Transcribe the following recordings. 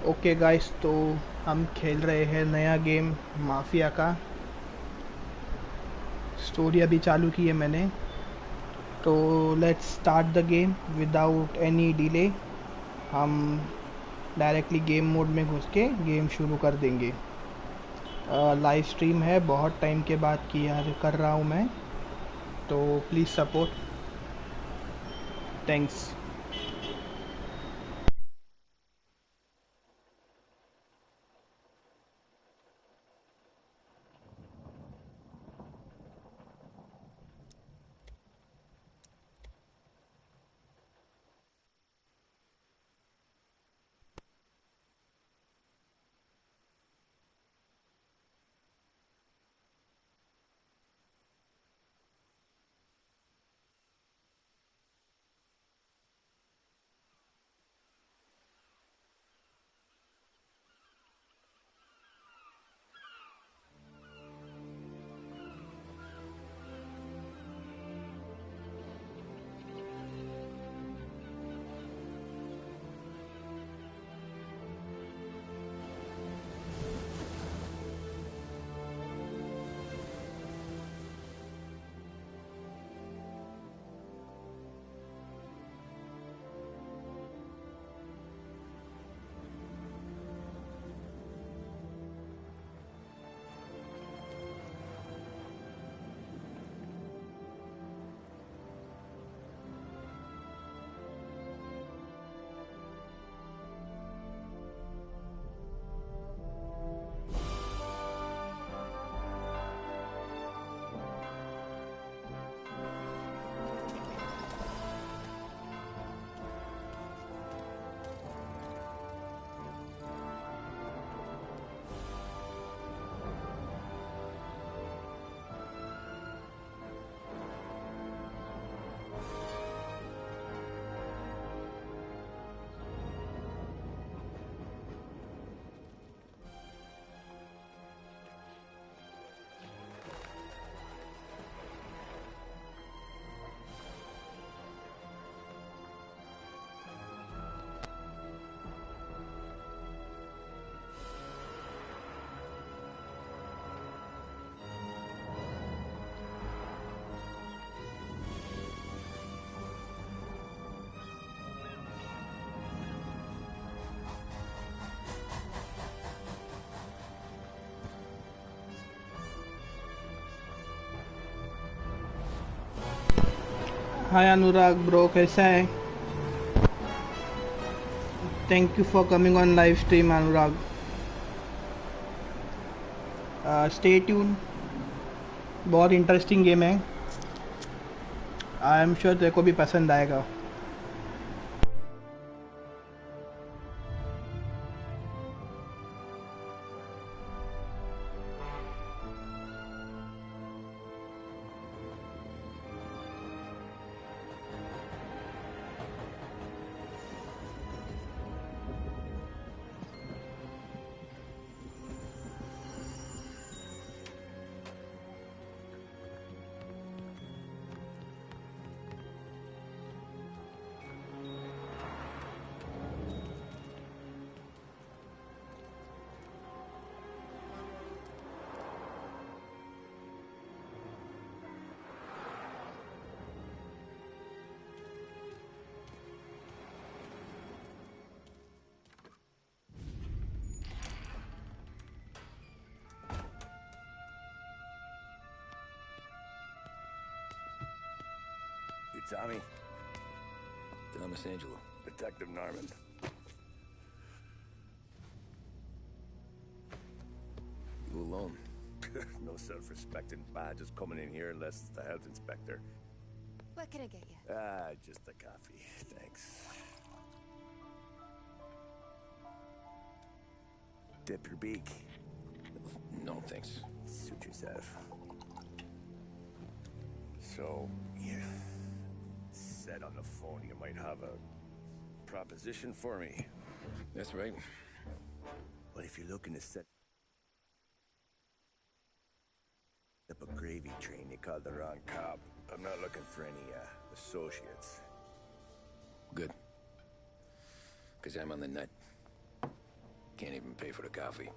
Okay guys, तो हम खेल रहे हैं नया गेम माफिया का। स्टोरी अभी चालू की है मैंने। तो let's start the game without any delay. हम डायरेक्टली गेम मोड में घुस के गेम शुरू कर देंगे। लाइव स्ट्रीम है, बहुत टाइम के बाद किया कर रहा हूँ मैं, तो please support. Thanks. Hi Anurag bro, कैसा है? Thank you for coming on live stream Anurag. Stay tune, बहुत इंटरेस्टिंग गेम है। आई एम श्योर तेरे को भी पसंद आएगा। Tommy? Thomas Angelo. Detective Narman. You alone? No self-respecting badges coming in here unless it's the health inspector. What can I get you? Just a coffee. Thanks. Dip your beak. No, thanks. Suit yourself. So, you said on the phone you might have a proposition for me. That's right. Well, if you're looking to set up a gravy train, you called the wrong cop. I'm not looking for any, associates. Good. Because I'm on the nut. Can't even pay for the coffee.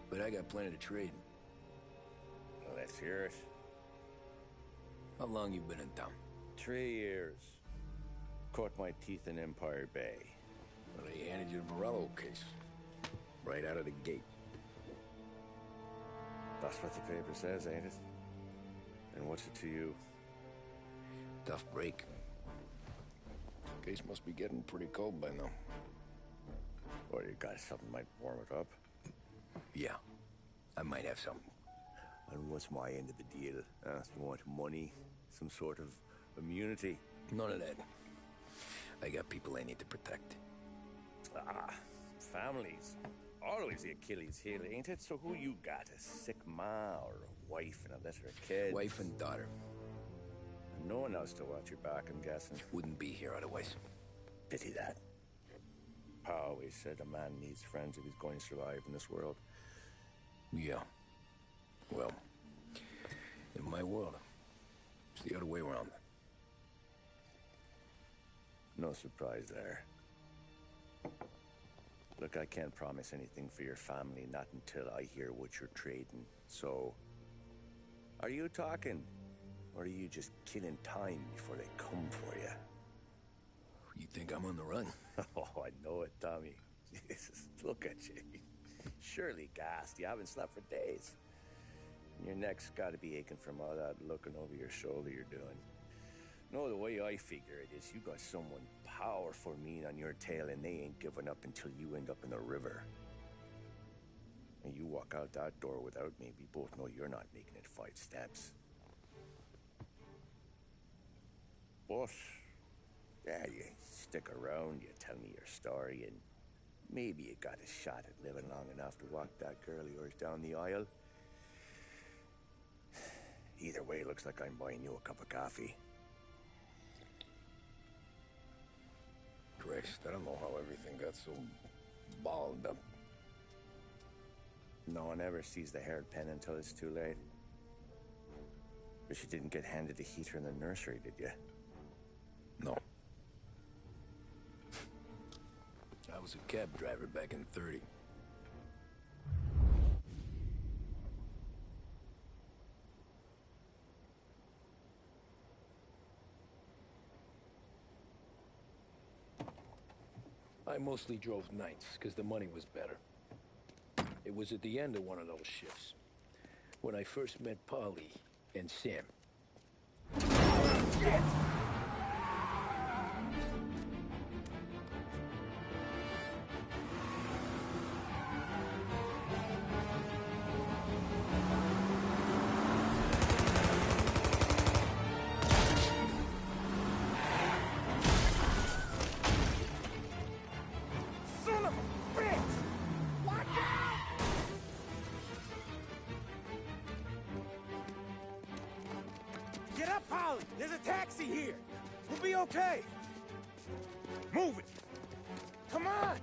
But I got plenty to trade. Well, let's hear it. How long you been in town? 3 years. Caught my teeth in Empire Bay. Well, they handed you the Morello case. Right out of the gate. That's what the paper says, ain't it? And what's it to you? Tough break. Case must be getting pretty cold by now. Or you got something might warm it up? Yeah, I might have something. And what's my end of the deal? You want money? Some sort of immunity? None of that. I got people I need to protect. Ah, families. Always the Achilles heel, ain't it? So who you got? A sick ma or a wife and a litter of kids? Wife and daughter. And no one else to watch your back, I'm guessing. Wouldn't be here otherwise. Pity that. Pa always said a man needs friends if he's going to survive in this world. Yeah. Well, in my world, it's the other way around. No surprise there. Look, I can't promise anything for your family, not until I hear what you're trading. So, are you talking? Or are you just killing time before they come for you? You think I'm on the run? Oh, I know it, Tommy. Jesus, look at you. Surely gassed. You haven't slept for days. And your neck's got to be aching from all that looking over your shoulder you're doing. No, the way I figure it is you got someone powerful mean on your tail and they ain't giving up until you end up in the river. And you walk out that door without me, we both know you're not making it 5 steps. But, yeah, you stick around, you tell me your story, and maybe you got a shot at living long enough to walk that girl of yours down the aisle. Either way, looks like I'm buying you a cup of coffee. Christ, I don't know how everything got so balled up. No one ever sees the haired pen until it's too late. But you didn't get handed a heater in the nursery, did you? No. I was a cab driver back in '30. I mostly drove nights, because the money was better. It was at the end of one of those shifts, when I first met Polly and Sam. Shit! Get up, Polly! There's a taxi here! We'll be okay! Move it! Come on!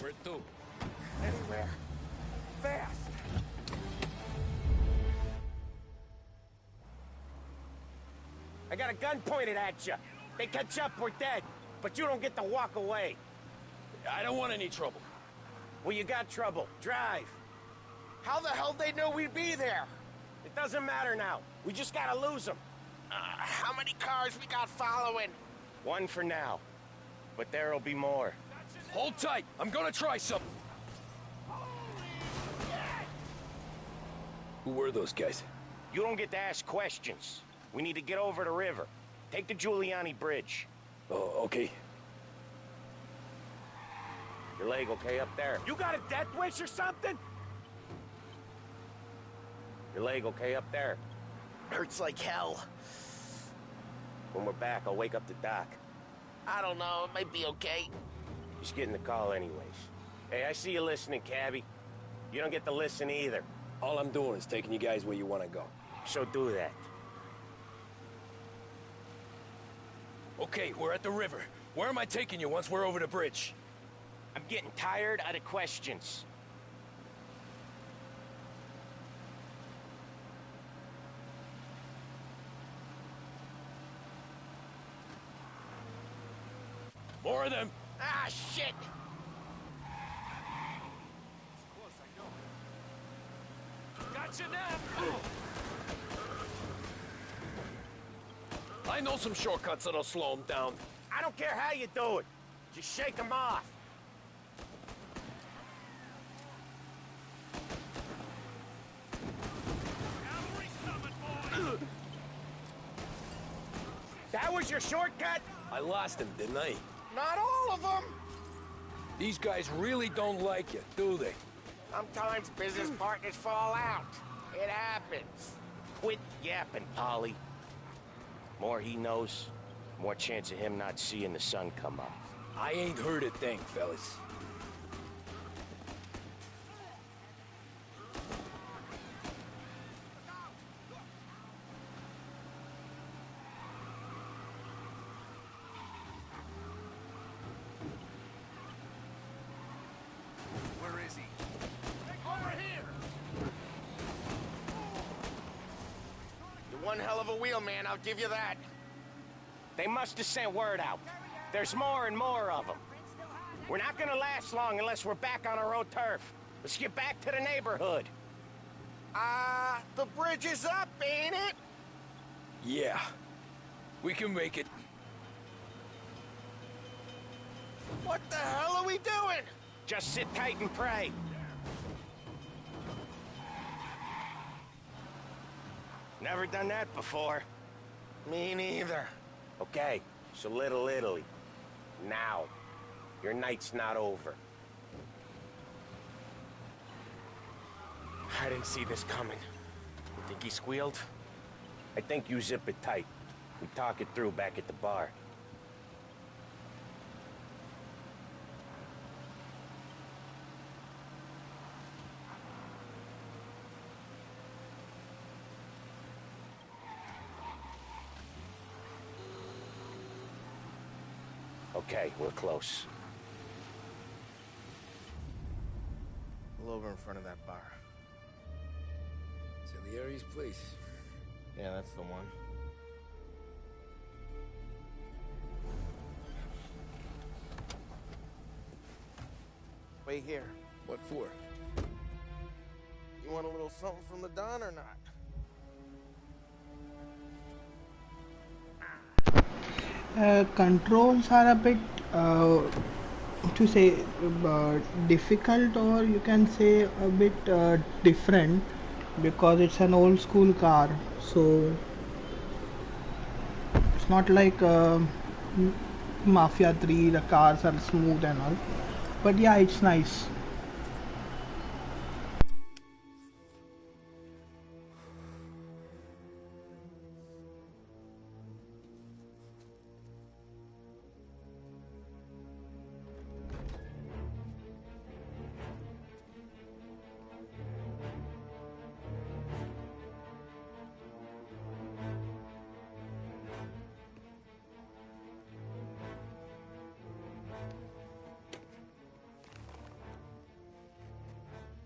Where to? Anywhere. Fast! I got a gun pointed at you. They catch up, we're dead. But you don't get to walk away. I don't want any trouble. Well, you got trouble. Drive. How the hell they know we'd be there? It doesn't matter now. We just gotta lose them. How many cars we got following? 1 for now. But there'll be more. Hold tight. I'm gonna try something. Who were those guys? You don't get to ask questions. We need to get over the river. Take the Giuliani Bridge. Oh, okay. Your leg okay up there? You got a death wish or something? Your leg okay up there? Hurts like hell. When we're back, I'll wake up the doc. I don't know, it might be okay. Just getting the call anyways. Hey, I see you listening, cabbie. You don't get to listen either. All I'm doing is taking you guys where you want to go. So do that. Okay, we're at the river. Where am I taking you once we're over the bridge? I'm getting tired of the questions. More of them. Ah, shit! Gotcha now! I know some shortcuts that'll slow them down. I don't care how you do it. Just shake them off. That was your shortcut? I lost him, didn't I? Not all of them. These guys really don't like you, do they? Sometimes business partners fall out. It happens. Quit yapping, Polly. More he knows, more chance of him not seeing the sun come up. I ain't heard a thing, fellas. Where is he? Over here! You're one hell of a wheelman, I'll give you that. They must have sent word out. There's more and more of them. We're not gonna last long unless we're back on our own turf. Let's get back to the neighborhood. The bridge is up, ain't it? Yeah. We can make it. What the hell are we doing? Just sit tight and pray. Never done that before. Me neither. Okay, so Little Italy. Now. Your night's not over. I didn't see this coming. You think he squealed? I think you zip it tight. We talk it through back at the bar. Okay, we're close. Pull over in front of that bar. Salieri's place. Yeah, that's the one. Wait here. What for? You want a little something from the Don or not? Controls are a bit to say difficult, or you can say a bit different, because it's an old school car, so it's not like Mafia 3, the cars are smooth and all, but yeah, it's nice.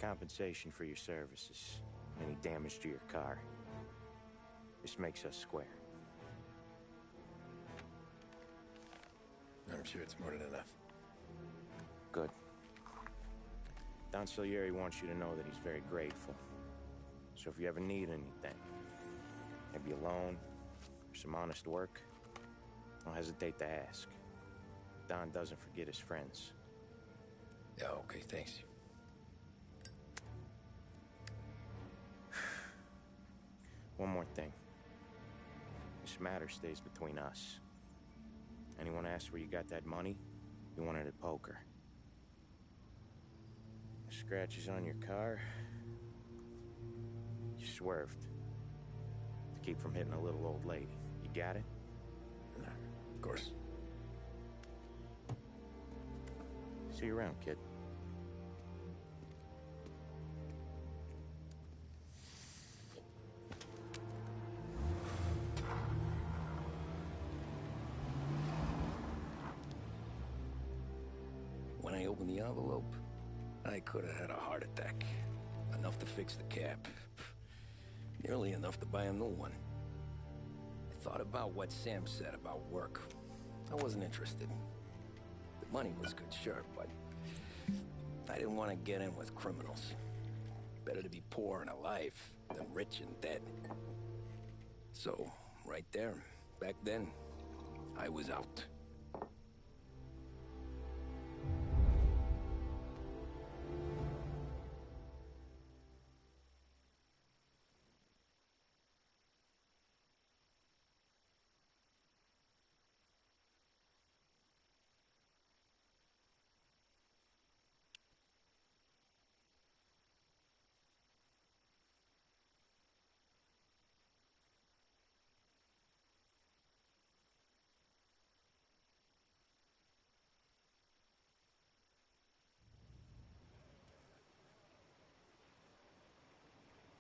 Compensation for your services. Any damage to your car. This makes us square. I'm sure it's more than enough. Good. Don Salieri wants you to know that he's very grateful. So if you ever need anything, maybe a loan, or some honest work, don't hesitate to ask. Don doesn't forget his friends. Yeah, okay, thanks. One more thing. This matter stays between us. Anyone asks where you got that money, you won it at poker. The scratches on your car, you swerved. To keep from hitting a little old lady. You got it? Of course. See you around, kid. When I opened the envelope, I could have had a heart attack. Enough to fix the cap. Nearly enough to buy a new one. I thought about what Sam said about work. I wasn't interested. Money was good, sure, but I didn't want to get in with criminals. Better to be poor and alive than rich and dead. So, right there, back then, I was out.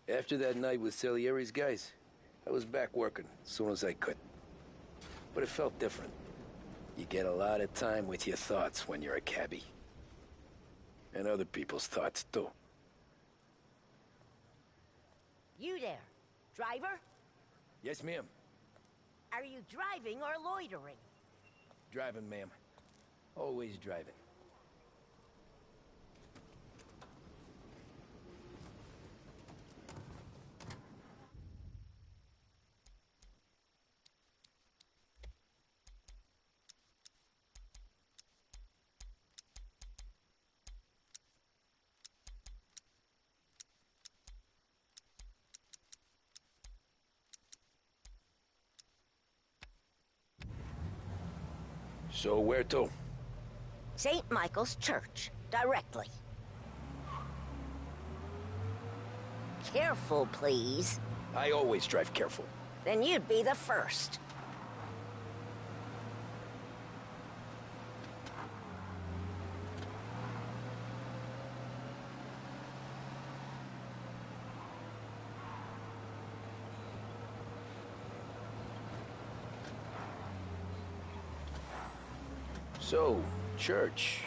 After that night with Salieri's guys, I was back working as soon as I could. But it felt different. You get a lot of time with your thoughts when you're a cabbie. And other people's thoughts, too. You there, driver? Yes, ma'am. Are you driving or loitering? Driving, ma'am. Always driving. So where to? St. Michael's Church, directly. Careful, please. I always drive careful. Then you'd be the first. So, church.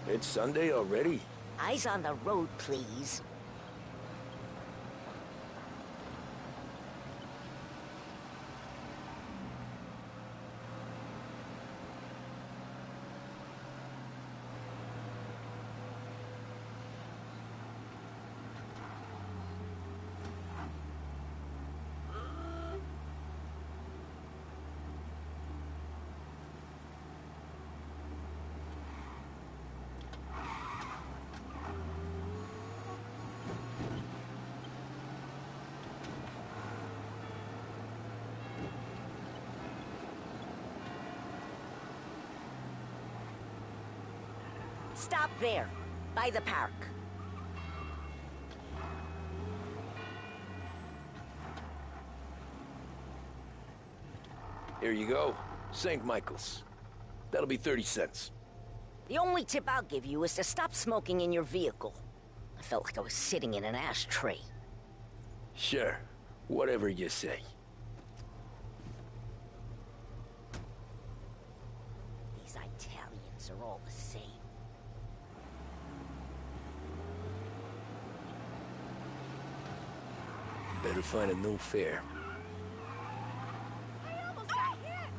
It's Sunday already? Eyes on the road, please. Stop there, by the park. Here you go. St. Michael's. That'll be 30 cents. The only tip I'll give you is to stop smoking in your vehicle. I felt like I was sitting in an ashtray. Sure. Whatever you say. These Italians are all the same. Better find a new fare. I almost got hit!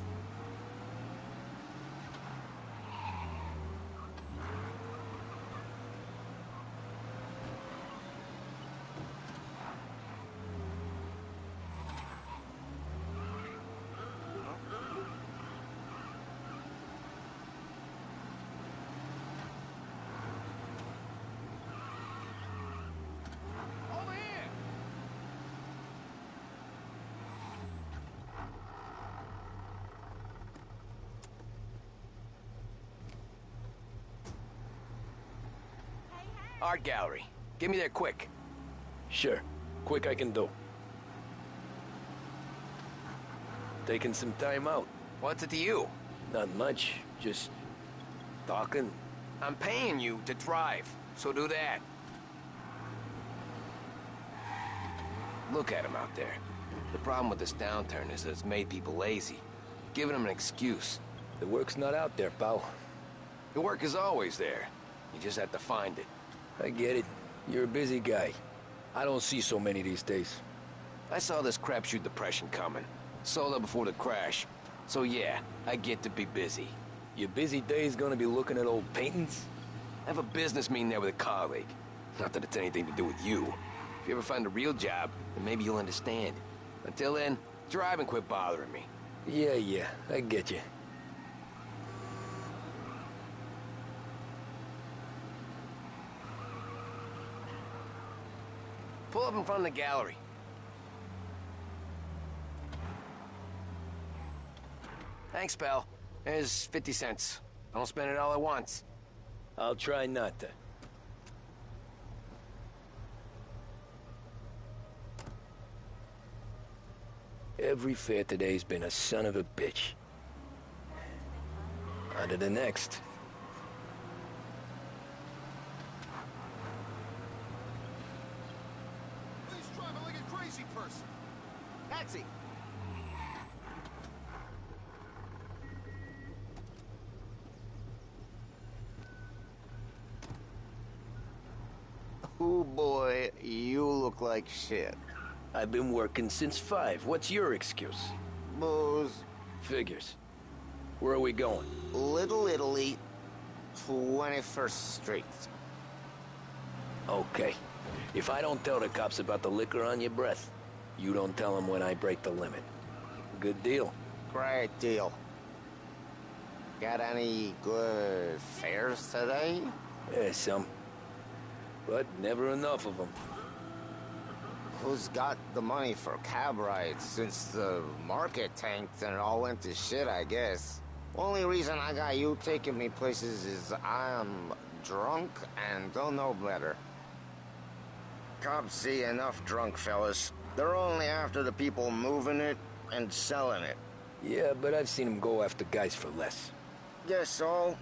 Over here! Art gallery. Get me there quick. Sure. Quick I can do. Taking some time out. What's it to you? Not much. Just talking. I'm paying you to drive, so do that. Look at him out there. The problem with this downturn is that it's made people lazy, giving them an excuse. The work's not out there, pal. The work is always there. You just have to find it. I get it. You're a busy guy. I don't see so many these days. I saw this crapshoot depression coming. Sold up before the crash. So yeah, I get to be busy. Your busy day's gonna be looking at old paintings? I have a business meeting there with a colleague. Not that it's anything to do with you. If you ever find a real job, then maybe you'll understand. Until then, drive and quit bothering me. Yeah, I get you. Pull up in front of the gallery. Thanks, pal. There's 50 cents. Don't spend it all at once. I'll try not to. Every fare today's been a son of a bitch. On to the next. Please driving like a crazy person. Taxi. Oh boy, you look like shit. I've been working since 5. What's your excuse? Booze. Figures. Where are we going? Little Italy, 21st Street. Okay. If I don't tell the cops about the liquor on your breath, you don't tell them when I break the limit. Good deal. Great deal. Got any good fares today? Yeah, some. But never enough of them. Who's got the money for cab rides since the market tanked and it all went to shit, I guess? Only reason I got you taking me places is I'm drunk and don't know better. Cops see enough drunk fellas. They're only after the people moving it and selling it. Yeah, but I've seen them go after guys for less. Guess so.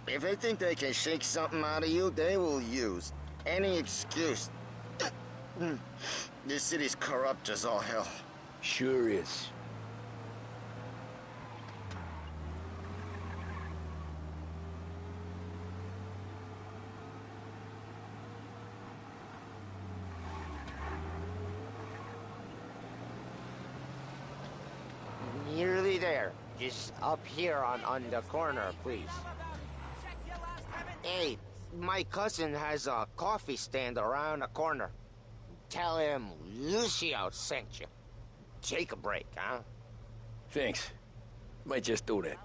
If they think they can shake something out of you, they will use any excuse. This city's corrupt as all hell. Sure is. Nearly there. Just up here on the corner, please. Hey, my cousin has a coffee stand around the corner. Tell him Lucio sent you. Take a break, huh? Thanks. Might just do that.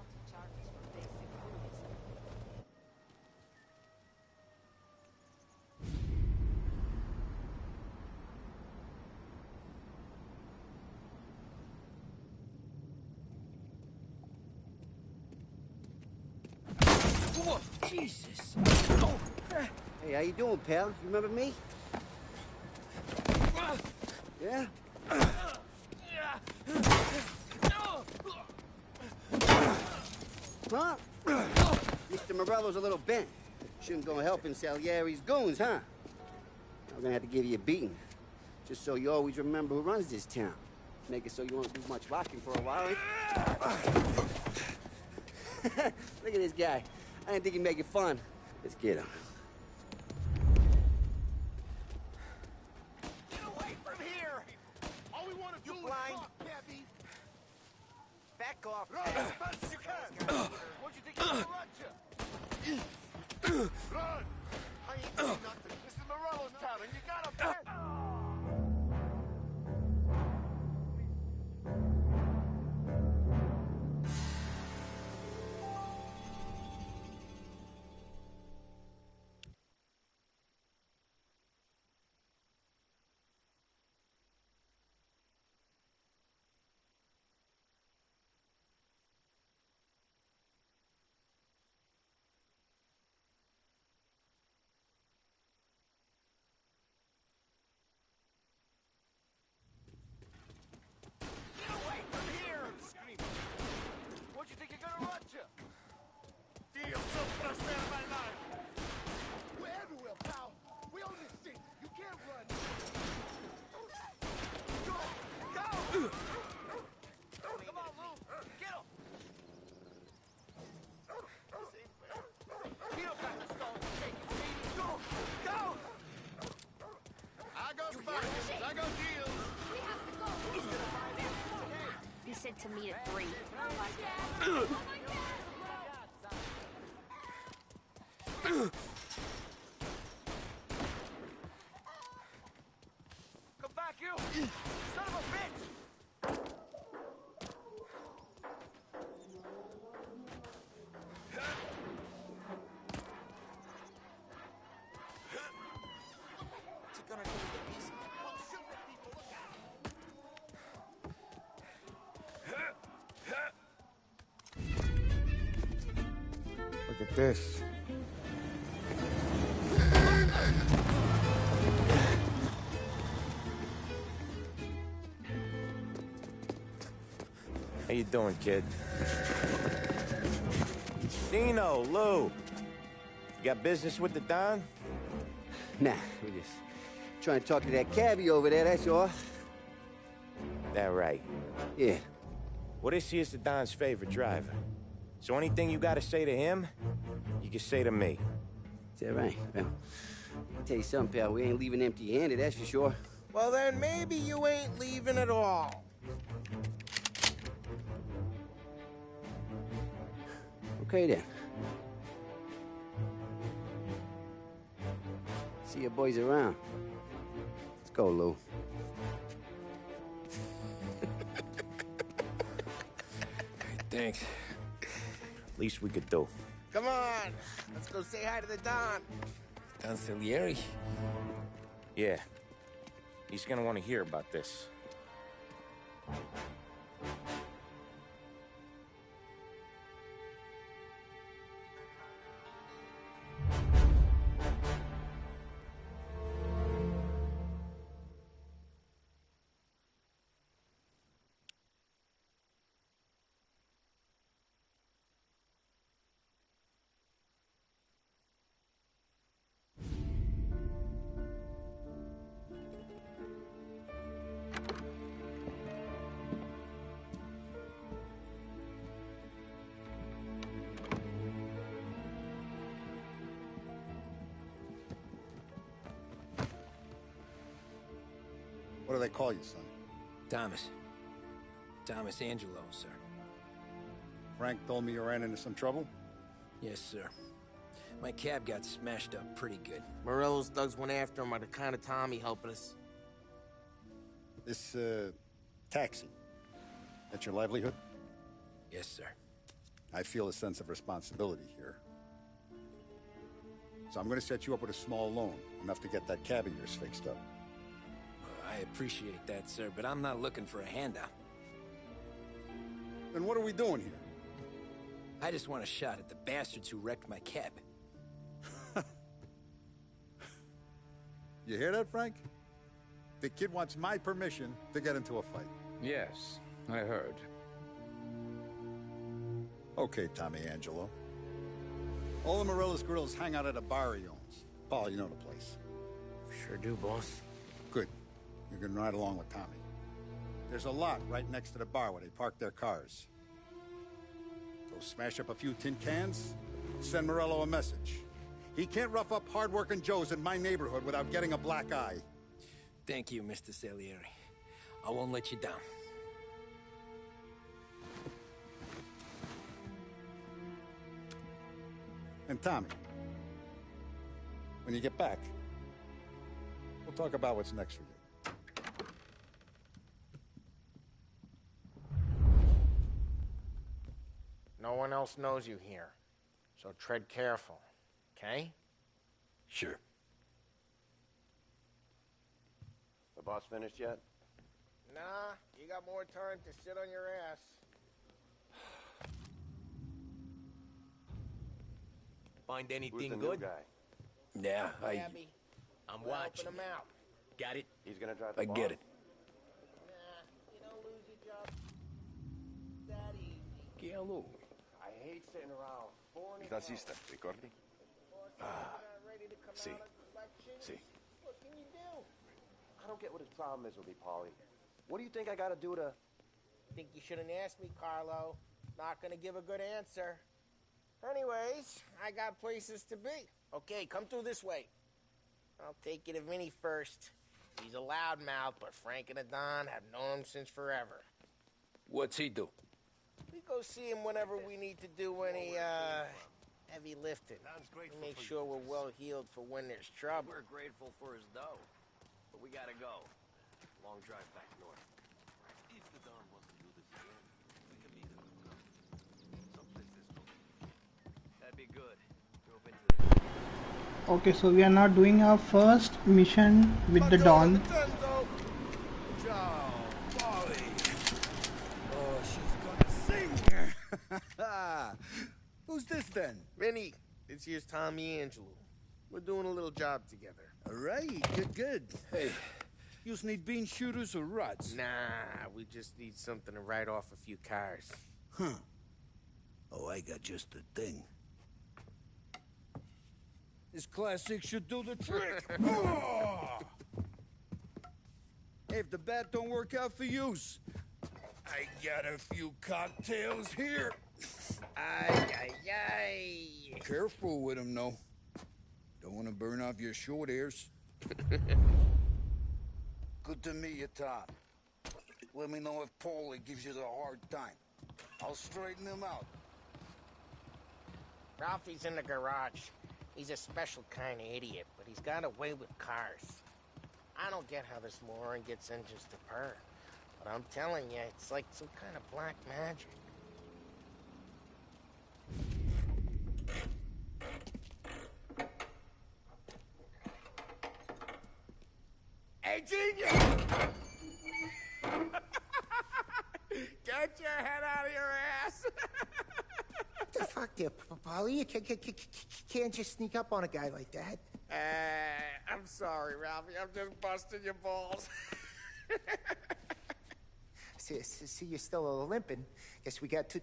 Whoa, Jesus. Hey, how you doing, pal? You remember me? Yeah? Huh? Mr. Morello's a little bent. Shouldn't go helping Salieri's goons, huh? I'm gonna have to give you a beating. Just so you always remember who runs this town. Make it so you won't do much rocking for a while. Look at this guy. I didn't think he'd make it fun. Let's get him. Get away from here! All we want to do is talk, Debbie. Back off. Run as fast as you can! What do you think you're gonna run to? Run! I ain't doing nothing. This is Morello's town, and you gotta bet! Get away from here! Screaming. What do you think you're gonna run to? Deal so first man of my life! We're everywhere, pal! We own this thing! You can't run! Go! Go! Come on, Lou! Get him! This ain't fair. He don't got the stone to take his beating. Go! Go! I got bargains. I got deals. We have to go. He said to meet at 3. Come back, you! Son of a bitch! What's he gonna do with the pieces? Well, shoot the people, look out! Look at this. How you doing, kid? Dino, Lou. You got business with the Don? Nah, we're just trying to talk to that cabbie over there, that's all. That right. Yeah. Well, this here's the Don's favorite driver. So anything you gotta say to him, you can say to me. Is that right? Well, I'll tell you something, pal. We ain't leaving empty-handed, that's for sure. Well, then maybe you ain't leaving at all. Okay, then. See your boys around. Let's go, Lou. Thanks. Least we could do. Come on, let's go say hi to the Don. Don Salieri? Yeah. He's gonna want to hear about this. What do they call you, son? Thomas. Thomas Angelo, sir. Frank told me you ran into some trouble? Yes, sir. My cab got smashed up pretty good. Morello's thugs went after him by the kind of Tommy helping us. This, taxi. That's your livelihood? Yes, sir. I feel a sense of responsibility here. So I'm gonna set you up with a small loan, enough to get that cab of yours fixed up. I appreciate that, sir, but I'm not looking for a handout. Then what are we doing here? I just want a shot at the bastards who wrecked my cab. You hear that, Frank? The kid wants my permission to get into a fight. Yes, I heard. Okay, Tommy Angelo. All the Morello's girls hang out at a bar he owns. Paul, you know the place. Sure do, boss. Good. You can ride along with Tommy. There's a lot right next to the bar where they park their cars. Go smash up a few tin cans, send Morello a message. He can't rough up hard-working Joes in my neighborhood without getting a black eye. Thank you, Mr. Salieri. I won't let you down. And Tommy, when you get back, we'll talk about what's next for you. No one else knows you here, so tread careful, okay? Sure. The boss finished yet? Nah, you got more time to sit on your ass. Find anything Who's the good? new guy? Yeah, Gabby, I'm we're watching. helping him out. Got it? He's gonna drive the I boss? get it. Nah, you don't lose your job that easy. Che allora? I hate sitting around. Tassista, ricordi? See. See. What can you do? I don't get what his problem is with me, Paulie. What do you think I gotta do to... Think you shouldn't ask me, Carlo. Not gonna give a good answer. Anyways, I got places to be. Okay, come through this way. I'll take you to Vinny first. He's a loudmouth, but Frank and the Don have known him since forever. What's he do? We go see him whenever we need to do any, Heavy lifting. We make sure we're well healed for when there's trouble. We're grateful for his dough. But we gotta go. Long drive back north. If the Don wants to do this again, we can meet him. Someplace there's no... That'd be good. Drove into this. Okay, so we are now doing our first mission with the Dawn. Oh, she's gonna sing. Who's this then? Vinny, this here's Tommy Angelo. We're doing a little job together. All right, good. Hey, you just need bean shooters or rods? Nah, we just need something to write off a few cars. Huh. Oh, I got just the thing. This classic should do the trick. Oh! Hey, if the bat don't work out for yous, I got a few cocktails here. Ay. Careful with them, though. Don't want to burn off your short hairs. Good to meet you, Tom. Let me know if Paulie gives you the hard time. I'll straighten him out. Ralphie's in the garage. He's a special kind of idiot, but he's got a way with cars. I don't get how this moron gets engines to purr. But I'm telling you, it's like some kind of black magic. Hey, genius! Get your head out of your ass! What the fuck there, Paulie? You can't just sneak up on a guy like that. I'm sorry, Ralphie. I'm just busting your balls. See, you're still limping. Guess we got two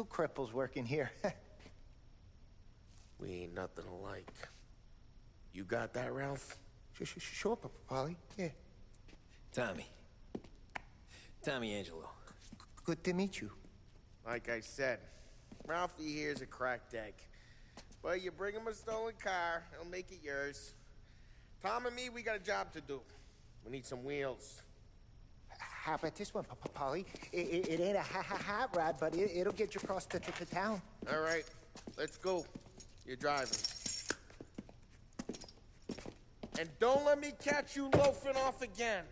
cripples working here. We ain't nothing alike. You got that, Ralph? Sure, Paulie. Yeah. Tommy Angelo. Good to meet you. Like I said, Ralphie here's a cracked egg. But you bring him a stolen car, he'll make it yours. Tom and me, we got a job to do. We need some wheels. How about this one, Paulie? It ain't a hot rod, but it'll get you across to town. All right, let's go. You're driving. And don't let me catch you loafing off again.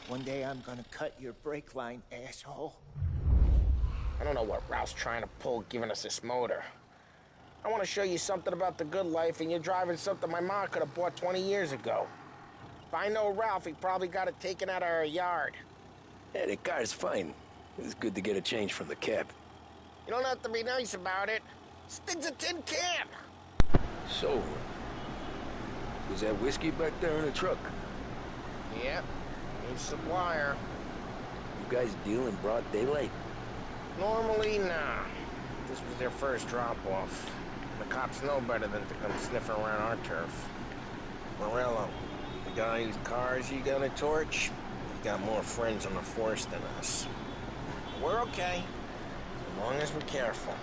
One day I'm gonna cut your brake line, asshole. I don't know what Ralph's trying to pull giving us this motor. I want to show you something about the good life, and you're driving something my mom could have bought 20 years ago. If I know Ralph, he probably got it taken out of our yard. Yeah, the car's fine. It's good to get a change from the cab. You don't have to be nice about it. This thing's a tin can. So, was that whiskey back there in the truck? Yep. New supplier. You guys deal in broad daylight? Normally, nah. This was their first drop-off. The cops know better than to come sniffing around our turf. Morello, the guy whose cars you gonna torch, he's got more friends on the force than us. We're okay, as long as we're careful.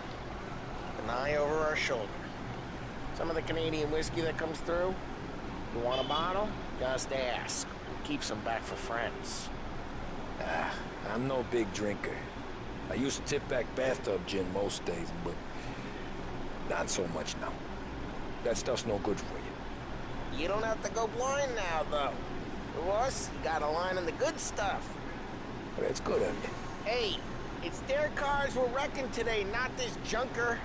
An eye over our shoulder. Some of the Canadian whiskey that comes through, you want a bottle? Just ask. We'll keep some back for friends. I'm no big drinker. I used to tip back bathtub gin most days, but not so much now. That stuff's no good for you. You don't have to go blind now, though. To us, you got a line on the good stuff. But that's good of you. Hey, it's their cars we're wrecking today, not this junker.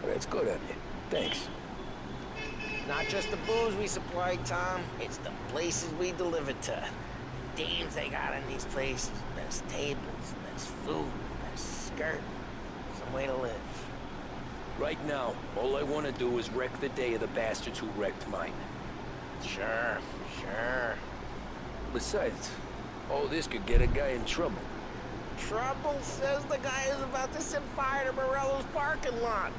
But that's good of you. Thanks. Not just the booze we supply, Tom. It's the places we deliver to. Dames they got in these places. Best tables, best food, best skirt. Some way to live. Right now, all I want to do is wreck the day of the bastards who wrecked mine. Sure. Besides, all this could get a guy in trouble. Trouble, says the guy who's about to set fire to Morello's parking lot.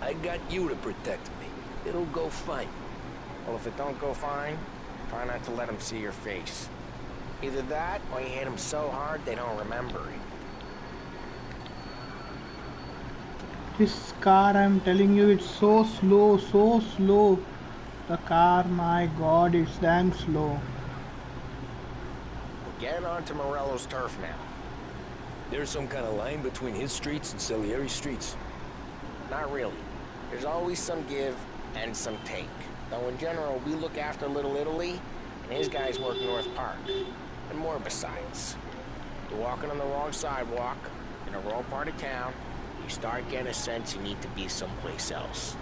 I got you to protect me. It'll go fine. Well, if it don't go fine, try not to let them see your face. Either that, or you hit them so hard they don't remember it. This car, I'm telling you, it's so slow. The car, my god, it's damn slow. Get onto Morello's turf now. There's some kind of line between his streets and Salieri's streets? Not really. There's always some give and some take. Though in general, we look after Little Italy, and his guys work North Park. And more besides. You're walking on the wrong sidewalk, in the wrong part of town, you start getting a sense you need to be someplace else.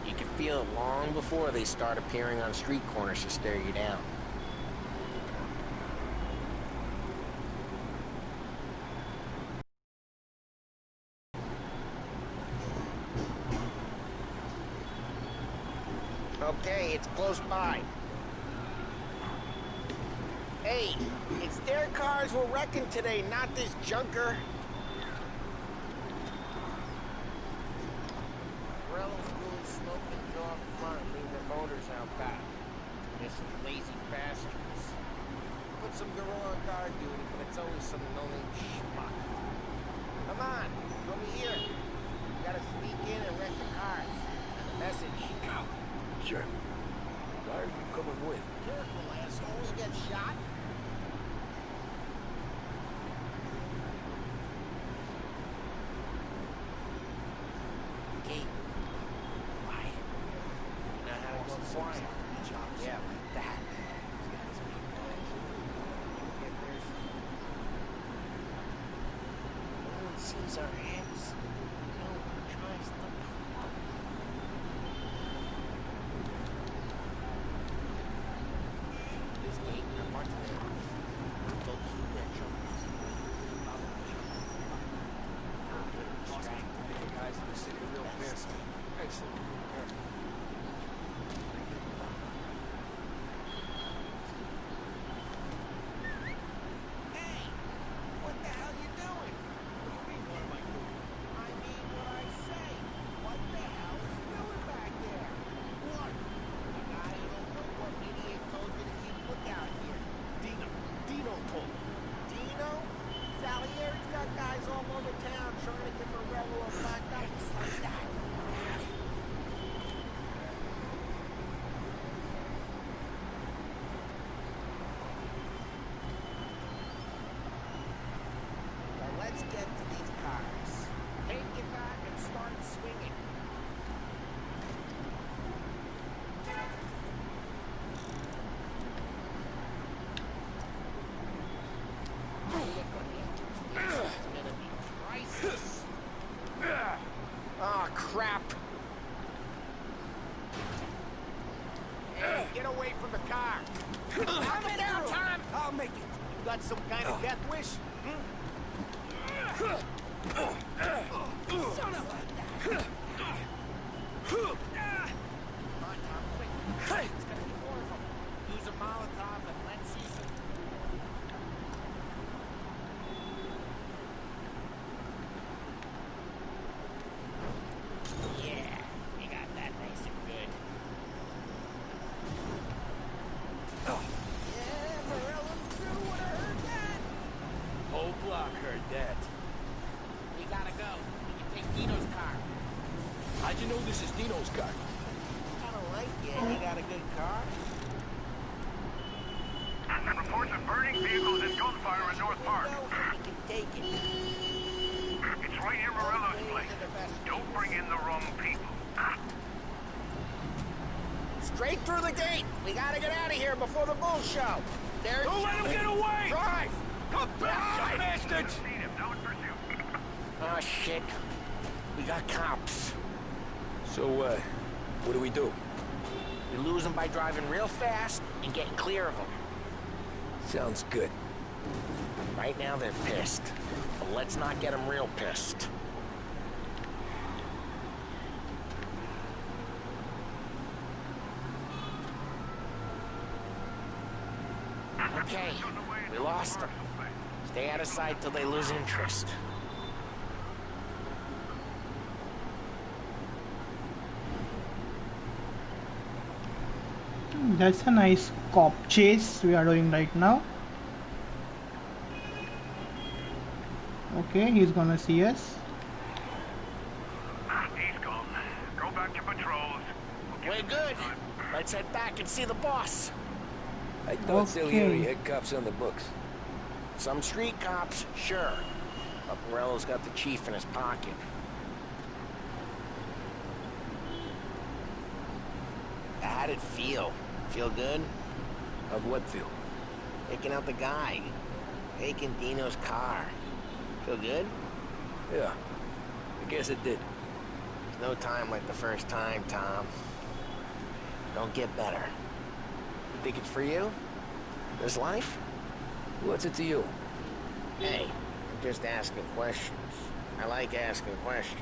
You can feel it long before they start appearing on street corners to stare you down. Okay, it's close by. Hey, it's their cars we're wrecking today, not this junker. Morello's really smoking you off front and leave their motors out back. They're some lazy bastards. Put some gorilla on guard duty, but it's always some no-name schmuck. Come on, over here. We gotta sneak in and wreck the cars. And the message. Sure. Why are you coming with? Careful, asshole. You get shot. Okay. Quiet. You know how to go quiet. Yeah, like that. No one sees our heads. No one tries to. Let's get to these cars. Take it back and start swinging. It's gonna be crisis. Oh, crap. Hey, get away from the car. I'm in there, Tom. I'll make it. You got some kind of death wish? Son of a... Come on, Tom, quick. It's gonna be more of them. Use a Molotov and let's see some... Yeah, we got that nice and good. Yeah, Morello's crew would have heard that. Whole block heard that. We gotta go. We can take Dino's car. How'd you know this is Dino's car? I don't like it. You got a good car? And reports of burning vehicles and gunfire in North Park. We can take it. It's right near Morello's place. Don't bring in the wrong people. Straight through the gate. We gotta get out of here before the bull show. There's... Don't let him get away! Drive! Come back, you bastards! Seen him, now in pursuit. Oh, shit. We got cops. So, what do we do? We lose them by driving real fast and getting clear of them. Sounds good. Right now they're pissed. But let's not get them real pissed. Okay, we lost them. Stay out of sight till they lose interest. That's a nice cop chase we are doing right now. Okay, he's gonna see us. He's gone. Go back to patrols. We're good. Let's head back and see the boss. I thought Okay. Salieri had cops on the books. Some street cops, sure. But Morello's got the chief in his pocket. How'd it feel? Feel good? How'd what feel? Taking out the guy. Taking Dino's car. Feel good? Yeah, I guess it did. There's no time like the first time, Tom. Don't get better. You think it's for you? This life? What's it to you? Hey, I'm just asking questions. I like asking questions.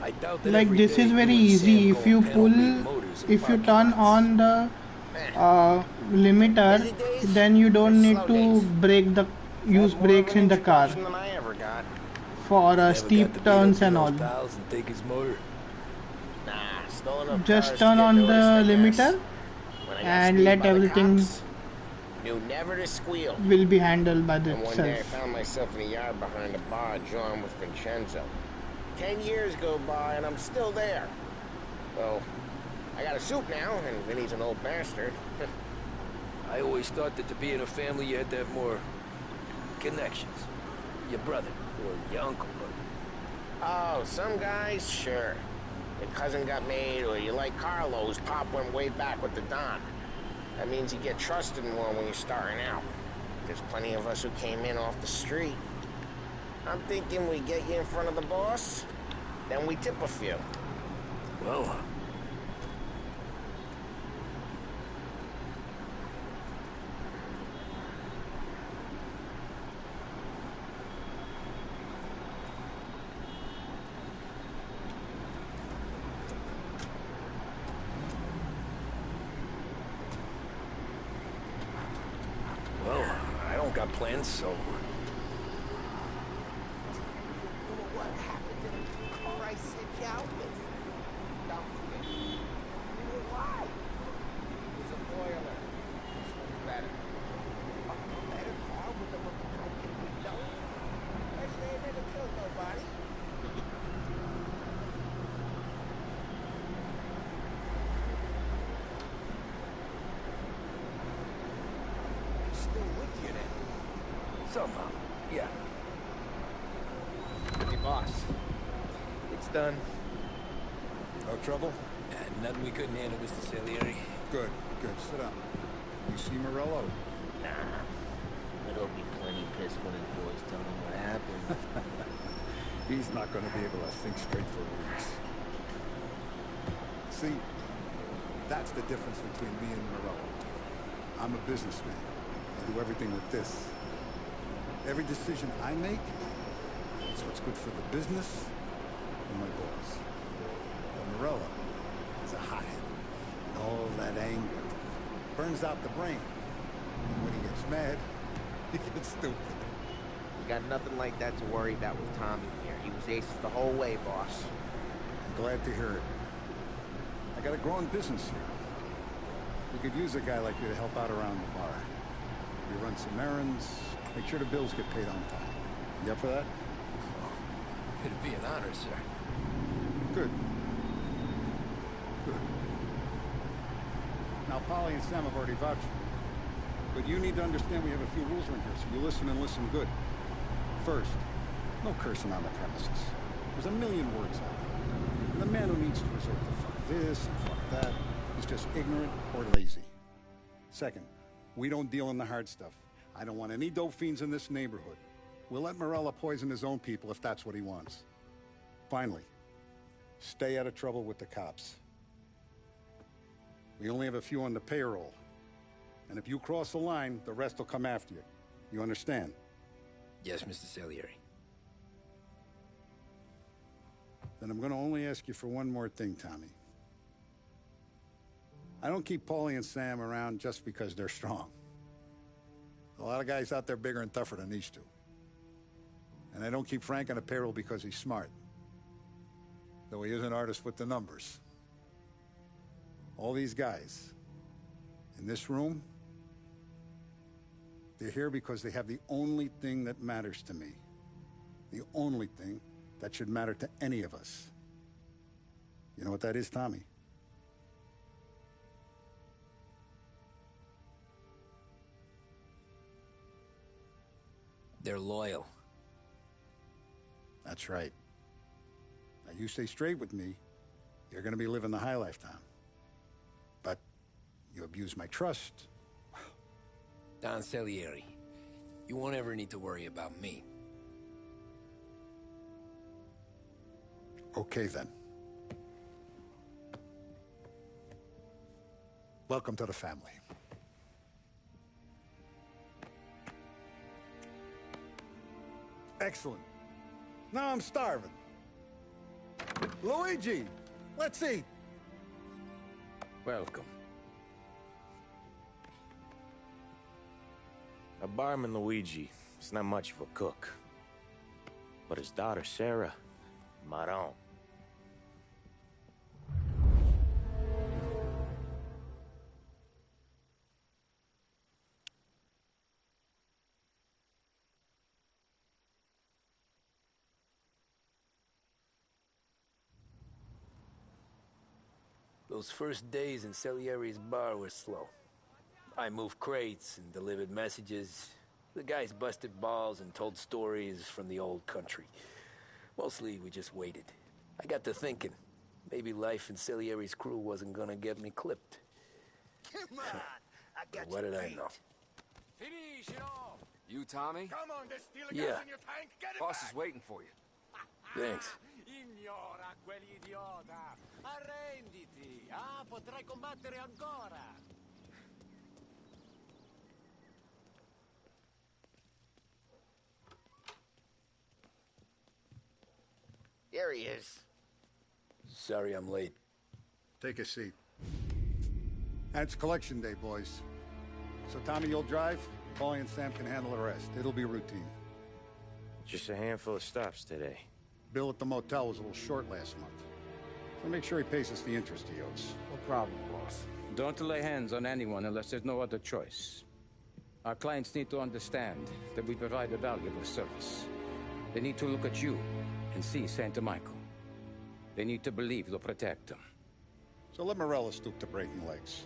I doubt that Like every this day is you very and easy. Sam If go you and panel pull, beat motors in if you parking turn lots. on the limiter, Busy days? then you don't It's need slow to days. brake the use Had more of brakes an in the car introduction than I ever got. for Never steep got to beat turns up and Dino's all. pals and take his motor. Nah, stole enough Just cars turn to get on the noticed, I guess. limiter When I got and squeezed let by the everything cops, knew never to squeal. will be handled by And one day I itself. found myself in a yard behind a bar drawing with Vincenzo. 10 years go by and I'm still there. So, I got a suit now, and Vinny's an old bastard. I always thought that to be in a family you had to have more connections. Your brother, or your uncle, Oh, some guys, sure. Your cousin got made, or you like Carlos, Pop went way back with the Don. That means you get trusted more when you're starting out. There's plenty of us who came in off the street. I'm thinking we get you in front of the boss, then we tip a few. well, I don't got plans, so What happened to the car I sent you out with? Don't forget. Why? It was a boiler. This one's better. A better car with a broken window? Actually, it never killed nobody. Still with you then? somehow, yeah. Hey, boss. It's done. No trouble? Nothing we couldn't handle, Mr. Salieri. Good, good. Sit down. You see Morello? Nah. But he'll be plenty pissed when his boys tell him what happened. He's not going to be able to think straight for weeks. See, that's the difference between me and Morello. I'm a businessman. I do everything with this. Every decision I make, it's what's good for the business and my boss. But Morello is a hothead. And all that anger burns out the brain. And when he gets mad, he gets stupid. We got nothing like that to worry about with Tommy here. He was aces the whole way, boss. I'm glad to hear it. I got a growing business here. We could use a guy like you to help out around the bar. We run some errands, make sure the bills get paid on time. You up for that? It'd be an honor, sir. Good. Good. Now, Polly and Sam have already vouched for you. But you need to understand we have a few rules around here, so you listen and listen good. First, no cursing on the premises. There's a million words out there. And the man who needs to resort to fuck this and fuck that is just ignorant or lazy. Second, we don't deal in the hard stuff. I don't want any dope fiends in this neighborhood. We'll let Morella poison his own people if that's what he wants. Finally, stay out of trouble with the cops. We only have a few on the payroll. And if you cross the line, the rest will come after you. You understand? Yes, Mr. Salieri. Then I'm going to only ask you for one more thing, Tommy. I don't keep Paulie and Sam around just because they're strong. A lot of guys out there bigger and tougher than these two. And I don't keep Frank on the payroll because he's smart. Though he is an artist with the numbers. All these guys in this room, they're here because they have the only thing that matters to me. The only thing that should matter to any of us. You know what that is, Tommy? They're loyal. That's right. Now, you stay straight with me, you're gonna be living the high life, Tom. But you abuse my trust. Don Salieri, you won't ever need to worry about me. Okay, then. Welcome to the family. Excellent. Now I'm starving. Luigi, let's eat. Welcome. A barman Luigi is not much of a cook. But his daughter Sarah, Maron. Those first days in Salieri's bar were slow. I moved crates and delivered messages. The guys busted balls and told stories from the old country. Mostly, we just waited. I got to thinking, maybe life in Salieri's crew wasn't gonna get me clipped. Come on, I got What you did I beat. know? Finish it off. You, Tommy? Come on, there's still a Yeah. gas in your tank. Get it Boss back. is waiting for you. Thanks. Ignora quell'idiota. Arrenditi. Ah, potrai combattere ancora. Here he is. Sorry I'm late. Take a seat. And it's collection day, boys. So Tommy, you'll drive. Paulie and Sam can handle the rest. It'll be routine. Just a handful of stops today. Bill at the motel was a little short last month. So make sure he pays us the interest he owes. No problem, boss. Don't lay hands on anyone unless there's no other choice. Our clients need to understand that we provide a valuable service. They need to look at you and see Santa Michael. They need to believe you'll protect them. So let Morella stoop to breaking legs.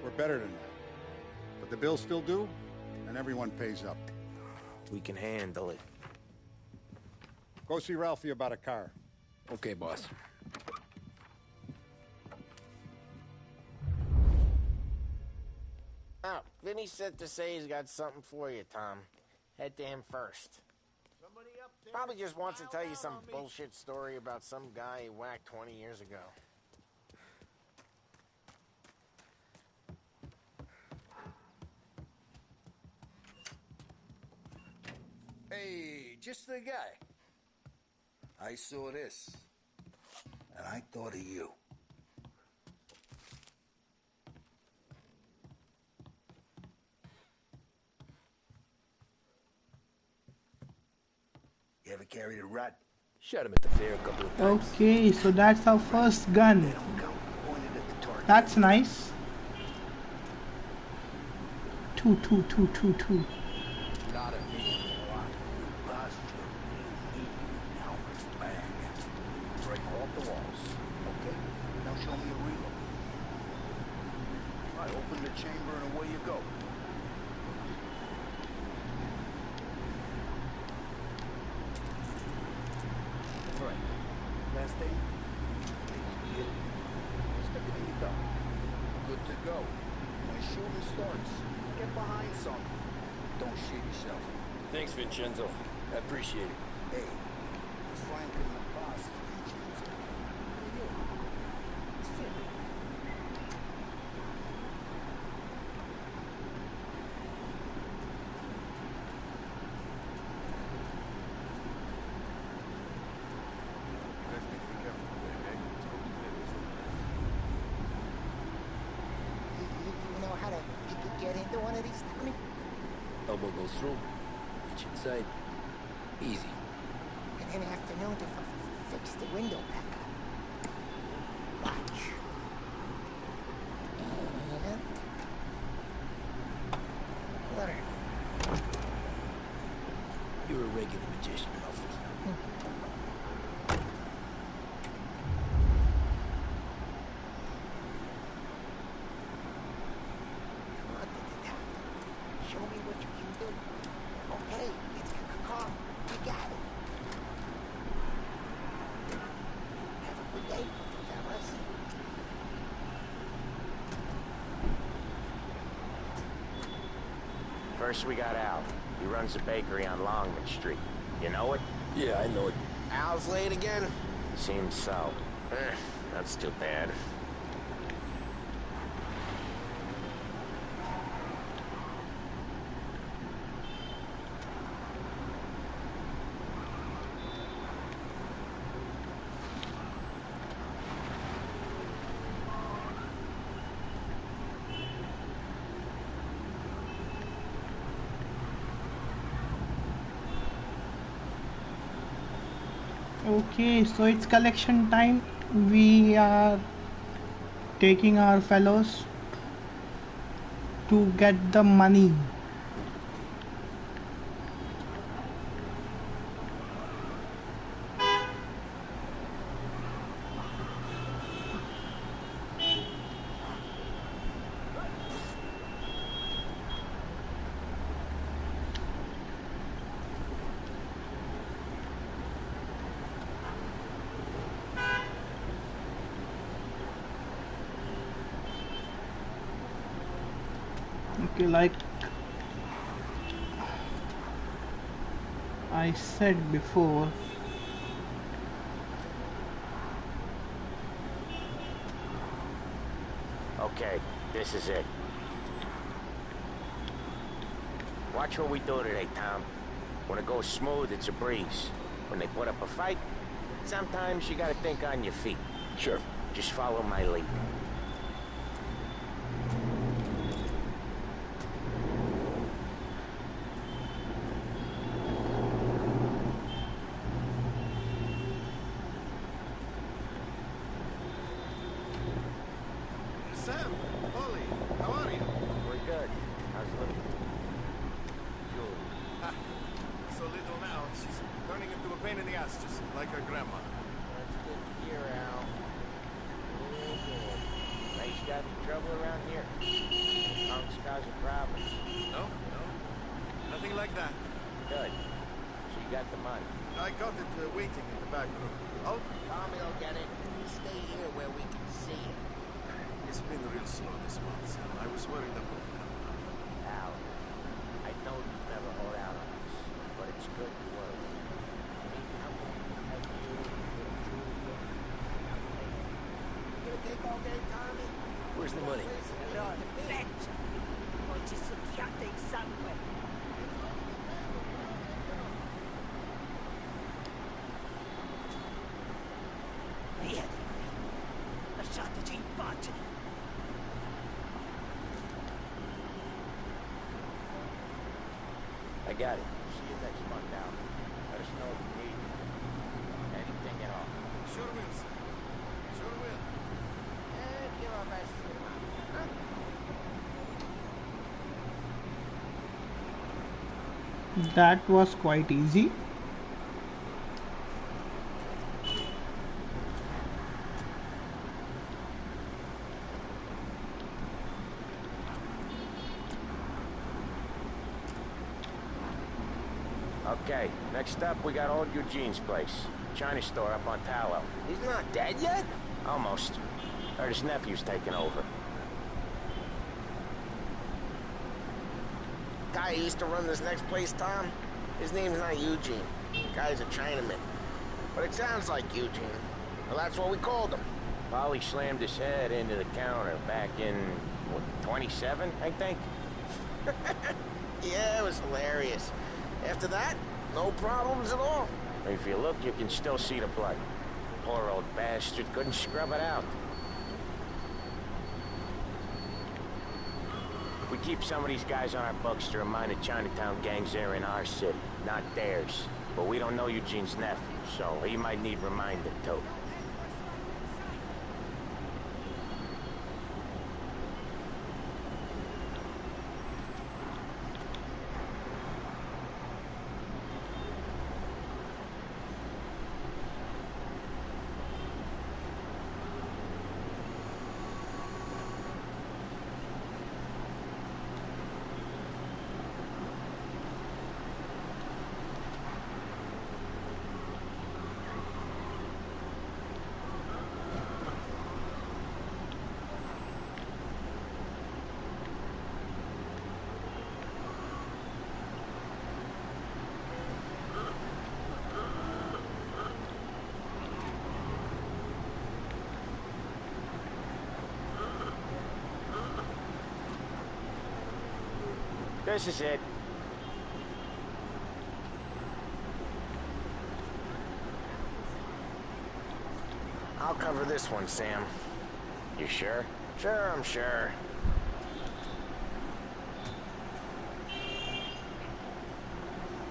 We're better than that. But the bills still due, and everyone pays up. We can handle it. Go see Ralphie about a car. Okay, boss. Oh, Vinny said to say he's got something for you, Tom. Head to him first. Probably just wants to tell you some bullshit story about some guy he whacked 20 years ago. Hey, just the guy. I saw this, and I thought of you. You ever carried a rat? Shot him at the fair a couple of times. Okay, so that's our first gun. That's nice. Two. Not a me. Posture. Now bang. Break off the walls. Okay. Now show me a reload. I open the chamber and away you go. Right. Last aid. Step it in your belt. Good to go. When shooting starts, get behind something. Don't shoot yourself. Thanks, Vincenzo. I appreciate it. Hey, Frank and the boss is Vincenzo. Who are you? It's Phil. You know how to get into one of these, Tommy? Elbow goes through. Reach inside. Easy. And in the afternoon to fix the window back up. Watch. And... learn. You're a regular magician, Ralphie. Show me what you can do. Okay, it's First we got Al. He runs a bakery on Longman Street. You know it? Yeah, I know it. Al's late again? Seems so. That's too bad. Okay, so it's collection time. We are taking our fellows to get the money. Okay, like I said before, Okay, this is it. Watch what we do today, Tom. When it goes smooth, it's a breeze. When they put up a fight, sometimes you gotta think on your feet. Sure. Just follow my lead. Sam, Ollie, how are you? We're good. How's Libby? Good. Ha. So little now, she's turning into a pain in the ass, just like her grandma. That's good to hear, Al. Real good. Now you got any trouble around here? Punks causing problems. No, no. Nothing like that. Good. So you got the money. I got it waiting in the back room. Oh, Tommy will get it. Stay here where we can see it. it's been real slow this month, Sam. I was worried about that. Al, I know you never hold out on us, but it's good you were. You gonna take all day, Tommy? Where's the money? Poi ci succhiate il sangue. Via di qui. Lasciateci in pace. I got it. See you next month, Al. Let us know if you need anything at all. Sure will, Sam. Sure will. Give our best to your mom. Huh? that was quite easy. Okay, next up we got old Eugene's place. China store up on Tallow. He's not dead yet? Almost. Heard his nephew's taking over. Guy who used to run this next place, Tom? His name's not Eugene. The guy's a Chinaman. But it sounds like Eugene. Well, that's what we called him. Polly slammed his head into the counter back in, what, 27, I think? Yeah, it was hilarious. After that, no problems at all. If you look, you can still see the blood. Poor old bastard couldn't scrub it out. We keep some of these guys on our books to remind the Chinatown gangs they're in our city, not theirs. But we don't know Eugene's nephew, so he might need reminding too. This is it. I'll cover this one, Sam. You sure? Sure, I'm sure.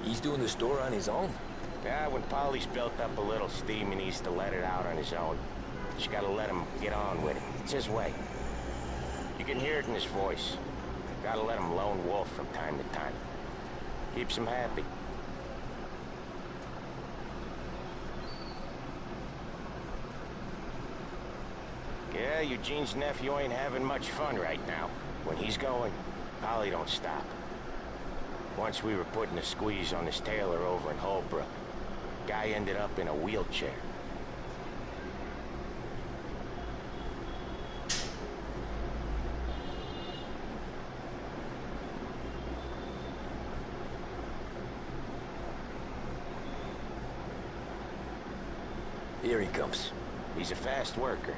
He's doing the store on his own? Yeah, when Polly's built up a little steam, he needs to let it out on his own. Just gotta let him get on with it. It's his way. You can hear it in his voice. Gotta let him lone wolf from time to time. Keeps him happy. Yeah, Eugene's nephew ain't having much fun right now. When he's going, Polly don't stop. Once we were putting a squeeze on this tailor over in Holbrook. Guy ended up in a wheelchair. Here he comes. He's a fast worker.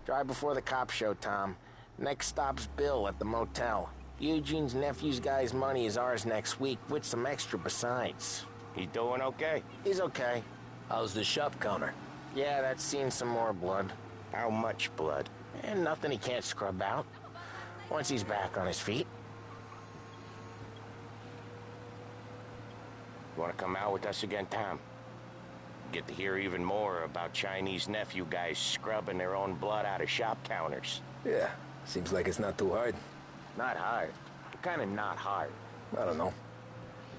Drive before the cops show, Tom. Next stop's Bill at the motel. Eugene's nephew's guy's money is ours next week, with some extra besides. He doing okay? He's okay. How's the shop counter? Yeah, that's seen some more blood. How much blood? And nothing he can't scrub out. Once he's back on his feet. You wanna come out with us again, Tom? Get to hear even more about Chinese nephew guys scrubbing their own blood out of shop counters. Yeah, seems like it's not too hard. Not hard. Kinda not hard. I don't know.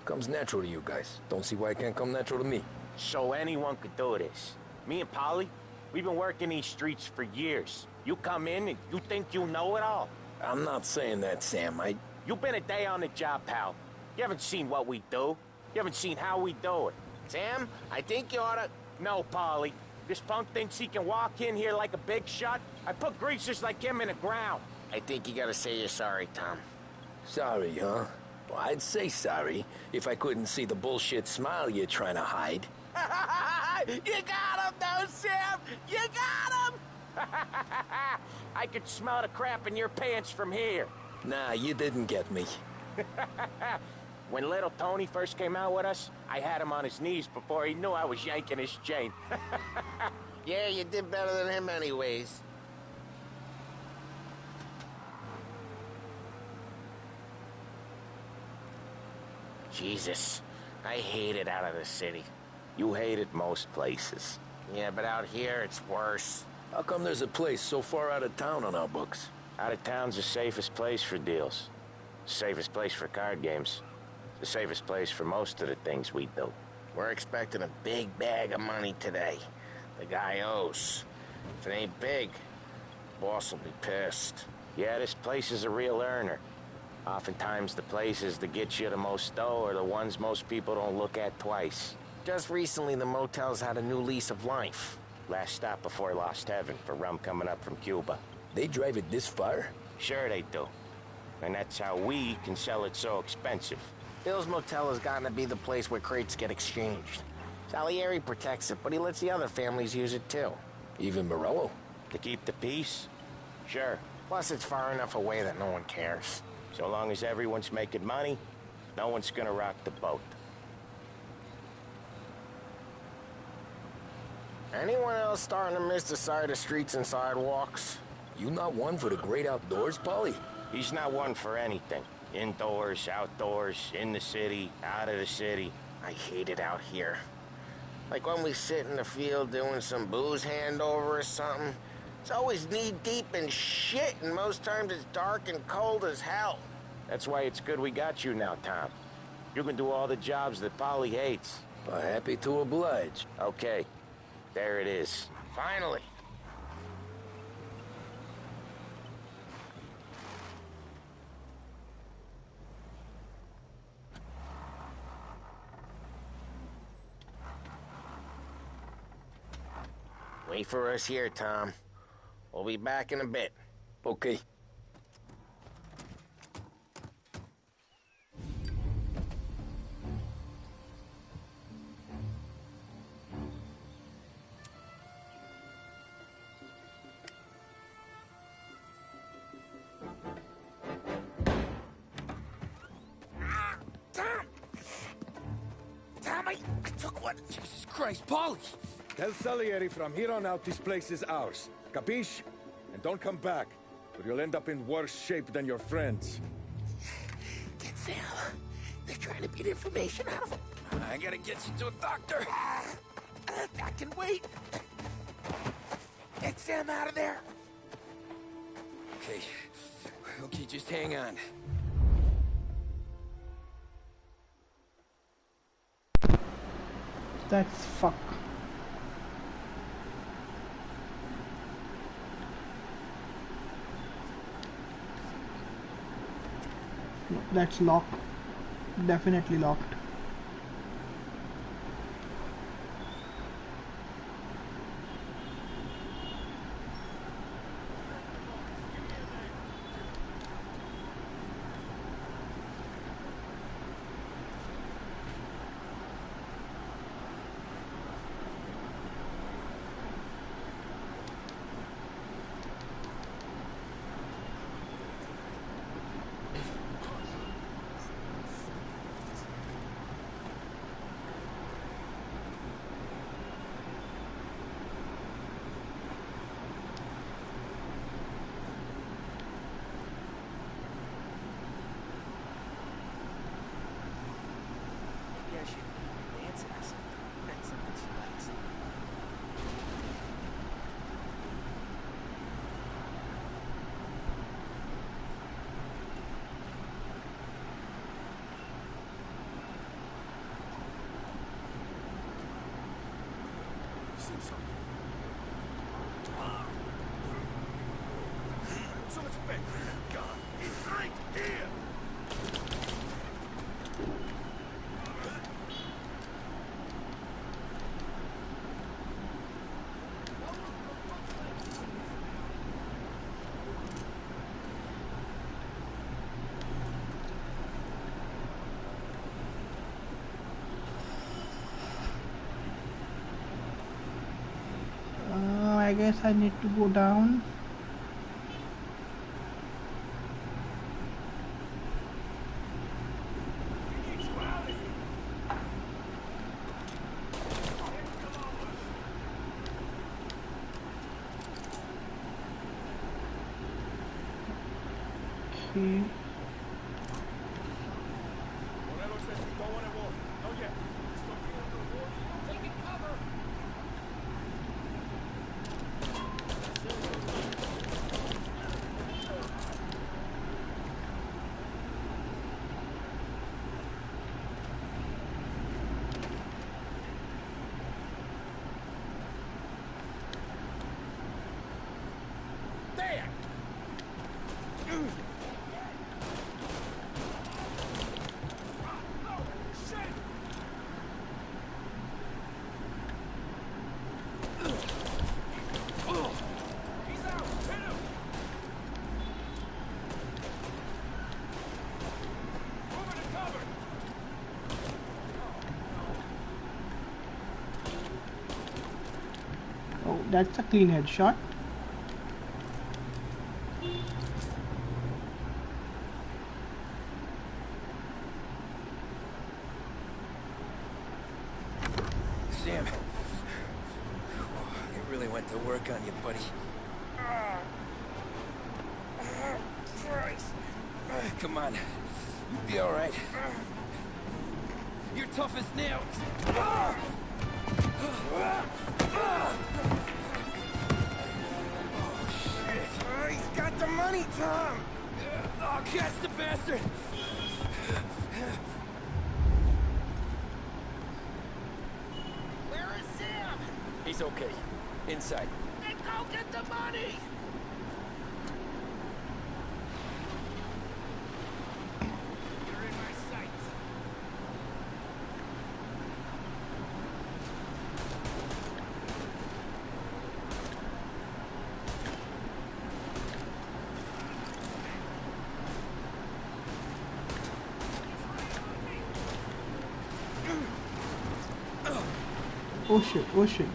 Comes natural to you guys. Don't see why it can't come natural to me. So anyone could do this. Me and Polly, we've been working these streets for years. You come in and you think you know it all. I'm not saying that, Sam. You've been a day on the job, pal. You haven't seen what we do. You haven't seen how we do it. Sam, I think you oughta... No, Polly. This punk thinks he can walk in here like a big shot. I put greasers like him in the ground. I think you gotta say you're sorry, Tom. Sorry, huh? Well, I'd say sorry if I couldn't see the bullshit smile you're trying to hide. You got him, though, Sam! You got him! I could smell the crap in your pants from here. Nah, you didn't get me. When little Tony first came out with us, I had him on his knees before he knew I was yanking his chain. Yeah, you did better than him anyways. Jesus, I hate it out of the city. You hate it most places. Yeah, but out here, it's worse. How come there's a place so far out of town on our books? Out of town's the safest place for deals. Safest place for card games. The safest place for most of the things we do. We're expecting a big bag of money today. The guy owes. If it ain't big, boss will be pissed. Yeah, this place is a real earner. Oftentimes the places that get you the most dough are the ones most people don't look at twice. Just recently, the motel's had a new lease of life. Last stop before Lost Heaven for rum coming up from Cuba. They drive it this far? Sure they do. And that's how we can sell it so expensive. Bill's motel has gotten to be the place where crates get exchanged. Salieri protects it, but he lets the other families use it too. Even Morello? To keep the peace? Sure. Plus, it's far enough away that no one cares. So long as everyone's making money, no one's gonna rock the boat. Anyone else starting to miss the sight of streets and sidewalks? You not one for the great outdoors, Polly? He's not one for anything. Indoors, outdoors, in the city, out of the city. I hate it out here. Like when we sit in the field doing some booze handover or something. It's always knee-deep in shit, and most times it's dark and cold as hell. That's why it's good we got you now, Tom. You can do all the jobs that Polly hates. Happy to oblige. Okay, there it is. Finally. Wait for us here, Tom. We'll be back in a bit. Okay. Took what? Jesus Christ, Polly! Tell Salieri from here on out this place is ours. Capiche? And don't come back, or you'll end up in worse shape than your friends. Get Sam. They're trying to beat information out of him. I gotta get you to a doctor. I can wait. Get Sam out of there. Okay. Okay, just hang on. That's fuck. No, that's locked. Definitely locked. So much better. God, it's right here. I guess I need to go down. Okay. Oh, that's a clean headshot. Sam, it really went to work on you, buddy. Christ. Come on, you'll be all right. You're tough as nails. Oh, shit. He's got the money, Tom. Oh, catch the bastard. Where is Sam? He's okay. Inside. Then go get the money. You're in my sights. Oh shit, oh shit.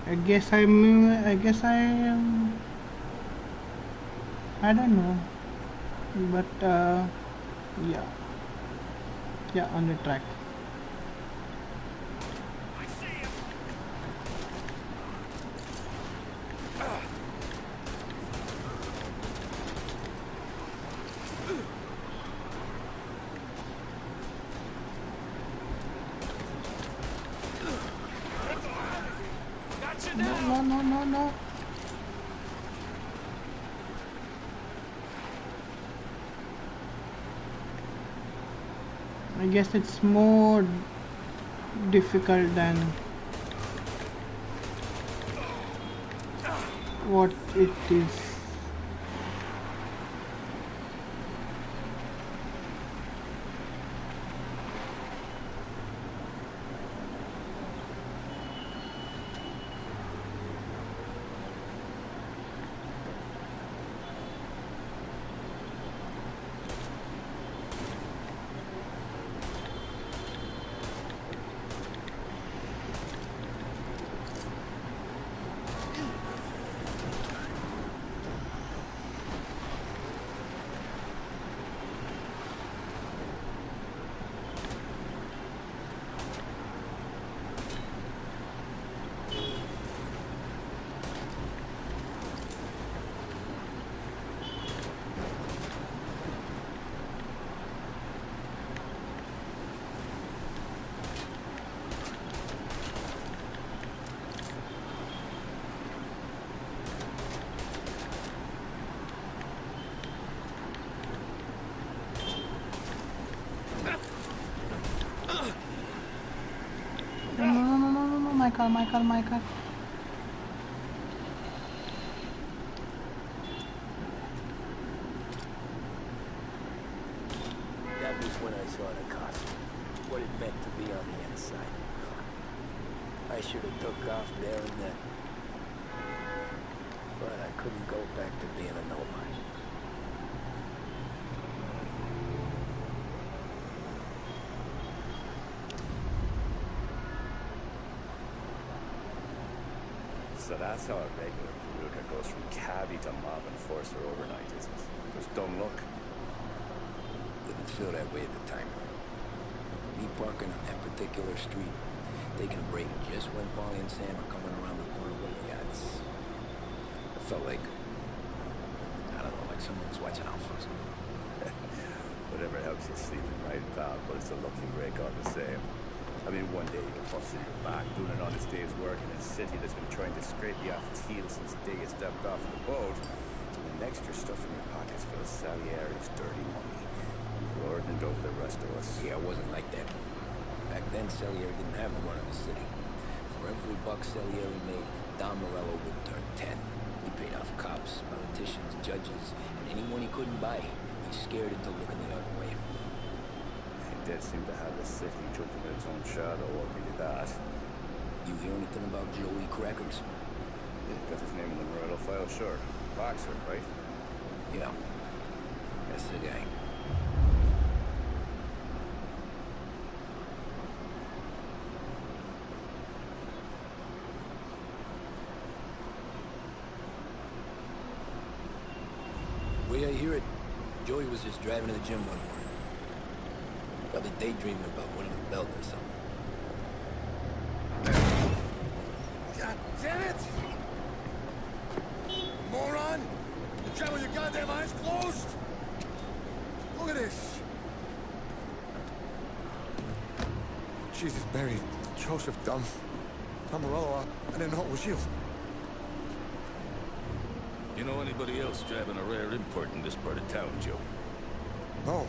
I guess I am I don't know, but yeah, yeah, on the track. No. I guess it's more difficult than what it is. No, my car. That was when I saw the costume. What it meant to be on the inside. I should have took off there and then. But I couldn't go back to being a nobody. So that's how a regular Peruka goes from cabbie to mob enforcer overnight, isn't it? Just don't look. Didn't feel that way at the time. Me parking on that particular street, taking a break just when Paulie and Sam are coming around the corner with the yachts. I felt like, I don't know, like someone was watching out for us. Whatever helps you sleep at night, pal, but it's a lucky break all the same. I mean, one day you're busting your back, doing an honest day's work in a city that's been trying to scrape you off its heels since the day you stepped off the boat. And the next you're stuffing your pockets full of Salieri's dirty money and lording it over the rest of us. Yeah, I wasn't like that. Back then, Salieri didn't have the run of the city. For every buck Salieri made, Don Morello would turn 10. He paid off cops, politicians, judges, and anyone he couldn't buy. He scared into looking the other way. He did seem to have the city jumping in its own shadow, I'll give you that. You hear anything about Joey Crackers? Yeah, got his name in the Morello file, sure. Boxer, right? Yeah. That's the guy. The way I hear it, Joey was just driving to the gym one morning. Probably daydreaming about winning a belt or something. God damn it! Moron! You drive with your goddamn eyes closed? Look at this! Jesus, Barry, Joseph, Tom Morello, I didn't know it was you. You know anybody else driving a rare import in this part of town, Joe? No.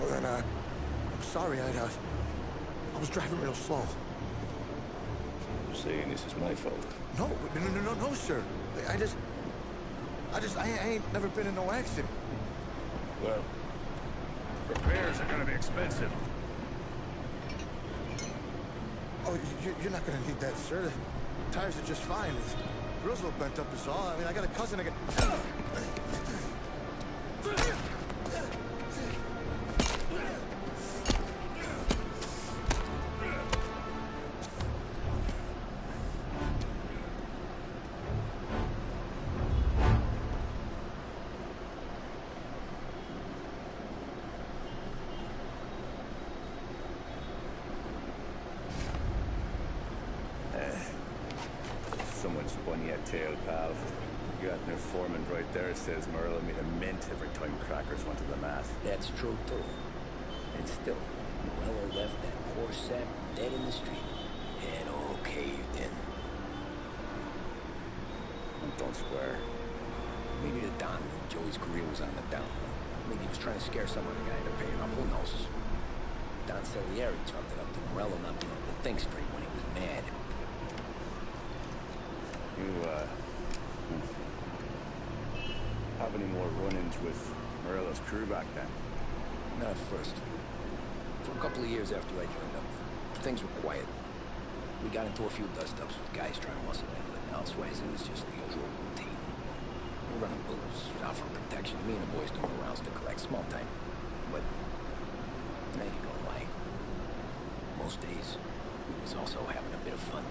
Well then, I'm sorry, I was driving real slow. You're saying this is my fault? No, sir. I ain't never been in no accident. Well, repairs are gonna be expensive. Oh, you're not gonna need that, sir. The tires are just fine. The grill's a little bent up is all. I mean, I got a cousin that can... a tale, pal. You got an informant right there says Morello made a mint every time crackers went to the mat. That's true, too. And still, Morello left that poor sap dead in the street. It all caved in. Don't swear. Maybe the Don knew Joey's career was on the down low. Maybe he was trying to scare some other guy into paying up. Who knows? Don Salieri chalked it up to Morello not being able to think straight when he was mad. You, have any more run-ins with Morello's crew back then? Not at first. For a couple of years after I joined up, things were quiet. We got into a few dust-ups with guys trying to muscle in, but elsewise it was just the usual routine. We're running booze, out for protection, me and the boys doing rounds to collect small time. But now you don't lie. Most days, we was also having a bit of fun.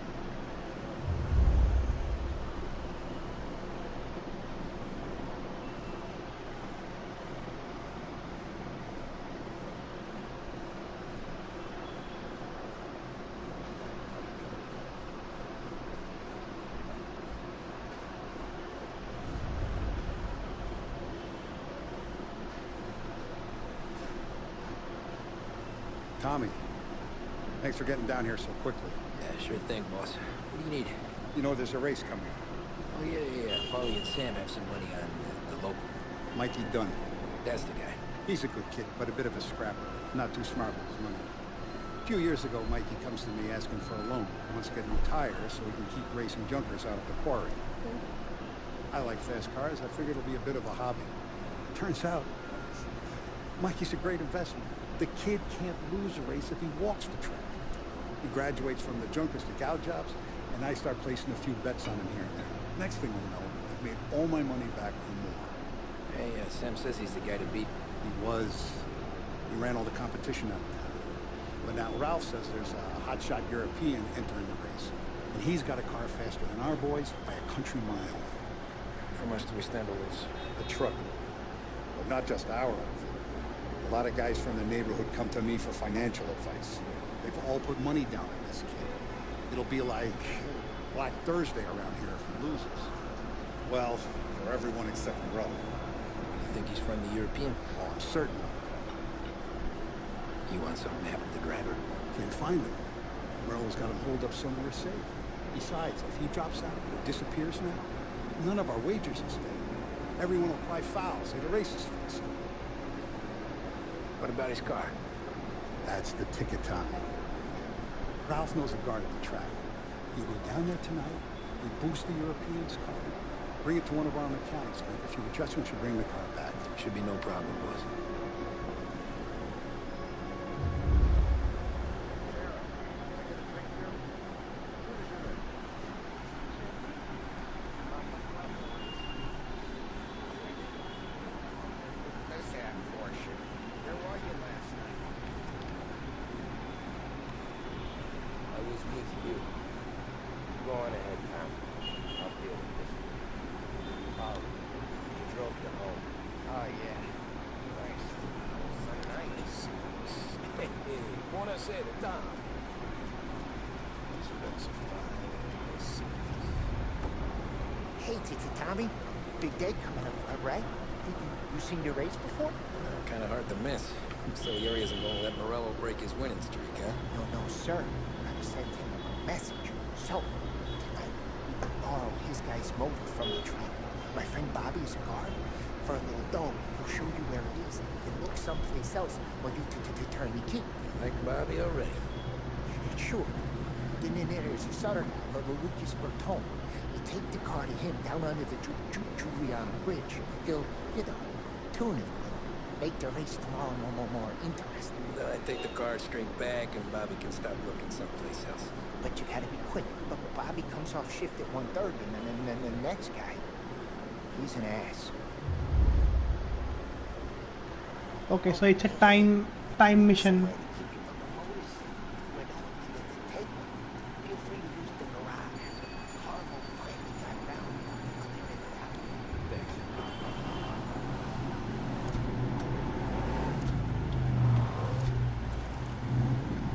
Tommy, thanks for getting down here so quickly. Yeah, sure thing, boss. What do you need? You know there's a race coming up. Oh, yeah. Paulie and Sam have some money on the local. Mikey Dunn. That's the guy. He's a good kid, but a bit of a scrapper. Not too smart with his money. A few years ago, Mikey comes to me asking for a loan. He wants to get a new tire so he can keep racing junkers out of the quarry. I like fast cars. I figured it'll be a bit of a hobby. Turns out, Mikey's a great investment. The kid can't lose a race if he walks the track. He graduates from the junkers to cow jobs, and I start placing a few bets on him here and there. Next thing we know, I've made all my money back and more. Hey, Sam says he's the guy to beat. He was. He ran all the competition out of town. But now Ralph says there's a hotshot European entering the race. And he's got a car faster than our boys by a country mile. How much do we stand to lose? A truck. But not just our outfit. A lot of guys from the neighborhood come to me for financial advice. They've all put money down on this kid. It'll be like Black Thursday around here if he loses. Well, for everyone except Morello. You think he's from the European? Oh, I'm certain. You want something to happen to the driver? Can't find him. Morello's got him holed up somewhere safe. Besides, if he drops out or disappears now, none of our wagers will stay. Everyone will cry foul, say the race is fixed. What about his car? That's the ticket, Tommy. Ralph knows a guard at the track. You go down there tonight, you boost the European's car, bring it to one of our mechanics, make a few adjustments, you bring the car back. Should be no problem, boss. Hey, Tommy. Big day coming up, right? You seen the race before? Kind of hard to miss. Salieri isn't going to let Morello break his winning streak, huh? No, sir. I sent him a message. So, tonight, we can borrow his guy's motor from the track. My friend Bobby is a guard. For a little dough, he'll show you where it is. Then look someplace else while you turn the key. Like Bobby already. Sure. Then there's a Southern guy, Lucas Bertone. You take the car to him down under the Juliana Bridge. He'll, tune it. Make the race tomorrow more interesting. Then I take the car straight back and Bobby can stop looking someplace else. But you gotta be quick. But Bobby comes off shift at 1:30 and then the next guy, he's an ass. Okay, so it's a time mission.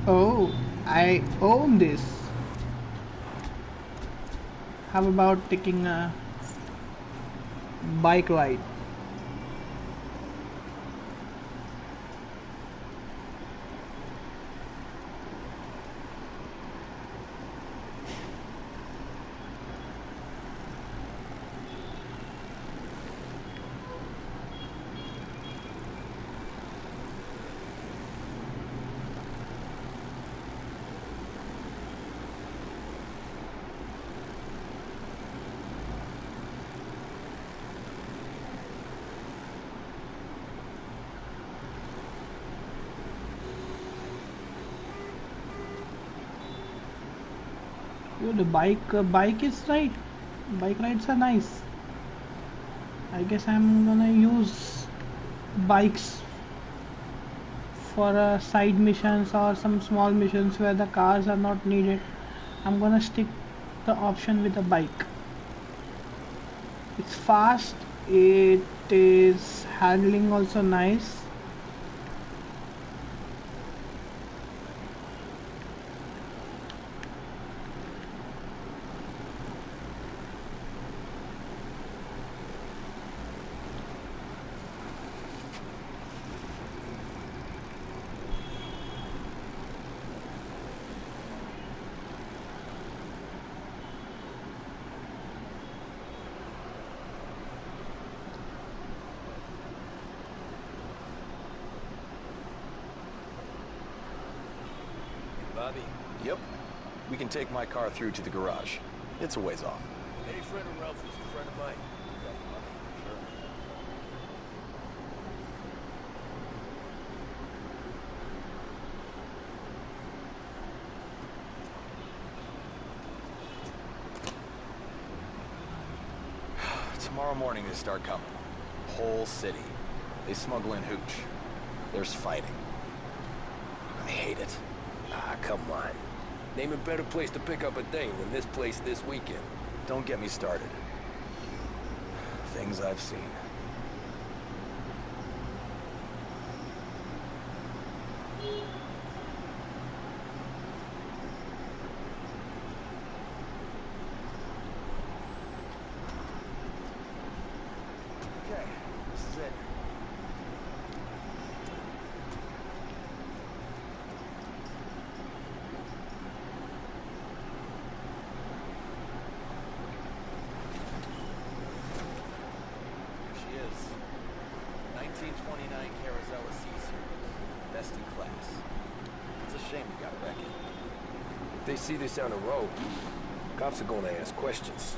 Oh, I own this. how about taking a bike ride? Yo, the bike is right. Bike rides are nice. I guess I'm gonna use bikes for side missions or some small missions where the cars are not needed. I'm gonna stick the option with a bike. It's fast, it is handling also nice. Bobby? Yep. We can take my car through to the garage. It's a ways off. Any friend of Ralphie's a friend of mine. Sure. Tomorrow morning they start coming. Whole city. They smuggle in hooch. There's fighting. I hate it. Ah, come on. Name a better place to pick up a dame than this place this weekend. Don't get me started. Things I've seen. Okay, this is it. She is. 1929 Carazella Caesar. Best in class. It's a shame you got wrecked. If they see this on the road, cops are gonna ask questions.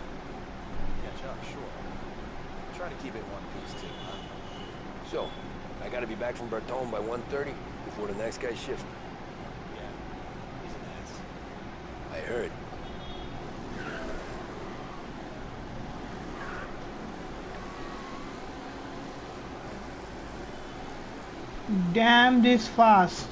Catch up, sure. Try to keep it in one piece, too, huh? So, I gotta be back from Bertone by 1:30 before the next guy's shift. Yeah, he's an ass. I heard. Damn this fast.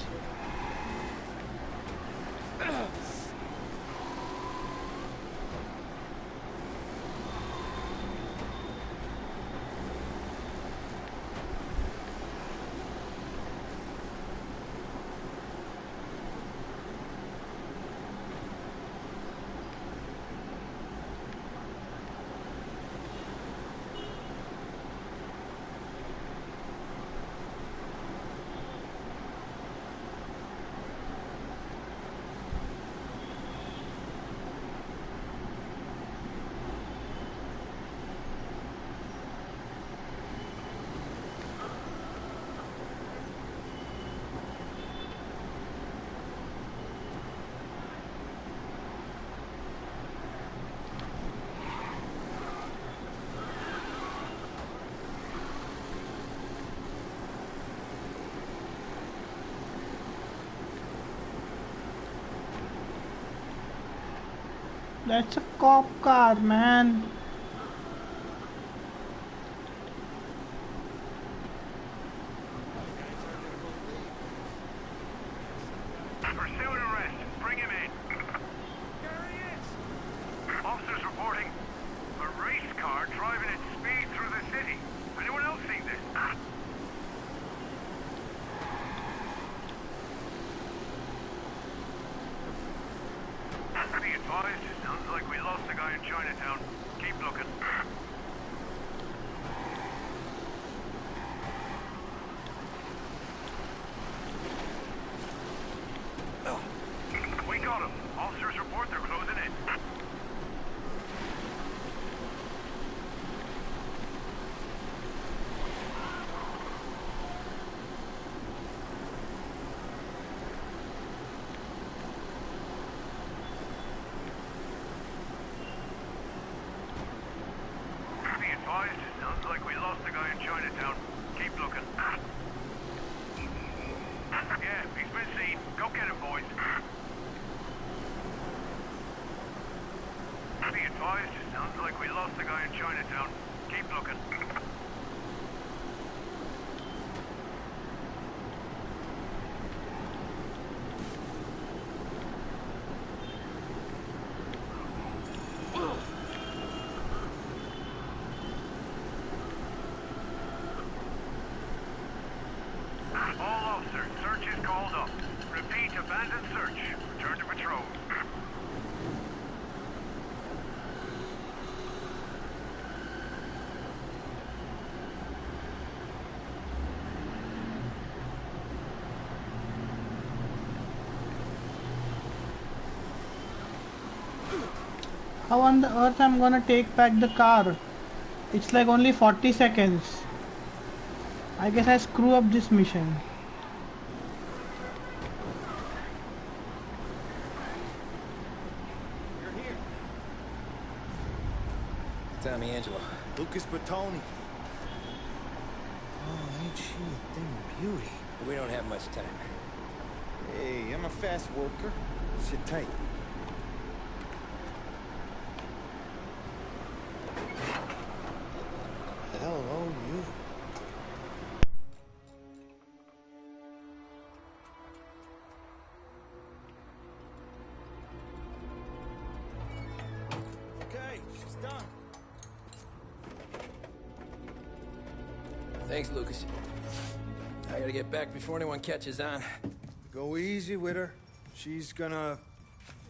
That's a cop car, man. Pursue and arrest. Bring him in. There he is. Officers reporting a race car driving at speed through the city. Anyone else seen this? Be advised, sounds like we lost the guy in charge. Chinatown. Keep looking. We got him. Officers report they're closing in. Be advised, sounds like we lost the guy in Chinatown. Keep looking. Yeah, he's been seen. Go get him, boys. Be advised, sounds like we lost the guy in Chinatown. Keep looking. All officers, search is called up. Repeat, abandon search. Return to patrol. How on the earth I'm gonna take back the car? It's like only 40 seconds. I guess I screw up this mission. Tommy Angelo. Lucas Bertoni. Oh, ain't she a thing of beauty? We don't have much time. Hey, I'm a fast worker. Sit tight. Hello, you. Okay, she's done. Thanks, Lucas. I gotta get back before anyone catches on. Go easy with her. She's gonna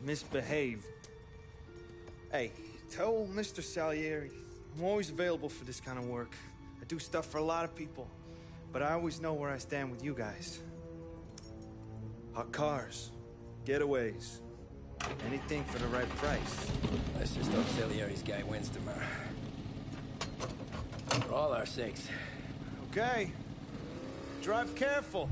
misbehave. Hey, tell Mr. Salieri I'm always available for this kind of work. I do stuff for a lot of people, but I always know where I stand with you guys. Hot cars, getaways, anything for the right price. Let's just hope Salieri's guy wins tomorrow. For all our sakes. Okay. Drive careful.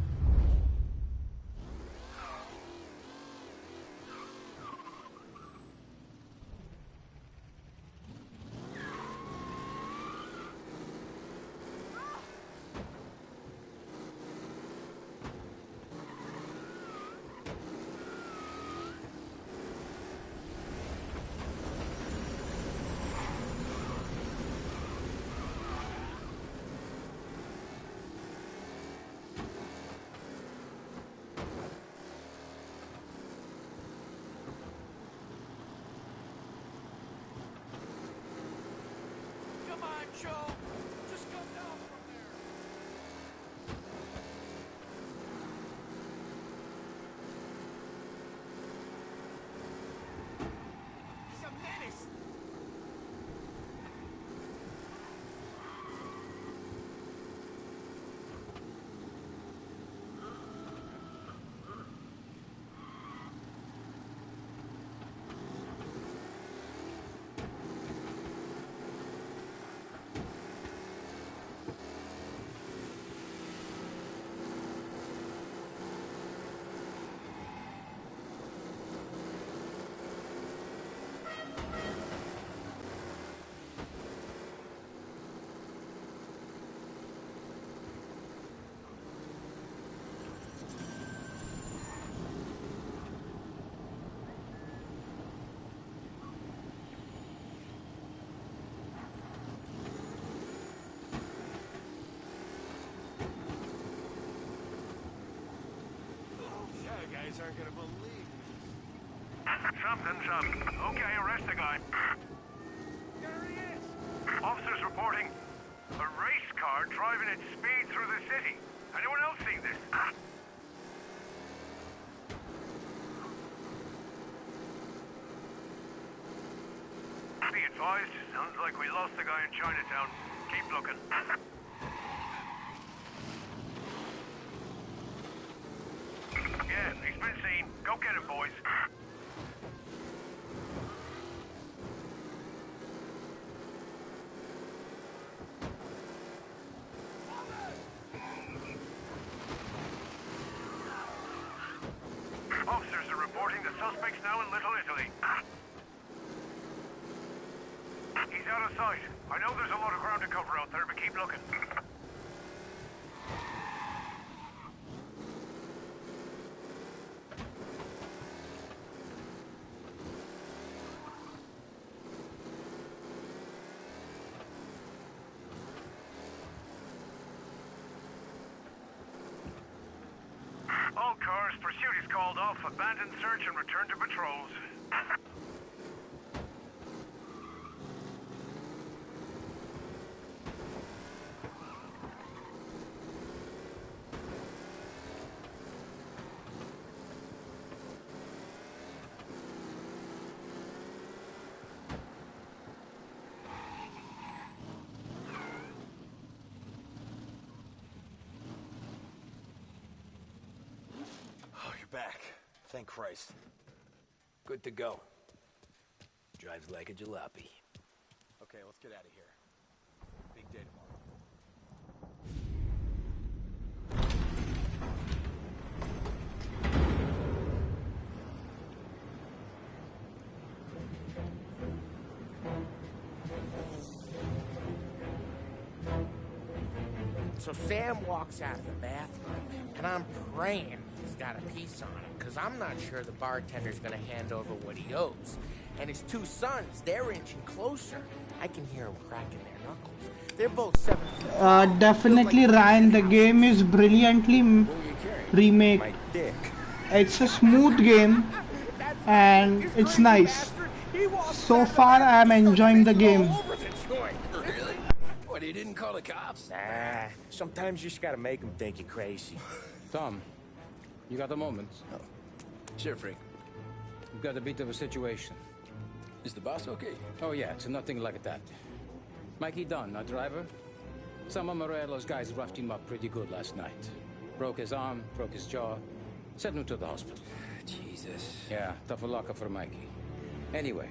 Aren't gonna believe Something's up. Okay, arrest the guy. There he is! Officers reporting a race car driving at speed through the city. Anyone else seen this? Be advised. Sounds like we lost the guy in Chinatown. Keep looking. Yeah, he's been seen. Go get him, boys. Officers are reporting the suspect's now in Little Italy. He's out of sight. I know there's a lot of ground to cover out there, but keep looking. All cars, pursuit is called off. Abandon search and return to patrols. Oh, you're back. Thank Christ. Good to go. Drives like a jalopy. Okay, let's get out of here. Big day tomorrow. So Sam walks out of the bathroom, and I'm praying he's got a piece on him, because I'm not sure the bartender's going to hand over what he owes. And his two sons, they're inching closer. I can hear them cracking their knuckles. They're both 7 feet tall. Definitely, Ryan, the game is brilliantly remade. It's a smooth game, and it's nice. So far, I am enjoying the game. Really? What, he didn't call the cops? Nah, sometimes you just gotta make them think you're crazy. Tom, you got a moment? Oh. Sure, Frank. We've got a bit of a situation. Is the boss okay? Oh, yeah, it's nothing like that. Mikey Dunn, our driver. Some of Morello's guys roughed him up pretty good last night. Broke his arm, broke his jaw, sent him to the hospital. Jesus. Yeah, tough luck for Mikey. Anyway,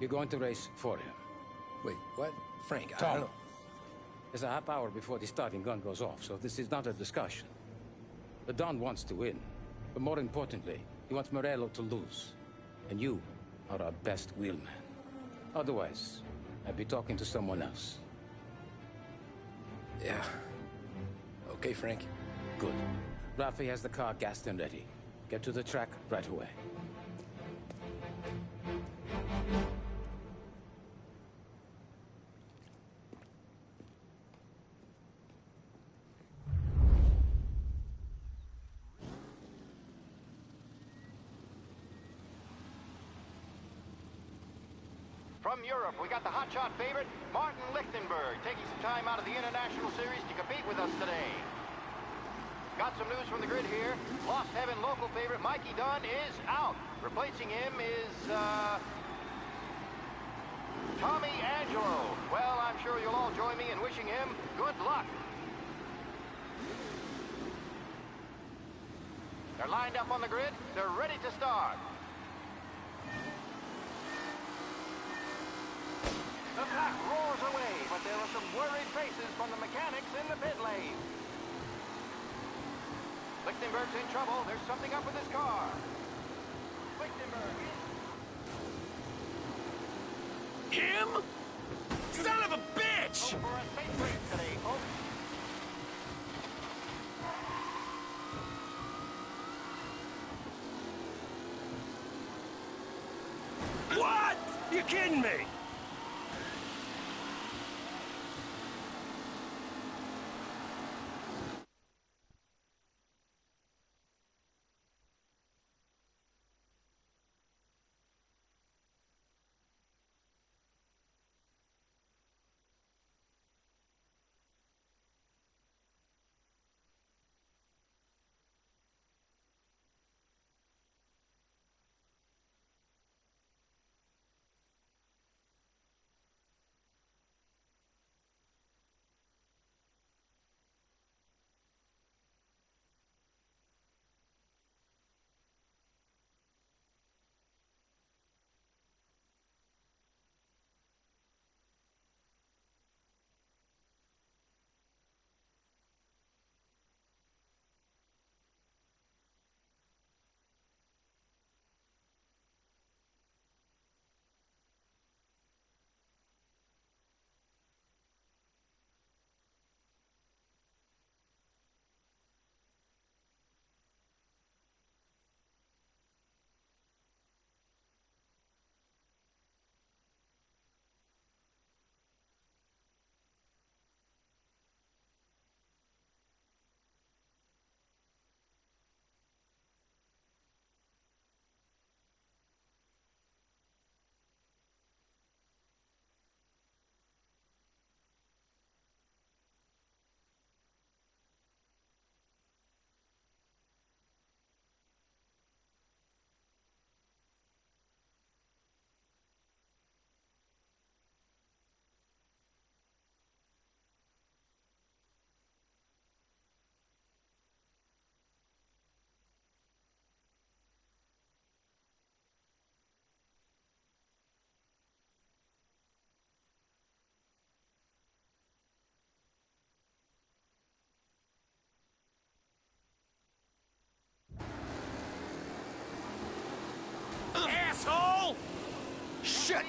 you're going to race for him. Wait, what? Frank, I Tom, don't know. there's a half hour before the starting gun goes off, so this is not a discussion. The Don wants to win, but more importantly, he wants Morello to lose. And you are our best wheelman. Otherwise, I'd be talking to someone else. Yeah. Okay, Frank. Good. Rafi has the car gassed and ready. Get to the track right away. From Europe, we got the hotshot favorite, Martin Lichtenberg, taking some time out of the International Series to compete with us today. Got some news from the grid here. Lost Heaven local favorite Mikey Dunn is out. Replacing him is, Tommy Angelo. Well, I'm sure you'll all join me in wishing him good luck. They're lined up on the grid. They're ready to start. The pack roars away, but there are some worried faces from the mechanics in the pit lane. Lichtenberg's in trouble. There's something up with his car. Lichtenberg is... Him? Son of a bitch! Go for a safe race today, folks. What? You kidding me?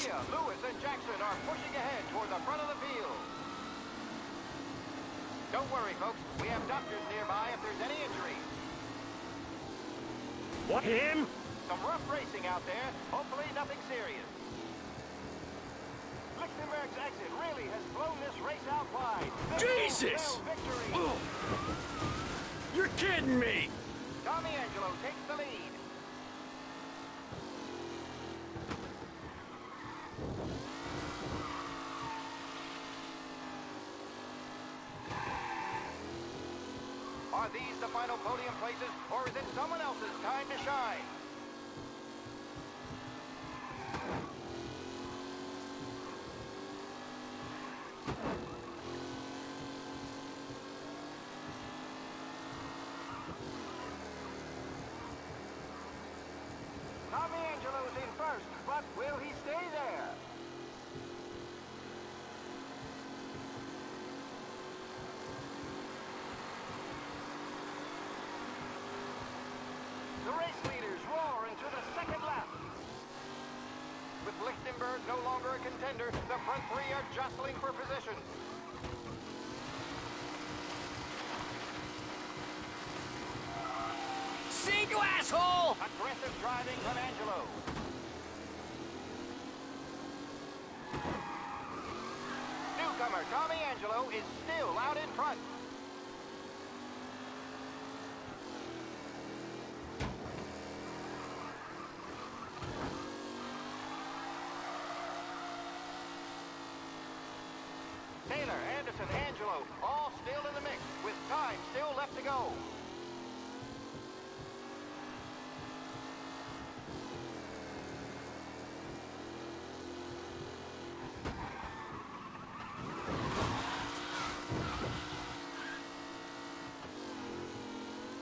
Garcia, Lewis, and Jackson are pushing ahead toward the front of the field. Don't worry, folks. We have doctors nearby if there's any injuries. What? Him? Some rough racing out there. Hopefully nothing serious. Lichtenberg's exit really has blown this race out wide. Jesus! Victory! You're kidding me! Tommy Angelo takes the lead. Are these the final podium places, or is it someone else's time to shine? Tommy Angelo's in first, but will he stay there? The race leaders roar into the second lap. With Lichtenberg no longer a contender, the front three are jostling for position. See you, asshole! Aggressive driving from Angelo. Newcomer Tommy Angelo is still out in front. Taylor, Anderson, Angelo, all still in the mix, with time still left to go.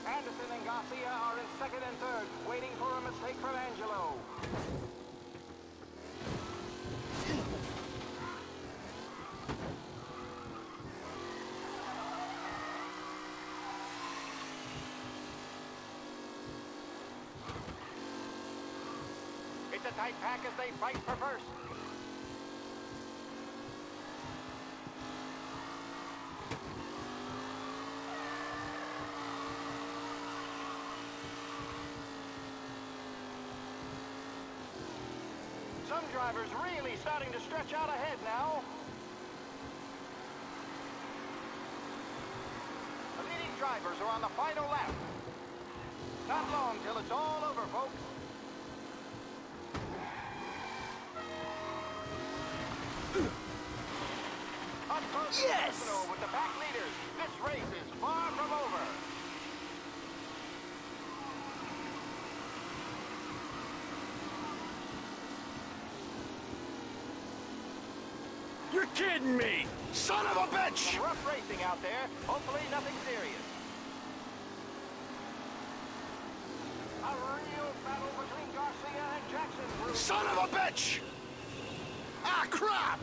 Anderson and Garcia are in second and third, waiting for a mistake from Angelo. It's a tight pack as they fight for first. Some drivers really starting to stretch out ahead now. The leading drivers are on the final lap. Not long till it's all over, folks. Up close and personal with the back leaders. This race is far from over. You're kidding me! Son of a bitch! Some rough racing out there. Hopefully nothing serious. A real battle between Garcia and Jackson. Son of a bitch! Ah, crap!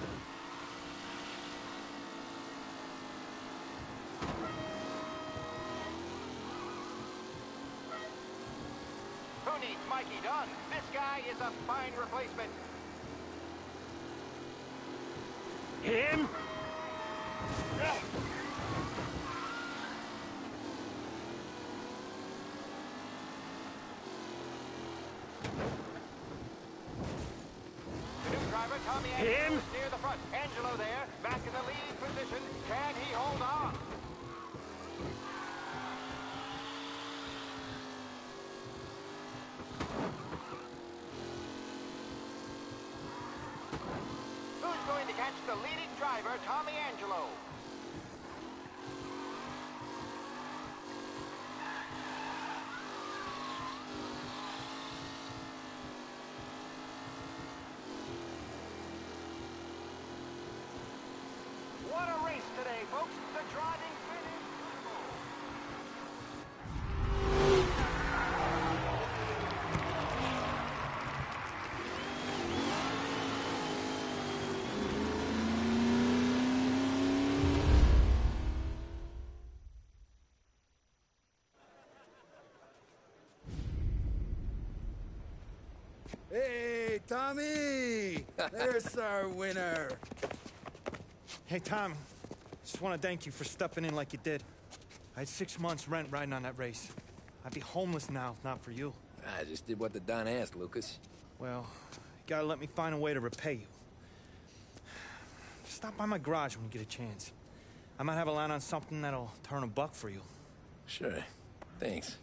Who needs Mikey Dunn? This guy is a fine replacement. Him? The new driver, Tommy Angelo, is near the front. Angelo there, back in the lead position. Can he hold on? Who's going to catch the leading driver, Tommy Angelo? What a race today, folks. The driving finished. Hey, Tommy! There's our winner. Hey, Tom. Just want to thank you for stepping in like you did. I had 6 months rent riding on that race. I'd be homeless now if not for you. I just did what the Don asked, Lucas. Well, you gotta let me find a way to repay you. Stop by my garage when you get a chance. I might have a line on something that'll turn $1 for you. Sure. Thanks.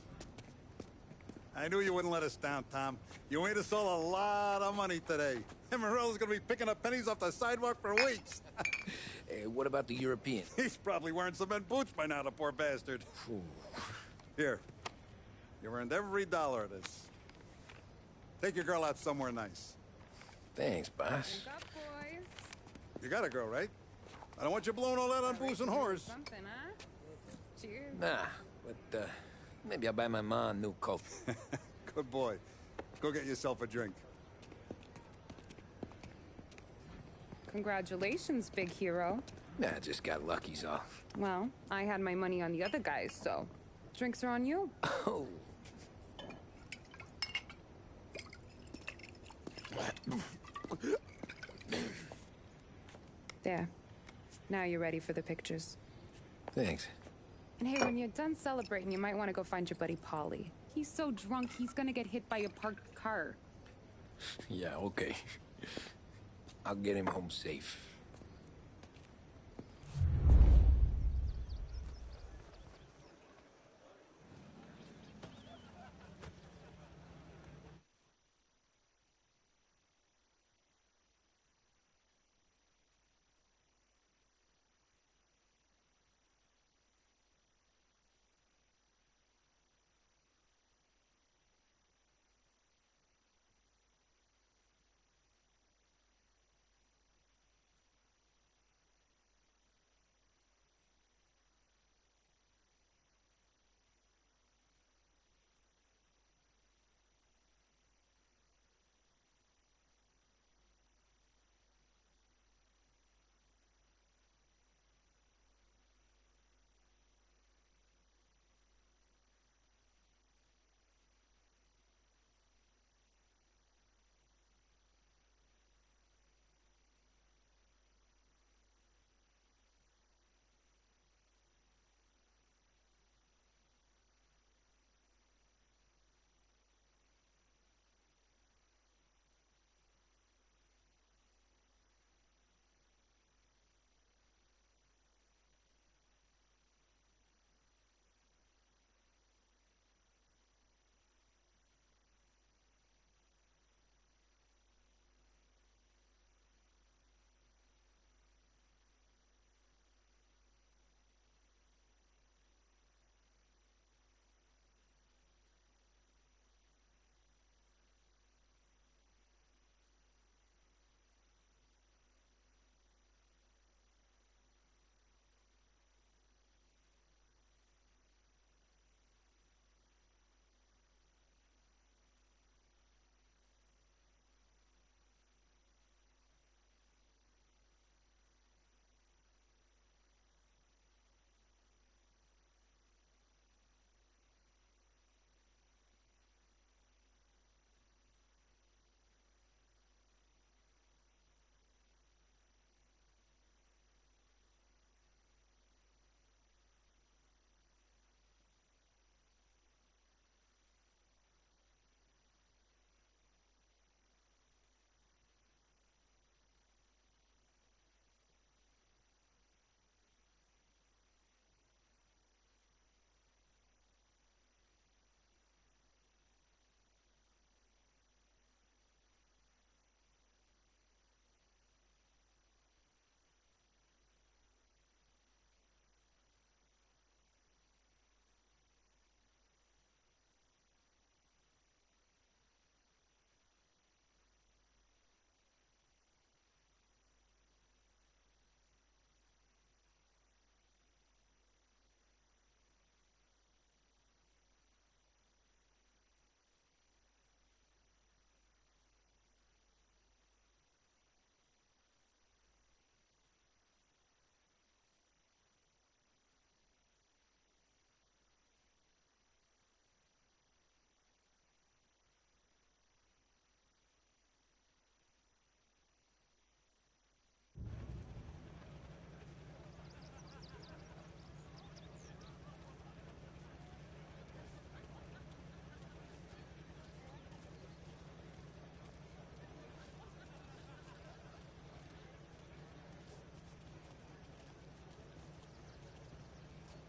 I knew you wouldn't let us down, Tom. You made us all a lot of money today. And Morello's gonna be picking up pennies off the sidewalk for weeks. Hey, what about the European? He's probably wearing cement boots by now, the poor bastard. Here. You earned every dollar of this. Take your girl out somewhere nice. Thanks, boss. You got a girl, right? I don't want you blowing all that on booze and whores. Something, huh? Cheers. Nah, but, maybe I'll buy my ma a new coat. Good boy. Go get yourself a drink. Congratulations, big hero. Nah, just got lucky's all. Well, I had my money on the other guys, so drinks are on you. Oh. There. Now you're ready for the pictures. Thanks. And hey, when you're done celebrating, you might want to go find your buddy Paulie. He's so drunk, he's gonna get hit by a parked car. Yeah, okay. I'll get him home safe.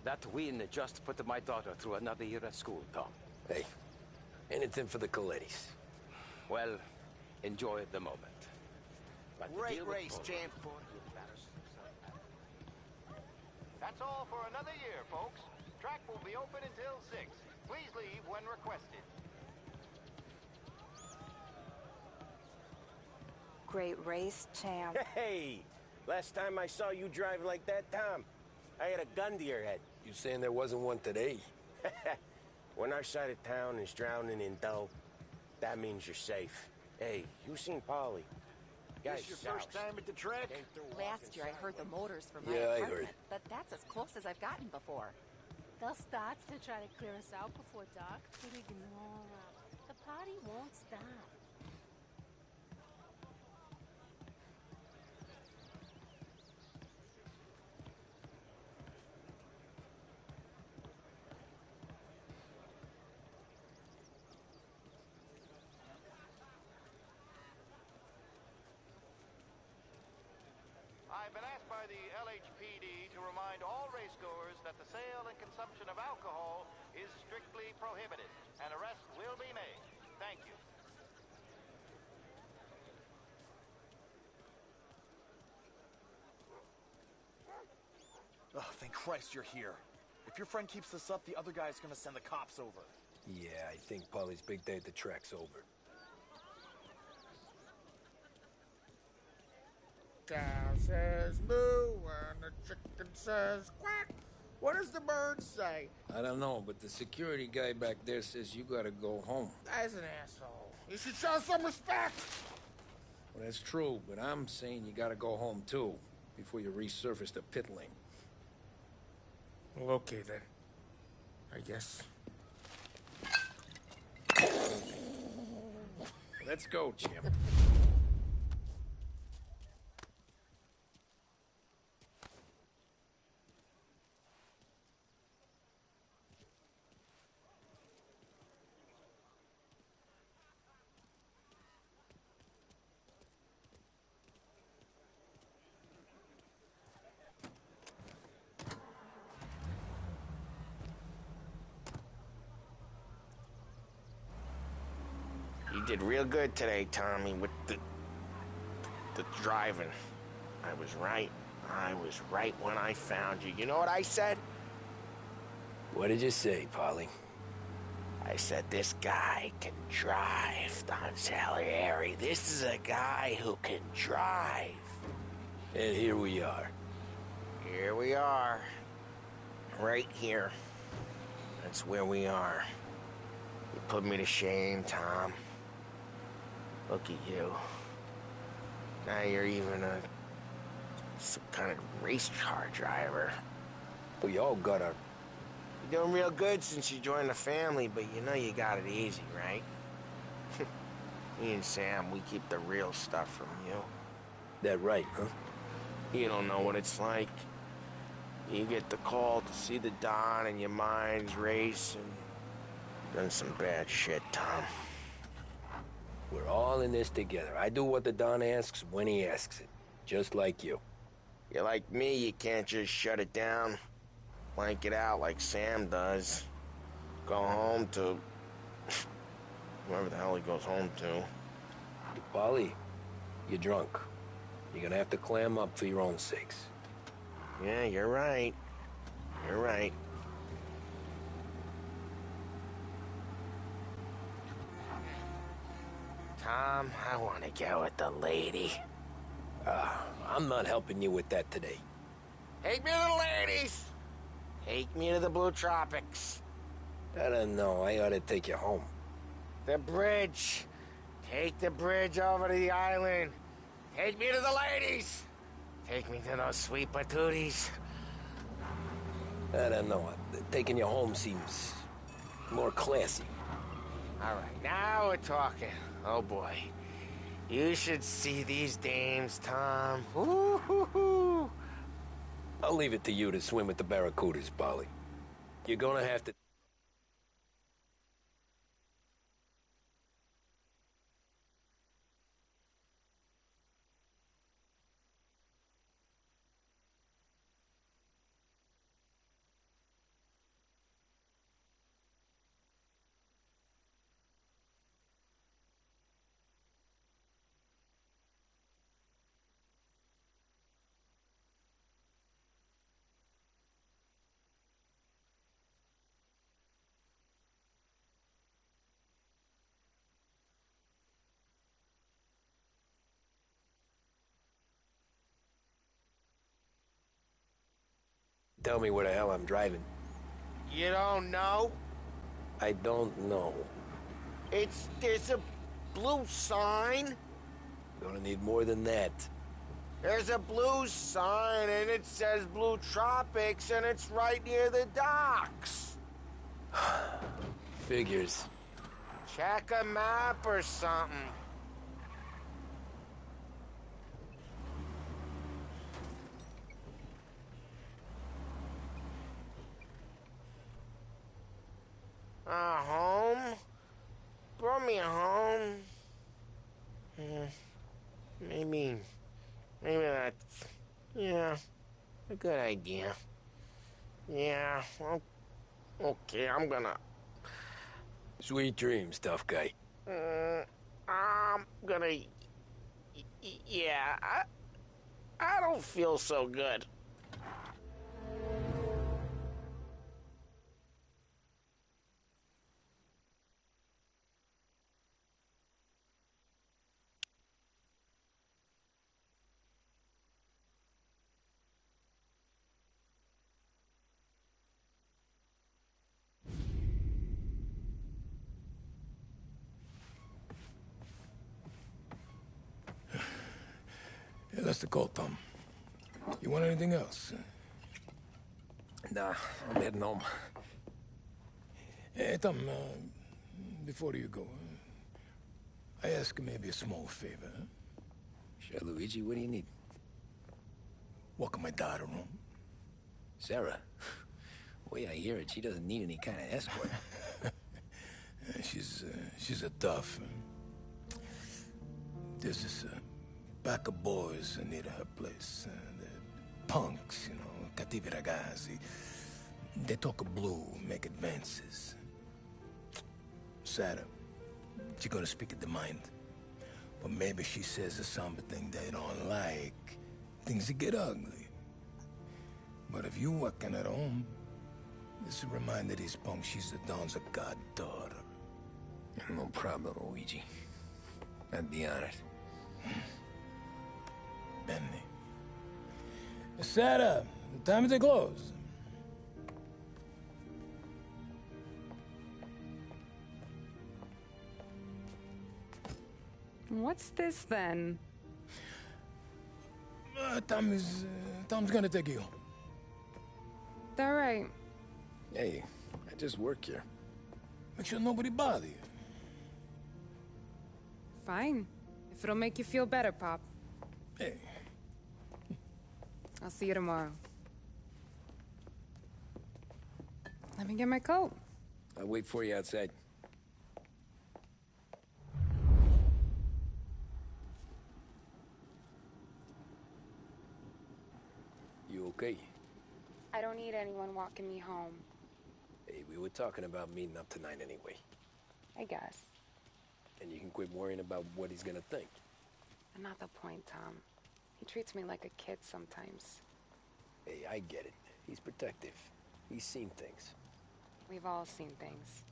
That win just put my daughter through another year at school, Tom. Hey, anything for the Colettis. Well, enjoy the moment. But to Great deal with race, Polo, champ. That's all for another year, folks. Track will be open until 6. Please leave when requested. Great race, champ. Hey! Last time I saw you driving like that, Tom, I had a gun to your head. You saying there wasn't one today? When our side of town is drowning in dough, that means you're safe. Hey, you seen Polly? This your first time at the track? Last year I heard the motors from my Yeah, I apartment, heard. but that's as close as I've gotten before. They'll start to try to clear us out before dark, but ignore them. The party won't stop. I've been asked by the LHPD to remind all racegoers that the sale and consumption of alcohol is strictly prohibited. An arrest will be made. Thank you. Oh, thank Christ you're here. If your friend keeps this up, the other guy's gonna send the cops over. Yeah, I think Polly's big day at the track's over. Cow says moo and the chicken says quack. What does the bird say? I don't know, but the security guy back there says you gotta go home. Guy's an asshole. You should show some respect. Well, that's true, but I'm saying you gotta go home too, before you resurface the pit lane. Well, okay then. I guess. Let's go, champ. You did real good today, Tommy, with the driving. I was right. I was right when I found you. You know what I said? What did you say, Polly? I said, this guy can drive, Don Salieri. This is a guy who can drive. And here we are. Here we are. Right here. That's where we are. You put me to shame, Tom. Look at you. Now you're even some kind of race car driver. We all got our... You're doing real good since you joined the family, but you know you got it easy, right? Me and Sam, we keep the real stuff from you. That right, huh? You don't know what it's like. You get the call to see the Don and your minds race and done some bad shit, Tom. We're all in this together. I do what the Don asks when he asks it. Just like you. You're like me, you can't just shut it down. Blank it out like Sam does. Go home to... whoever the hell he goes home to. Polly, you're drunk. You're gonna have to clam up for your own sakes. Yeah, you're right. You're right. Tom, I want to go with the lady. I'm not helping you with that today. Take me to the ladies! Take me to the Blue Tropics. I don't know. I ought to take you home. The bridge. Take the bridge over to the island. Take me to the ladies. Take me to those sweet patooties. I don't know. Taking you home seems more classy. All right, now we're talking. Oh, boy. You should see these dames, Tom. Ooh-hoo-hoo. I'll leave it to you to swim with the barracudas, Polly. You're gonna have to... tell me where the hell I'm driving. You don't know? I don't know. There's a blue sign. Gonna need more than that. There's a blue sign and it says Blue Tropics and it's right near the docks. Figures. Check a map or something. Home? Brought me home. Maybe that's, yeah, a good idea. Yeah, well, okay, I'm gonna... Sweet dreams, tough guy. I'm gonna... Yeah, I don't feel so good. Yeah, that's the call, Tom. You want anything else? Nah, I'm heading home. Hey, Tom, before you go, I ask maybe a small favor. Sure, Luigi, what do you need? Walk my daughter home. Sarah? The way I hear it, she doesn't need any kind of escort. She's a tough. There's this pack of boys near her place. The punks, you know, cattivi ragazzi. They talk blue, make advances. Sarah, she gonna speak at the mind. But maybe she says something they don't like. Things get ugly. But if you working at home, this will remind these punks she's the Don's a goddaughter. No problem, Luigi. I'd be honored. Benny. Sarah, time to close. What's this then? Tom's gonna take you home. All right. Hey, I just work here. Make sure nobody bother you. Fine. If it'll make you feel better, Pop. Hey. I'll see you tomorrow. Let me get my coat. I'll wait for you outside. You okay? I don't need anyone walking me home. Hey, we were talking about meeting up tonight anyway. I guess. And you can quit worrying about what he's gonna think. Not the point, Tom. He treats me like a kid sometimes. Hey, I get it. He's protective. He's seen things. We've all seen things.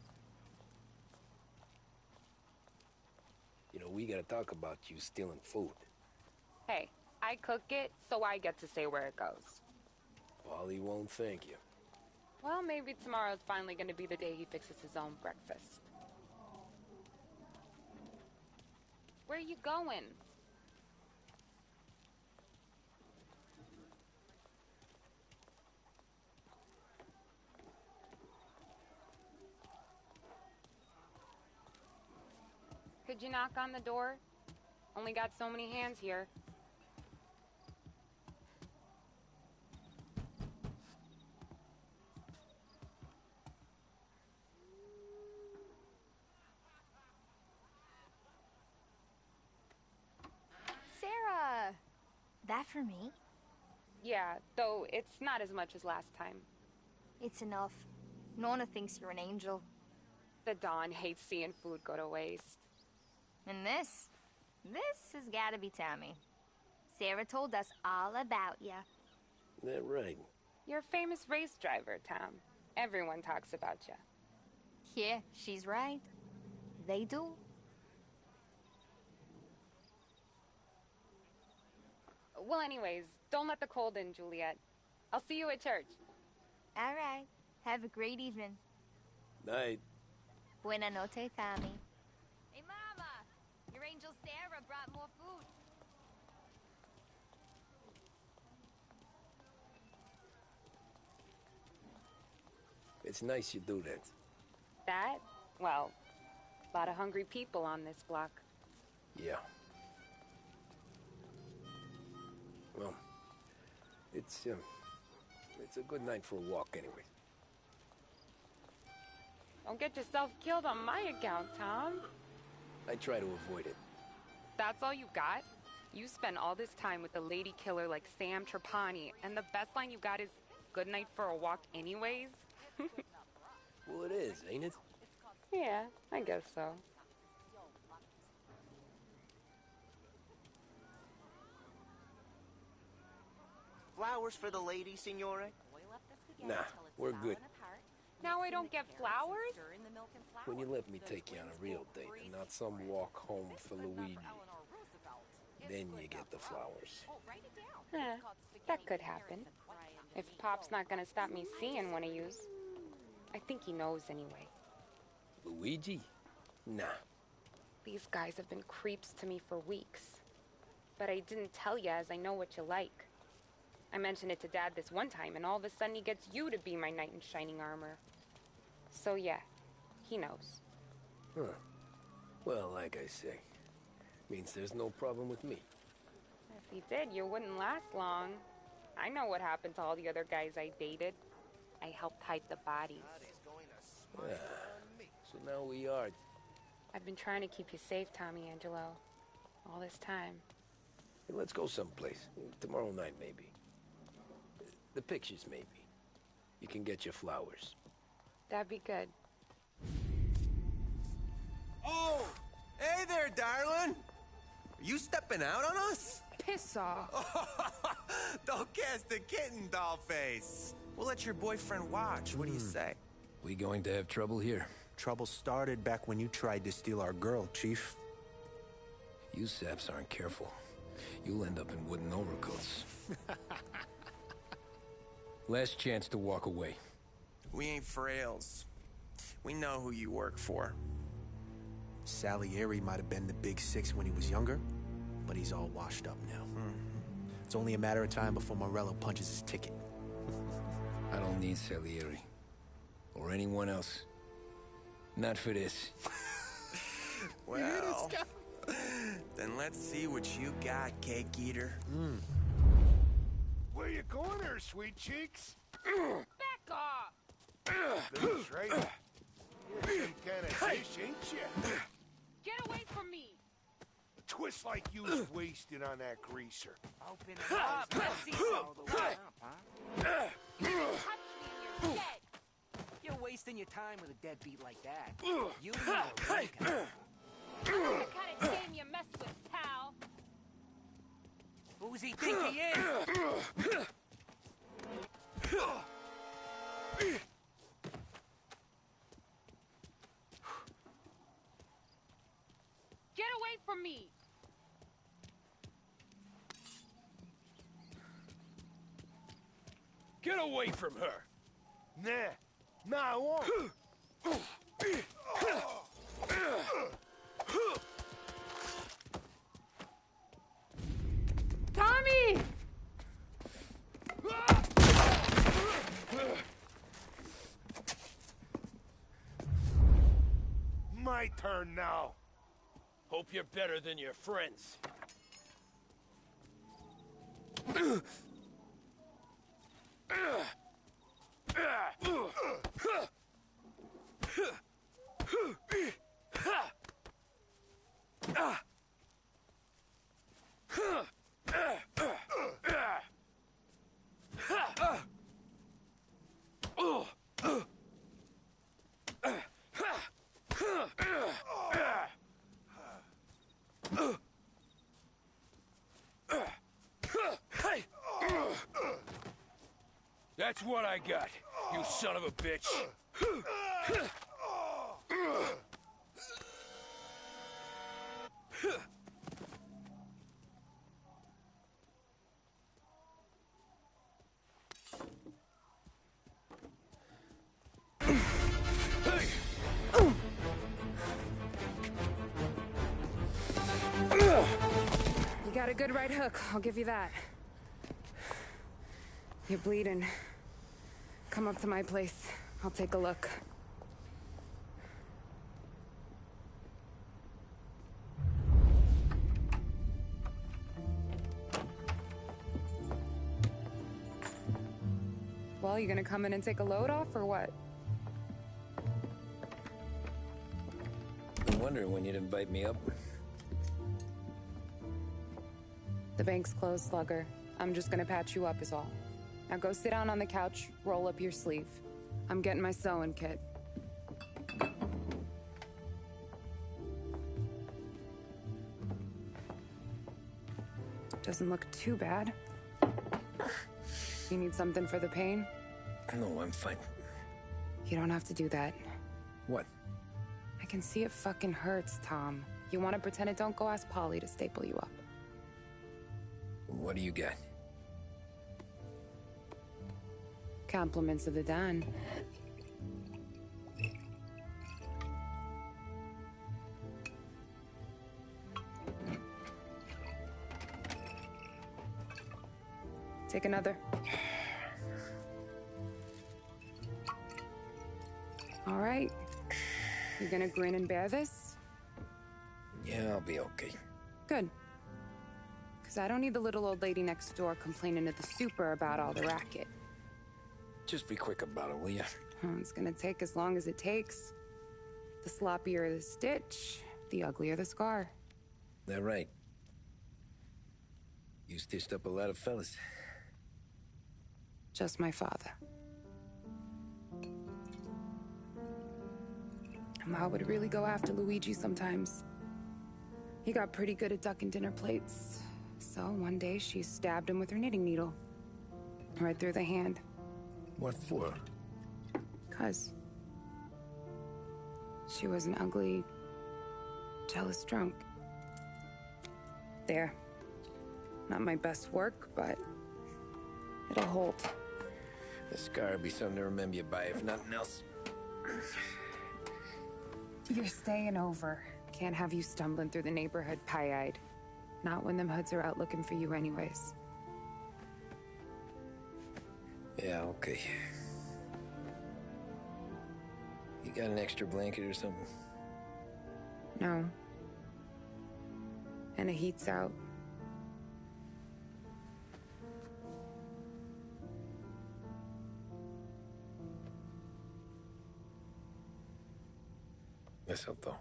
You know, we gotta talk about you stealing food. Hey, I cook it, so I get to say where it goes. Wally won't thank you. Well, maybe tomorrow's finally gonna be the day he fixes his own breakfast. Where are you going? Could you knock on the door? Only got so many hands here. Sarah! That for me? Yeah, though it's not as much as last time. It's enough. Nona thinks you're an angel. The Dawn hates seeing food go to waste. And this has gotta be Tommy. Sarah told us all about ya. That right? You're a famous race driver, Tom. Everyone talks about you. Yeah, she's right. They do. Well, anyways, don't let the cold in, Juliet. I'll see you at church. All right. Have a great evening. Night. Buena noche, Tommy. Hey, Mama! Your angel Sarah brought more food. It's nice you do that. That? Well, a lot of hungry people on this block. Yeah. Well, it's a good night for a walk anyway. Don't get yourself killed on my account, Tom. I try to avoid it. That's all you got? You spend all this time with a lady killer like Sam Trapani, and the best line you got is, "Good night for a walk anyways"? Well, it is, ain't it? Yeah, I guess so. Flowers for the lady, signore? Nah, we're good. Now I don't get flowers? When you let me take you on a real date and not some walk home for Luigi, then you get the flowers. That could happen. If Pop's not gonna stop me seeing one of yous. I think he knows anyway. Luigi? Nah. These guys have been creeps to me for weeks. But I didn't tell ya as I know what you like. I mentioned it to Dad this one time, and all of a sudden he gets you to be my knight in shining armor. So yeah, he knows. Huh. Well, like I say, means there's no problem with me. If he did, you wouldn't last long. I know what happened to all the other guys I dated. I helped hide the bodies. Yeah. So now we are. I've been trying to keep you safe, Tommy Angelo. All this time. Hey, let's go someplace. Tomorrow night, maybe. The pictures, maybe. You can get your flowers. That'd be good. Oh! Hey there, darling! Are you stepping out on us? Piss off. Don't cast a kitten, dollface. We'll let your boyfriend watch. What do you say? We going to have trouble here? Trouble started back when you tried to steal our girl, Chief. You saps aren't careful. You'll end up in wooden overcoats. Last chance to walk away. We ain't frails. We know who you work for. Salieri might have been the big six when he was younger, but he's all washed up now. It's only a matter of time before Morello punches his ticket. I don't need Salieri. Or anyone else. Not for this. Well, then let's see what you got, cake eater. Where you going there, sweet cheeks? Back off! That's right. You're some kind of dish, ain't you? Get away from me! Twist like you was wasted on that greaser. Open it up. Let's see all the way up, huh? You touch me and you're dead! You're wasting your time with a deadbeat like that. You need a wake up. I'm the kind of dame you mess with, pal. Who's he think he is? Get away from me! Get away from her! Nah, I won't. Tommy! My turn now. Hope you're better than your friends. That's what I got, you son of a bitch. good right hook, I'll give you that. You're bleeding. Come up to my place. I'll take a look. Well, you gonna come in and take a load off, or what? Been wondering when you'd invite me up. The bank's closed, Slugger. I'm just gonna patch you up is all. Now go sit down on the couch, roll up your sleeve. I'm getting my sewing kit. Doesn't look too bad. You need something for the pain? No, I'm fine. You don't have to do that. What? I can see it fucking hurts, Tom. You want to pretend it don't? Go ask Polly to staple you up. What do you got? Compliments of the Don. Take another. All right. You gonna grin and bear this? Yeah, I'll be okay. Good. Because I don't need the little old lady next door complaining to the super about all the racket. Just be quick about it, will ya? It's gonna take as long as it takes. The sloppier the stitch, the uglier the scar. That right. You stitched up a lot of fellas. Just my father. Ma would really go after Luigi sometimes. He got pretty good at ducking dinner plates. So one day she stabbed him with her knitting needle. Right through the hand. What for? 'Cause she was an ugly, jealous drunk. There. Not my best work, but it'll hold. The scar will be something to remember you by, if nothing else. You're staying over. Can't have you stumbling through the neighborhood pie-eyed. Not when them hoods are out looking for you anyways. Yeah, okay. You got an extra blanket or something? No. And the heat's out. Yes, I'll though.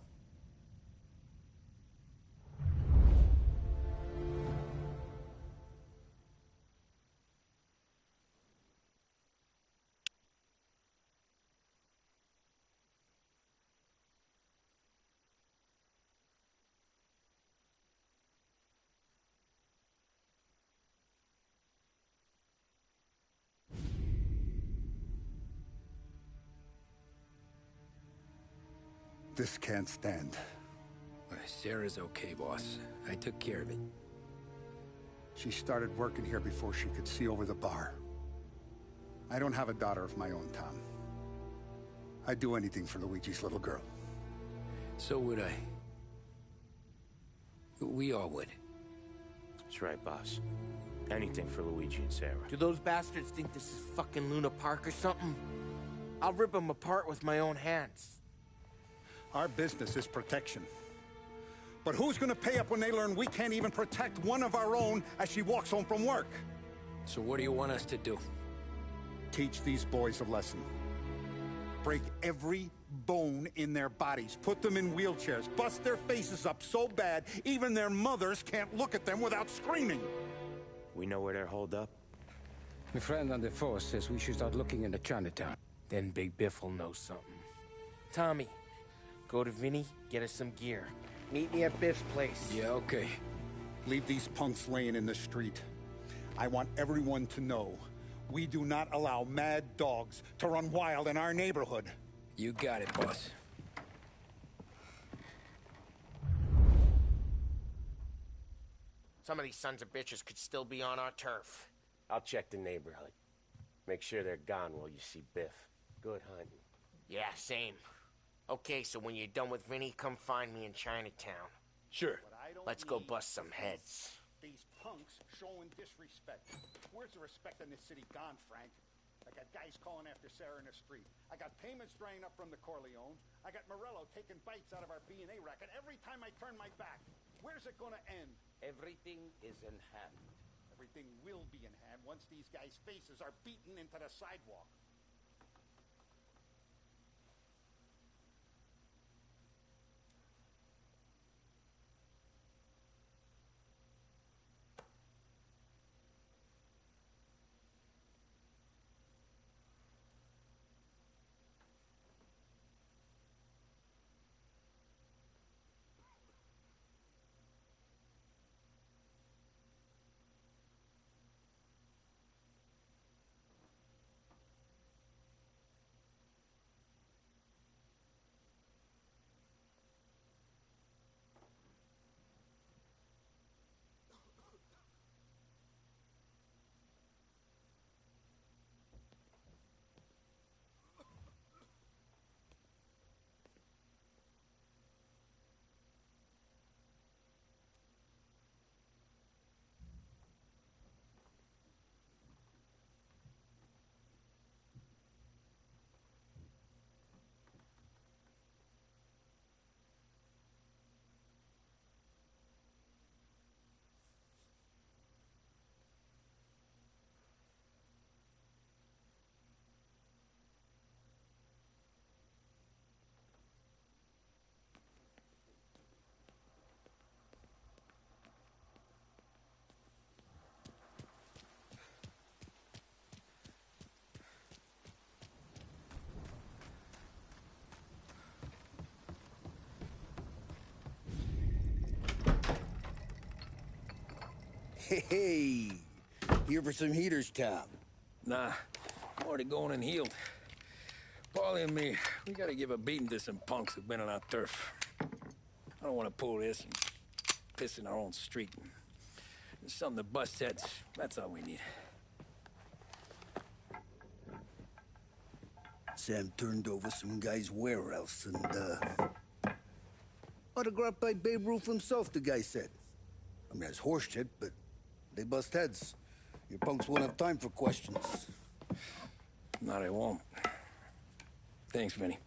This can't stand. Sarah's okay, boss. I took care of it. She started working here before she could see over the bar. I don't have a daughter of my own, Tom. I'd do anything for Luigi's little girl. So would I. We all would. That's right, boss. Anything for Luigi and Sarah. Do those bastards think this is fucking Luna Park or something? I'll rip them apart with my own hands. Our business is protection. But who's gonna pay up when they learn we can't even protect one of our own as she walks home from work? So what do you want us to do? Teach these boys a lesson. Break every bone in their bodies. Put them in wheelchairs. Bust their faces up so bad, even their mothers can't look at them without screaming. We know where they're holed up? My friend on the force says we should start looking into Chinatown. Then Big Biff will know something. Tommy, go to Vinny, get us some gear. Meet me at Biff's place. Yeah, okay. Leave these punks laying in the street. I want everyone to know we do not allow mad dogs to run wild in our neighborhood. You got it, boss. Some of these sons of bitches could still be on our turf. I'll check the neighborhood. Make sure they're gone while you see Biff. Good hunting. Yeah, same. Okay, so when you're done with Vinny, come find me in Chinatown. Sure. Let's go bust some heads. These punks showing disrespect. Where's the respect in this city gone, Frank? I got guys calling after Sarah in the street. I got payments drying up from the Corleones. I got Morello taking bites out of our B&A racket every time I turn my back. Where's it gonna end? Everything is in hand. Everything will be in hand once these guys' faces are beaten into the sidewalk. Hey, here for some heaters, Tom? Nah, I'm already going and healed. Paulie and me, we gotta give a beating to some punks who've been on our turf. I don't want to pull this and piss in our own street. There's something to bust heads. That's all we need. Sam turned over some guy's warehouse and, autographed by Babe Ruth himself, the guy said. I mean, that's horse shit, but they bust heads. Your punks won't have time for questions. No, they won't. Thanks, Vinny.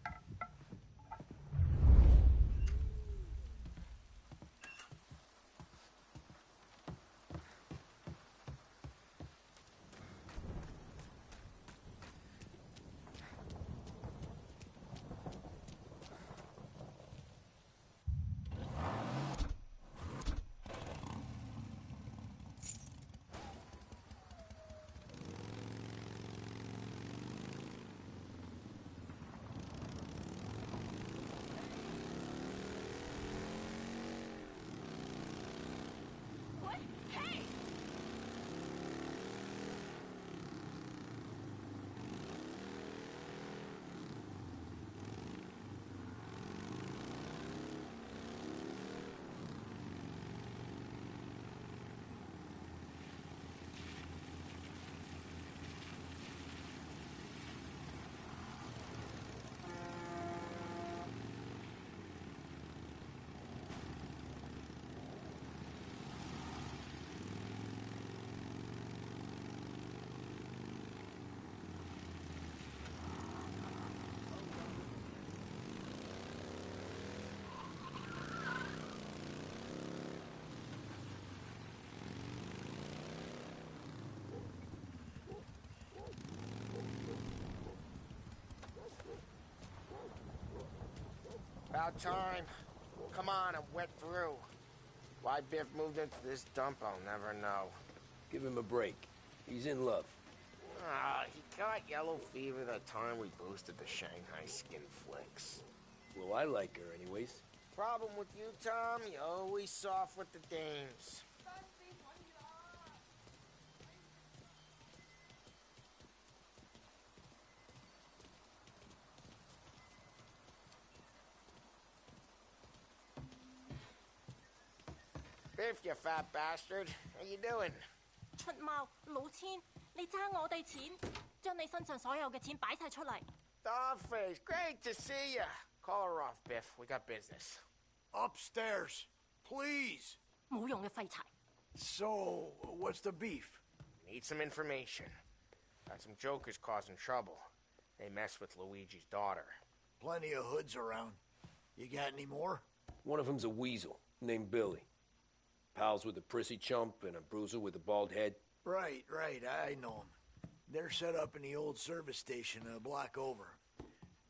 About time. Come on, I'm wet through. Why Biff moved into this dump, I'll never know. Give him a break. He's in love. He got yellow fever that time we boosted the Shanghai skin flicks. Well, I like her anyways. Problem with you, Tom, you're always soft with the dames. Biff, you fat bastard. How you doing? 出貓老千，你爭我哋錢，將你身上所有嘅錢擺晒出嚟。Dollface, great to see you. Call her off, Biff. We got business. Upstairs, please. 冇用嘅廢柴。So, what's the beef? Need some information. Got some jokers causing trouble. They mess with Luigi's daughter. Plenty of hoods around. You got any more? One of them's a weasel, named Billy. Pals with a prissy chump and a bruiser with a bald head. Right, I know them. They're set up in the old service station a block over.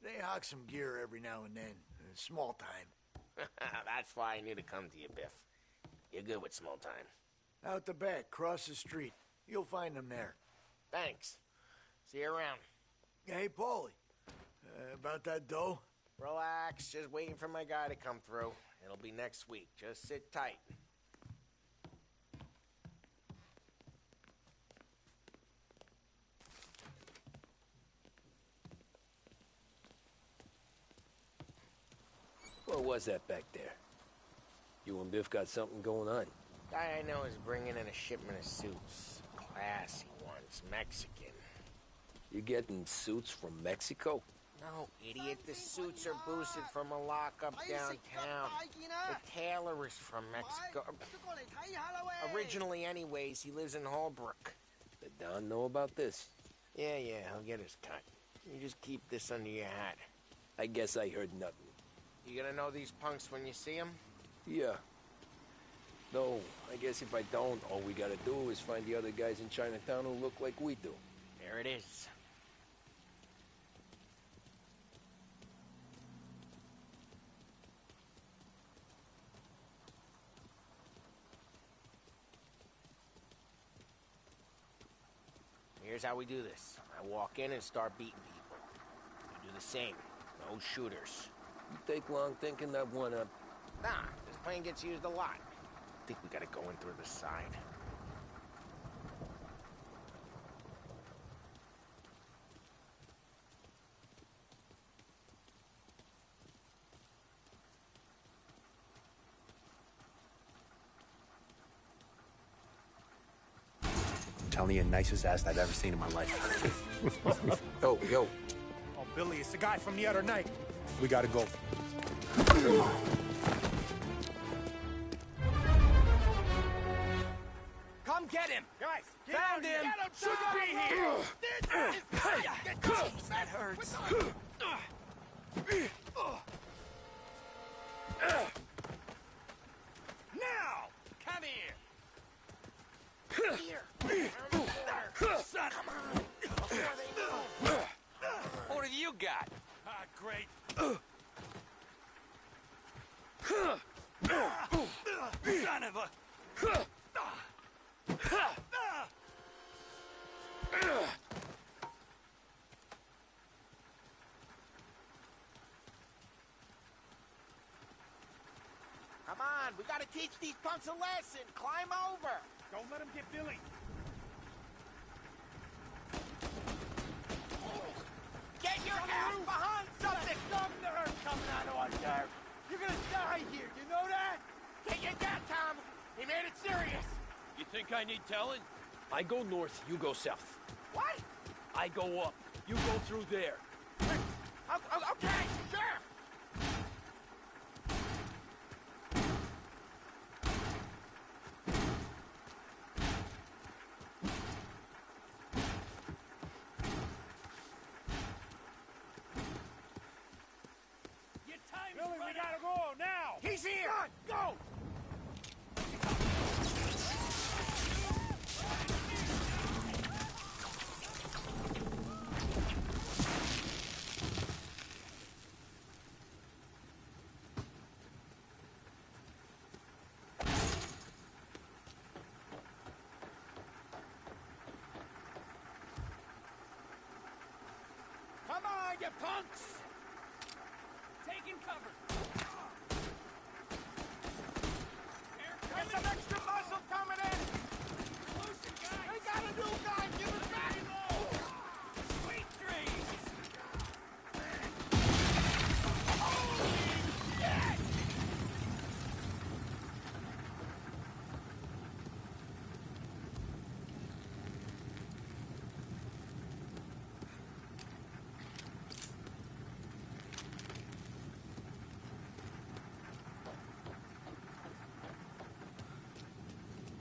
They hawk some gear every now and then. Small time. That's why I knew to come to you, Biff. You're good with small time. Out the back, cross the street. You'll find them there. Thanks. See you around. Hey, Paulie. About that dough? Relax, just waiting for my guy to come through. It'll be next week. Just sit tight. What was that back there? You and Biff got something going on. Guy I know is bringing in a shipment of suits. Classy ones, Mexican. You getting suits from Mexico? No, idiot. The suits are boosted from a lockup downtown. The tailor is from Mexico. Originally, anyways, he lives in Holbrook. Did Don know about this? Yeah, he'll get his cut. You just keep this under your hat. I guess I heard nothing. You gonna know these punks when you see them? Yeah. Though, I guess if I don't, all we gotta do is find the other guys in Chinatown who look like we do. There it is. Here's how we do this. I walk in and start beating people. You do the same. No shooters. You take long thinking that one up? Nah, this plane gets used a lot. I think we gotta go in through the side. Telling you, nicest ass I've ever seen in my life. Yo. Oh, Billy, it's the guy from the other night. We gotta go. Come get him! Guys, found him! Shouldn't be here! That hurts. Now! Come here! Son! Come on! Before they move! What have you got? Ah, great. Son of a... Come on, we gotta teach these punks a lesson. Climb over. Don't let him get Billy. Get your ass behind something. Some nerve coming out of our nerve. You're gonna die here, you know that? Get your gat, Tom. He made it serious. You think I need telling? I go north, you go south. What? I go up, you go through there. Okay, sure. Billy, we gotta go now. He's here. Go. Come on, you punks! Taking cover. There's some extra muscle coming in. Loosen, guys! They got a new guy. Give it back. Sweet dreams!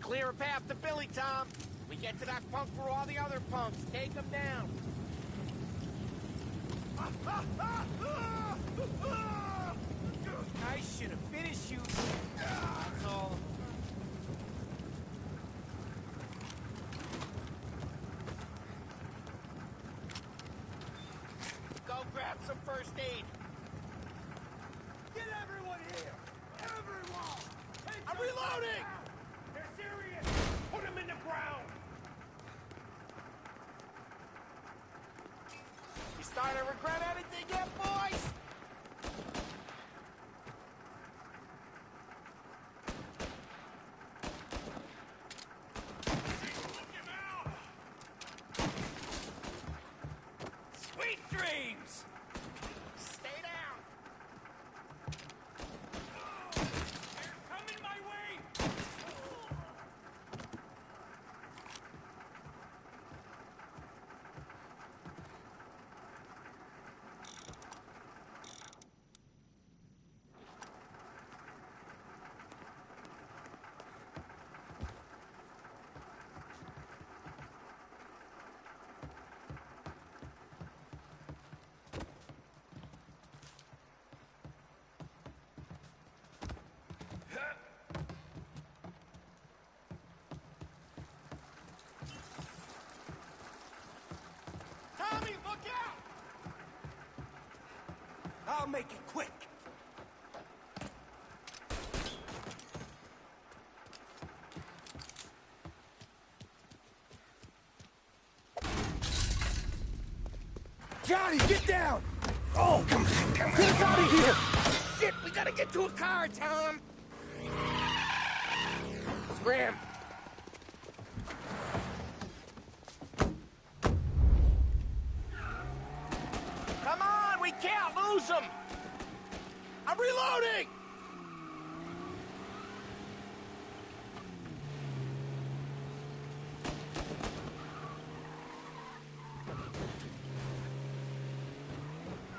Clear a path to Billy, Tom. We get to that punk for all the other punks. Take them down. I should have finished you. That's all. Go grab some first aid. Get everyone here! Everyone! I'm reloading! They're serious! Put them in the ground! You starting to regret anything yet, boys? Sweet dreams! Stay down! They're coming my way! Tommy, look out! I'll make it quick. Johnny, get down! Oh, come on. Get us out of here! Shit, we gotta get to a car, Tom! Scram! Come on, we can't lose them! I'm reloading!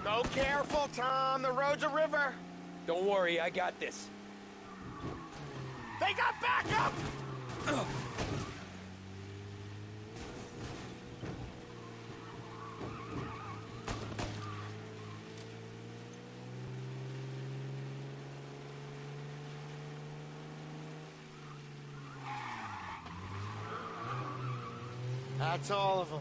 Go careful, Tom. The road's a river. Don't worry, I got this. They got backup! That's all of them.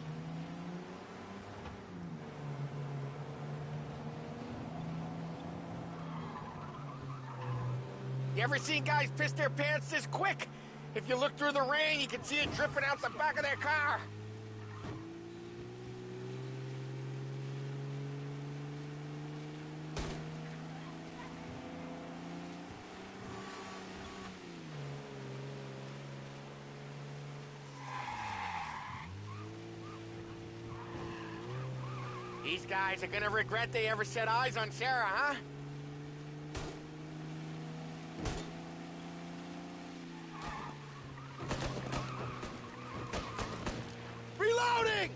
You ever seen guys piss their pants this quick? If you look through the rain, you can see it dripping out the back of their car. These guys are gonna regret they ever set eyes on Sarah, huh? Reloading!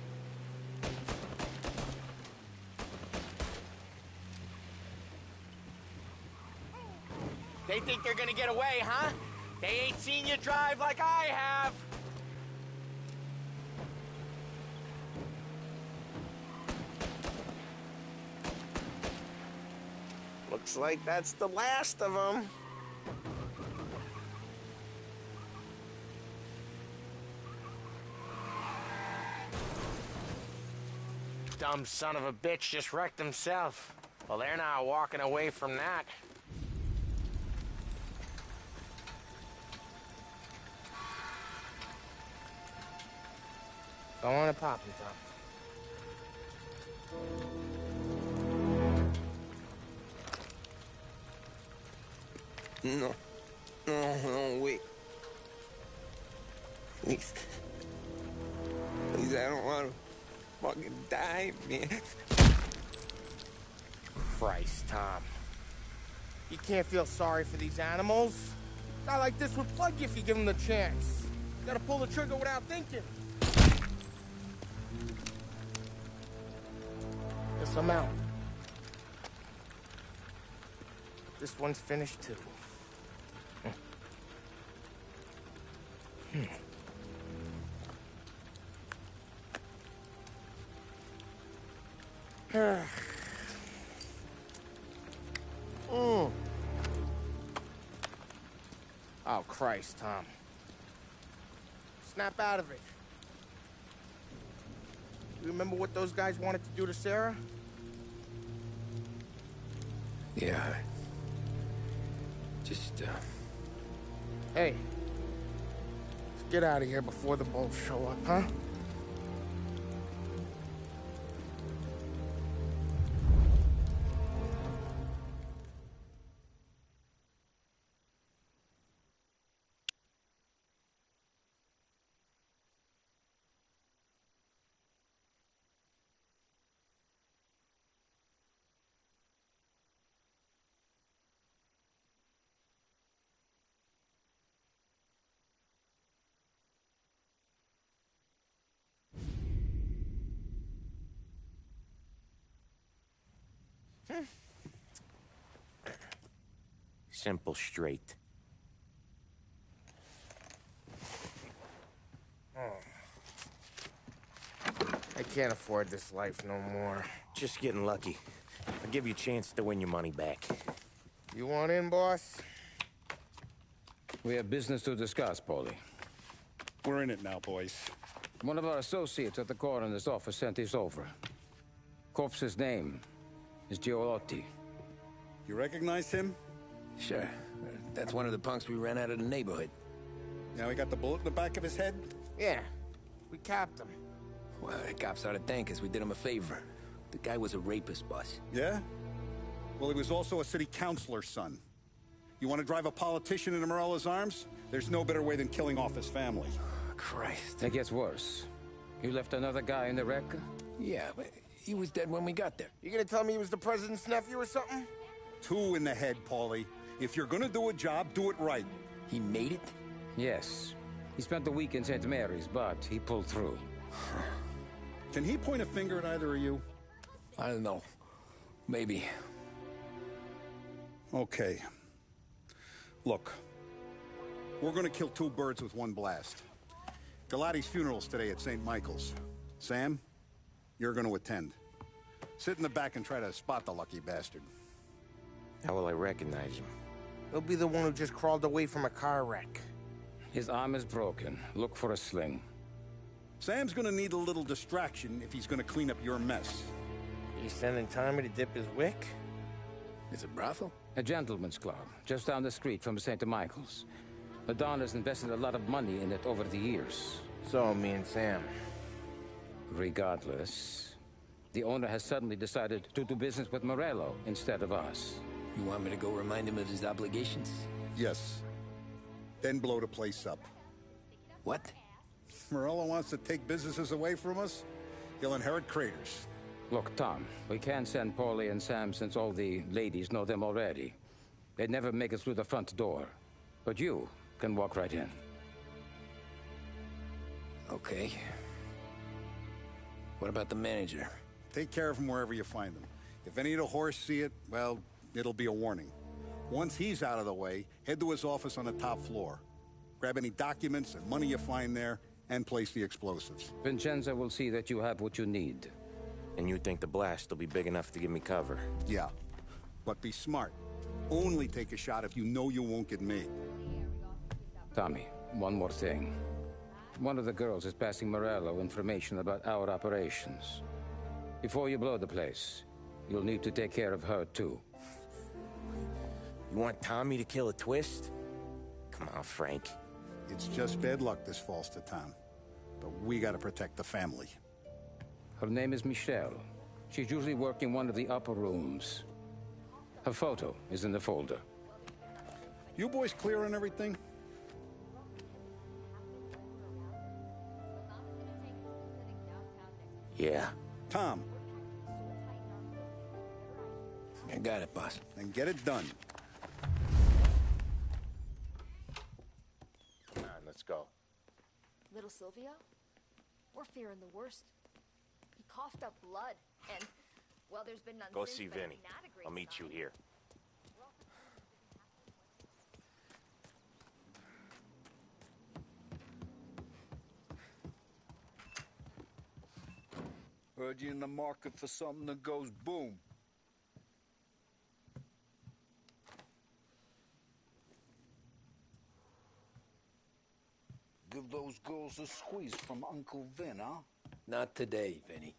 They think they're gonna get away, huh? They ain't seen you drive like I have. Looks like that's the last of them. Dumb son of a bitch just wrecked himself. Well, they're not walking away from that. Go on and pop him, Tom. No. No, wait. Please. Please, I don't want to fucking die, man. Christ, Tom. You can't feel sorry for these animals. A guy like this would plug you if you give him the chance. You gotta pull the trigger without thinking. Guess I'm out. This one's finished too. Oh, Christ, Tom. Snap out of it. You remember what those guys wanted to do to Sarah? Yeah. Just, Hey. Let's get out of here before the bulls show up, huh? Simple, straight. I can't afford this life no more. Just getting lucky. I'll give you a chance to win your money back. You want in, boss? We have business to discuss, Paulie. We're in it now, boys. One of our associates at the coroner's office sent this over. Corpse's name is Giolotti. You recognize him? Sure. That's one of the punks we ran out of the neighborhood. Now he got the bullet in the back of his head? Yeah. We capped him. Well, the cops ought to thank us. We did him a favor. The guy was a rapist, boss. Yeah? Well, he was also a city councilor's son. You want to drive a politician into Morella's arms? There's no better way than killing off his family. Christ. It gets worse. You left another guy in the wreck? Yeah, but he was dead when we got there. You gonna tell me he was the president's nephew or something? 2 in the head, Paulie. If you're gonna do a job, do it right. He made it? Yes. He spent the week in St. Mary's, but he pulled through. Can he point a finger at either of you? I don't know. Maybe. Okay. Look. We're gonna kill 2 birds with 1 blast. Galati's funeral's today at St. Michael's. Sam, you're gonna attend. Sit in the back and try to spot the lucky bastard. How will I recognize him? He'll be the one who just crawled away from a car wreck. His arm is broken. Look for a sling. Sam's gonna need a little distraction if he's gonna clean up your mess. He's sending Tommy to dip his wick? It's a brothel? A gentleman's club, just down the street from St. Michael's. The Don has invested a lot of money in it over the years. So, me and Sam. Regardless, the owner has suddenly decided to do business with Morello instead of us. You want me to go remind him of his obligations? Yes. Then blow the place up. What? Morello wants to take businesses away from us? He'll inherit craters. Look, Tom, we can't send Paulie and Sam since all the ladies know them already. They'd never make it through the front door. But you can walk right in. Okay. What about the manager? Take care of him wherever you find him. If any of the whores see it, well, it'll be a warning. Once he's out of the way, head to his office on the top floor. Grab any documents and money you find there, and place the explosives. Vincenzo will see that you have what you need. And you think the blast will be big enough to give me cover? Yeah. But be smart. Only take a shot if you know you won't get made. Tommy, one more thing. One of the girls is passing Morello information about our operations. Before you blow the place, you'll need to take care of her, too. You want Tommy to kill a twist? Come on, Frank. It's just bad luck this falls to Tom. But we gotta protect the family. Her name is Michelle. She's usually working one of the upper rooms. Her photo is in the folder. You boys clear on everything? Yeah. Tom. I got it, boss. Then get it done. Come on, let's go. Little Silvio? We're fearing the worst. He coughed up blood, and, well, there's been none Go since, see but it's Vinny. not a great I'll meet you sign. here. Heard you in the market for something that goes boom. Give those girls a squeeze from Uncle Vin, huh? Not today, Vinny.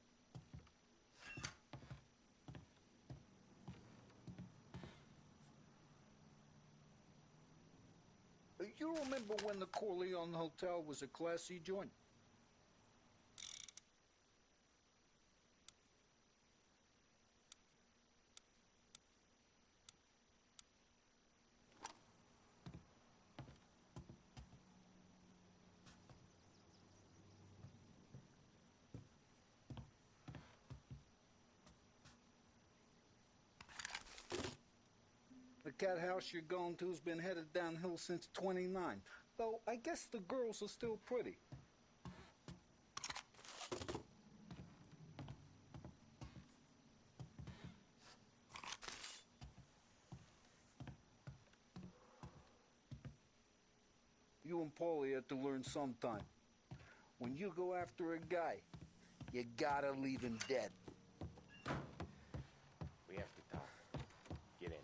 You remember when the Corleone Hotel was a classy joint? The cat house you're going to's been headed downhill since 29. Though I guess the girls are still pretty. You and Paulie had to learn sometime. When you go after a guy, you gotta leave him dead. We have to talk. Get in.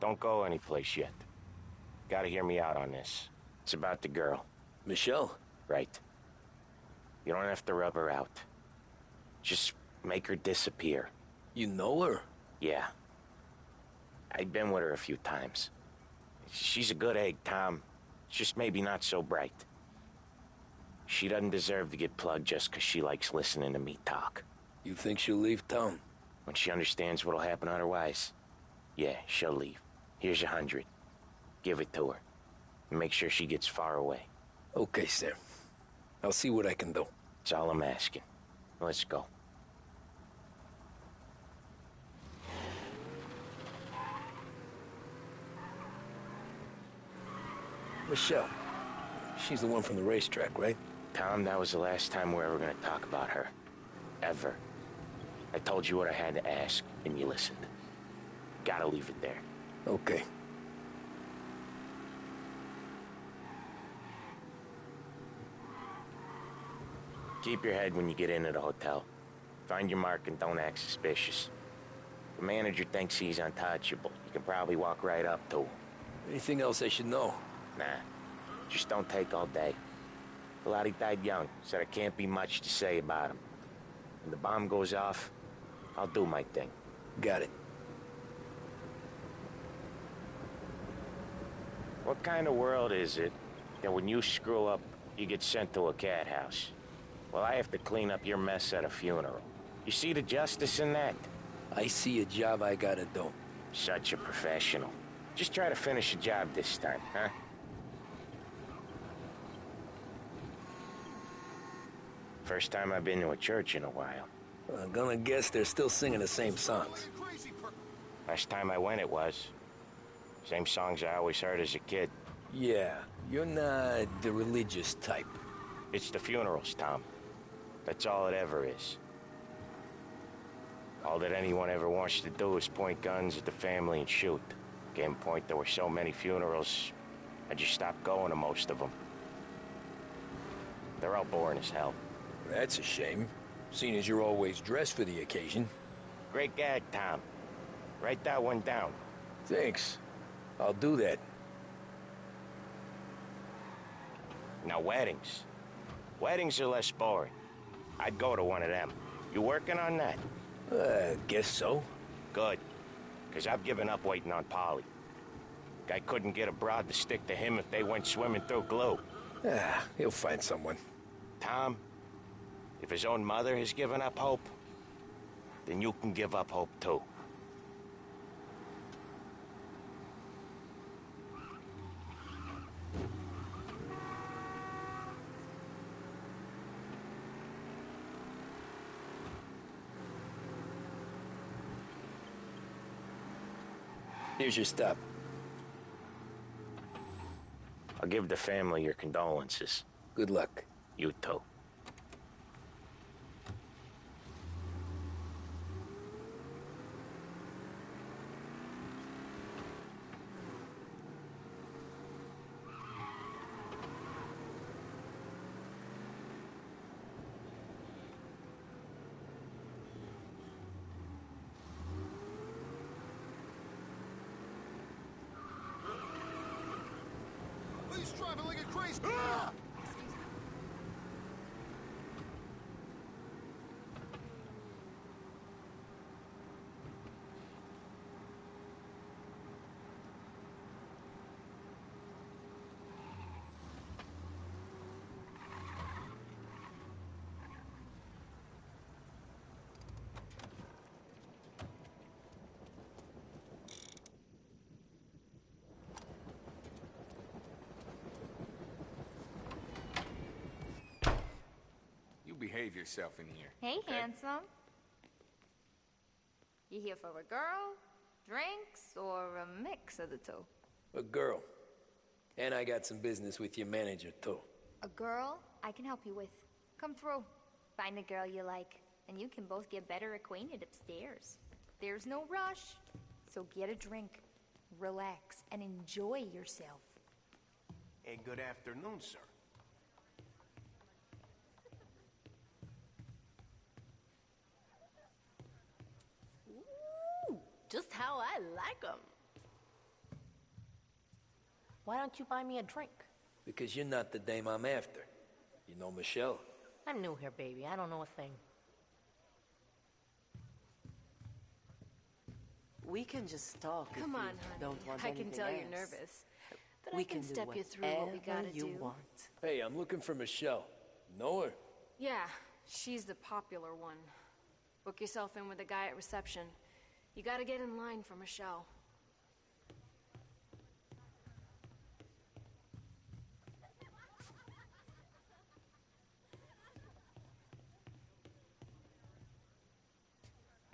Don't go anyplace yet. Gotta hear me out on this. It's about the girl. Michelle? Right. You don't have to rub her out. Just make her disappear. You know her? Yeah. I've been with her a few times. She's a good egg, Tom. Just maybe not so bright. She doesn't deserve to get plugged just because she likes listening to me talk. You think she'll leave town? When she understands what'll happen otherwise, yeah, she'll leave. Here's 100. Give it to her. And make sure she gets far away. Okay, Sam. I'll see what I can do. That's all I'm asking. Let's go. Michelle. She's the one from the racetrack, right? Tom, that was the last time we're ever gonna talk about her. Ever. I told you what I had to ask, and you listened. Gotta leave it there. Okay. Keep your head when you get into the hotel. Find your mark and don't act suspicious. The manager thinks he's untouchable. You can probably walk right up to him. Anything else I should know? Nah. Just don't take all day. Lottie died young, so there can't be much to say about him. When the bomb goes off, I'll do my thing. Got it. What kind of world is it that when you screw up, you get sent to a cat house? Well, I have to clean up your mess at a funeral. You see the justice in that? I see a job I gotta do. Such a professional. Just try to finish the job this time, huh? First time I've been to a church in a while. I'm gonna guess they're still singing the same songs. Last time I went it was. Same songs I always heard as a kid. Yeah, you're not the religious type. It's the funerals, Tom. That's all it ever is. All that anyone ever wants to do is point guns at the family and shoot. Game point, there were so many funerals, I just stopped going to most of them. They're all boring as hell. That's a shame, seeing as you're always dressed for the occasion. Great gag, Tom. Write that one down. Thanks. I'll do that. Now, weddings. Weddings are less boring. I'd go to one of them. You working on that? Guess so. Good. Because I've given up waiting on Polly. Guy couldn't get a broad to stick to him if they went swimming through glue. He'll find someone. Tom, if his own mother has given up hope, then you can give up hope too. Here's your stop. I'll give the family your condolences. Good luck. You too. He's driving like a crazy... Ah! Behave yourself in here. Hey, okay? handsome. You here for a girl, drinks, or a mix of the two? A girl. And I got some business with your manager, too. A girl I can help you with. Come through. Find a girl you like, and you can both get better acquainted upstairs. There's no rush, so get a drink, relax, and enjoy yourself. Hey, good afternoon, sir. Just how I like them. Why don't you buy me a drink? Because you're not the dame I'm after. You know Michelle? I'm new here, baby. I don't know a thing. We can just talk. Come if on, you honey. Don't want I can anything tell else. you're nervous. But We I can do step you through what we gotta whatever you do. want. Hey, I'm looking for Michelle. Know her? Yeah, she's the popular one. Book yourself in with the guy at reception. You gotta get in line for Michelle.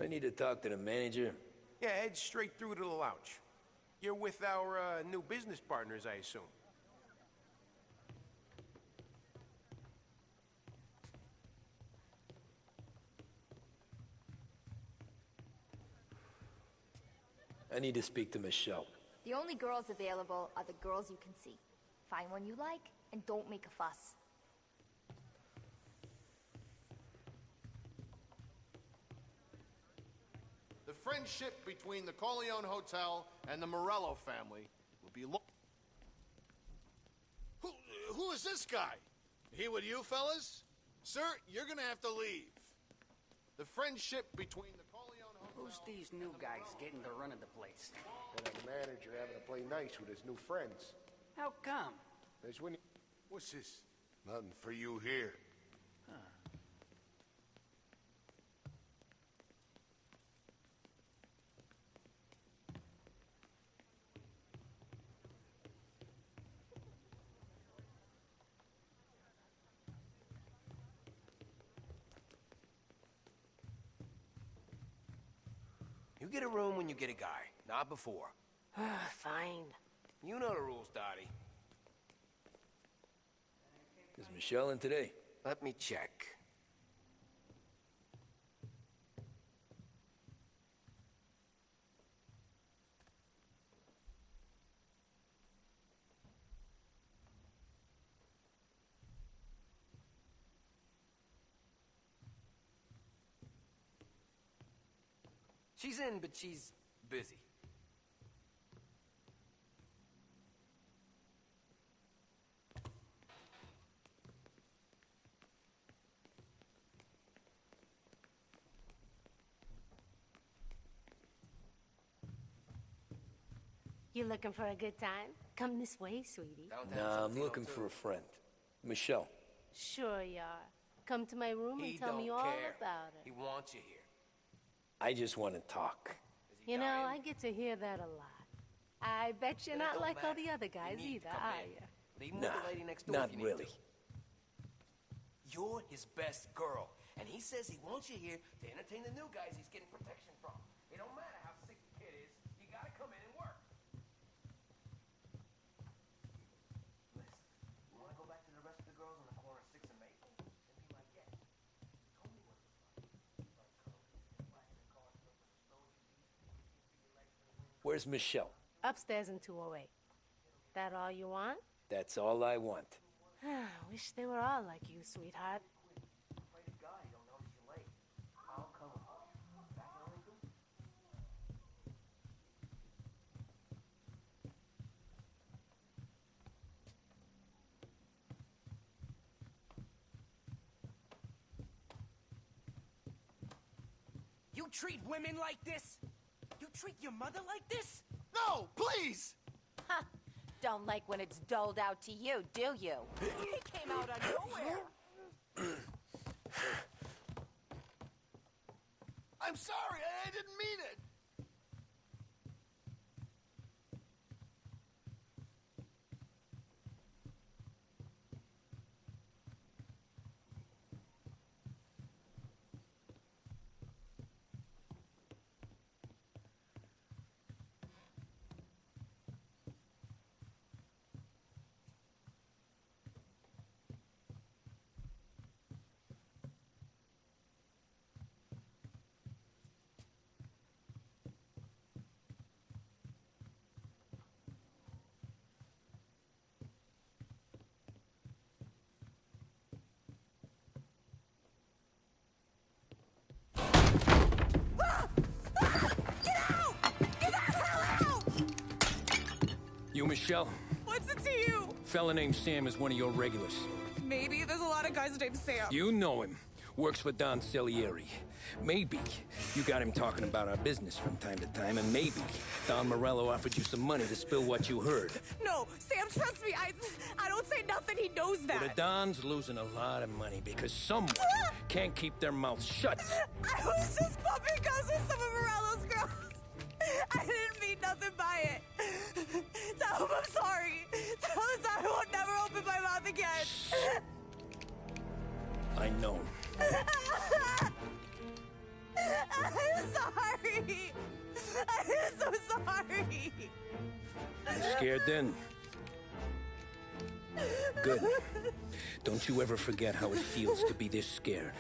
I need to talk to the manager. Yeah, head straight through to the lounge. You're with our new business partners, I assume. I need to speak to Michelle. The only girls available are the girls you can see. Find one you like, and don't make a fuss. The friendship between the Corleone Hotel and the Morello family will be Who is this guy? He with you, fellas? Sir, you're gonna have to leave. The friendship between the Corleone Hotel... Who's these new guys getting the run of the place? And a manager having to play nice with his new friends. How come? That's when What's this? Nothing for you here. You get a room when you get a guy, not before. Fine. You know the rules, Dottie. Is Michelle in today? Let me check. She's in, but she's busy. You looking for a good time? Come this way, sweetie. Nah, I'm looking for a friend. Michelle. Sure you are. Come to my room and tell me all about it. He wants you here. I just want to talk. You know, I get to hear that a lot. I bet you're not like all the other guys either, are you? Leave the lady next door not if you need really. to. You're his best girl, and he says he wants you here to entertain the new guys he's getting protection from. It don't matter how sick the kid is, you gotta come in and work. Listen, you wanna go back to the rest of the girls on the corner of 6th and Maple? Then be my guest. Tell me what it's like. Where's Michelle? Upstairs in 208. That all you want? That's all I want. Wish they were all like you, sweetheart. You treat women like this? You treat your mother like this? No, please! Ha! Don't like when it's doled out to you, do you? He came out of nowhere. I'm sorry, I didn't mean it. You, Michelle? What's it to you? Fella named Sam is one of your regulars. Maybe there's a lot of guys named Sam. You know him. Works for Don Celieri. Maybe you got him talking about our business from time to time, and maybe Don Morello offered you some money to spill what you heard. No, Sam, trust me. I don't say nothing. He knows that. Well, the Don's losing a lot of money because someone can't keep their mouths shut. I was just bumping guns with some of Morello's girls. I didn't mean nothing by it. Tell him I'm sorry. Tell him I won't never open my mouth again. I know. I'm sorry. I'm so sorry. You scared then? Good. Don't you ever forget how it feels to be this scared.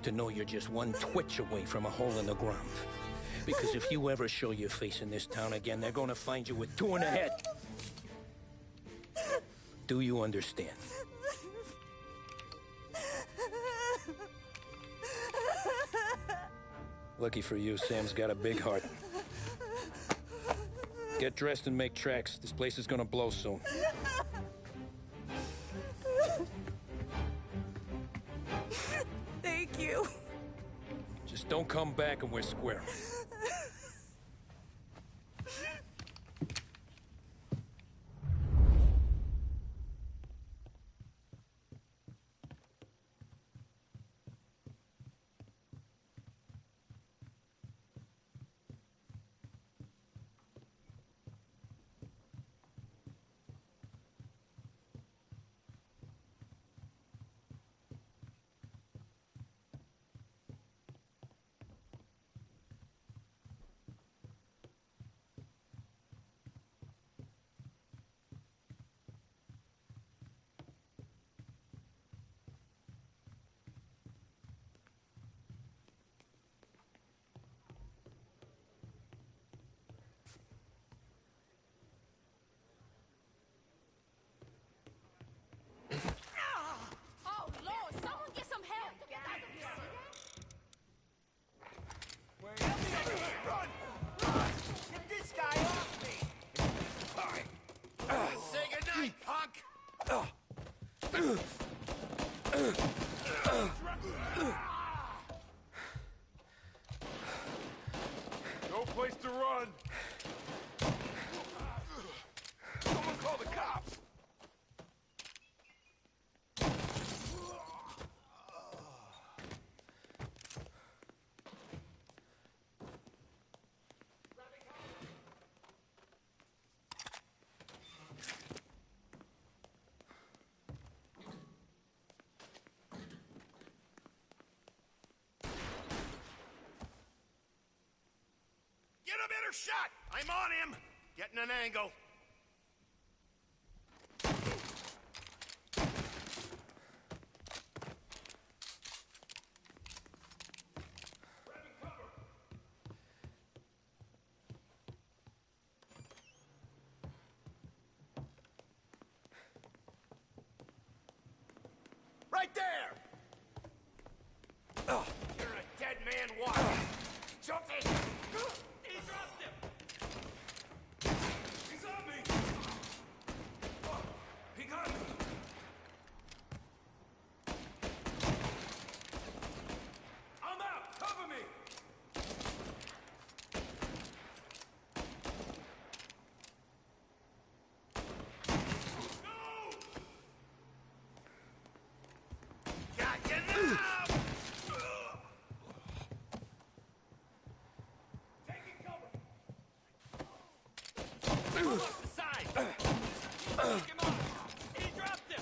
To know you're just one twitch away from a hole in the ground. Because if you ever show your face in this town again, they're gonna find you with two in the head. Do you understand? Lucky for you, Sam's got a big heart. Get dressed and make tracks. This place is gonna blow soon. Thank you. Just don't come back and we're square. Oh, Lord, someone get some help. Run! Run! Get this guy off me! Fine. Say goodnight, punk! No place to run. Someone call the cops. Get a better shot! I'm on him! Getting an angle. Right there! Oh, you're a dead man walking. Jump in! He dropped him! He's on me! Oh, he got me! I'm out! Cover me! Look, the side! Pick him up! He dropped him!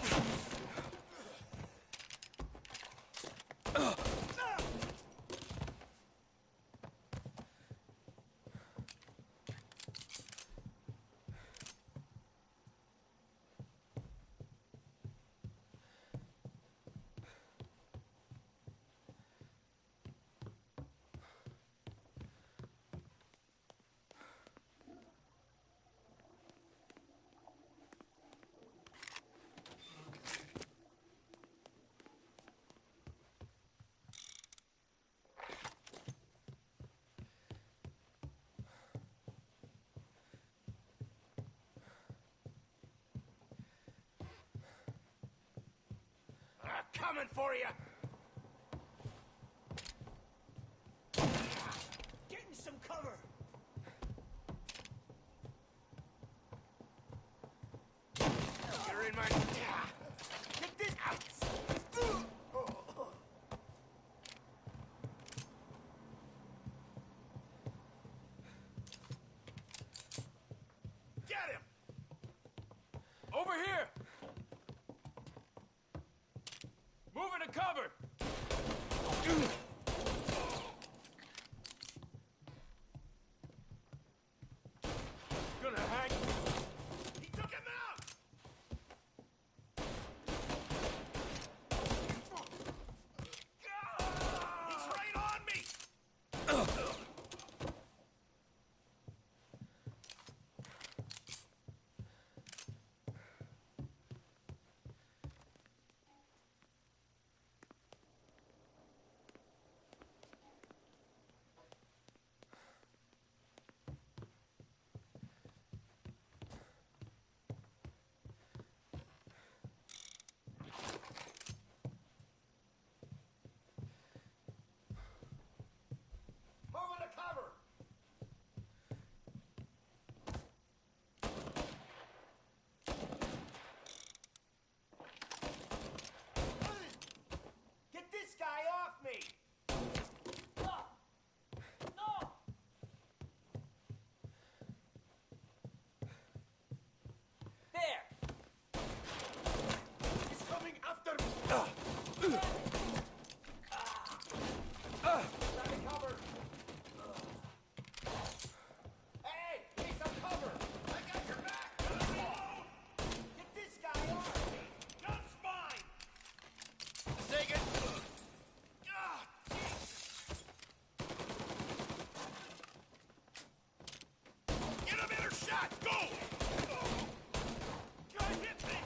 Coming for you! Getting some cover! You're in my... Get this out! Get him! Over here! Moving to cover! Gonna hang... He took him out! He's right on me! Moving to cover! Get this guy off me! There! He's coming after me! Let me cover! Hey! Need some cover! I got your back! Get this guy off me! Gun's mine! Take it! Get a better shot! Go! Guy hit me!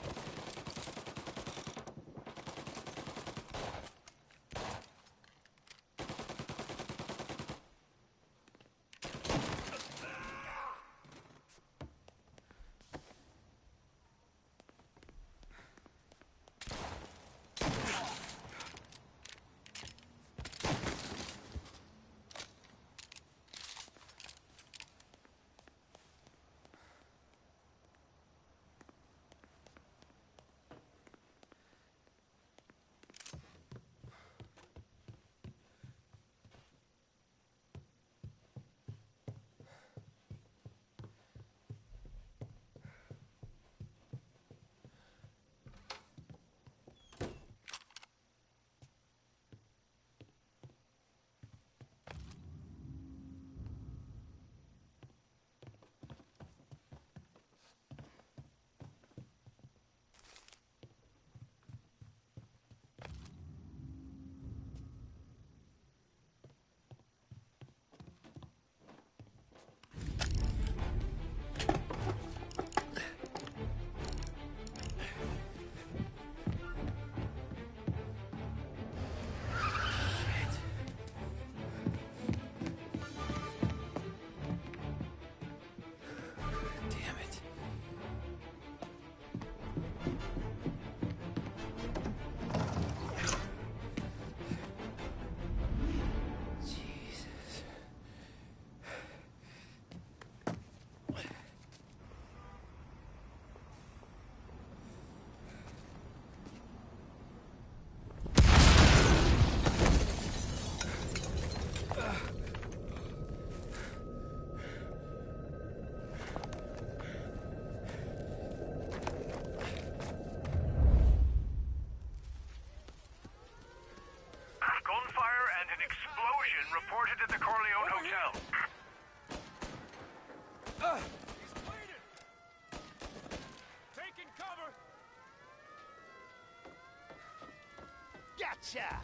Gotcha!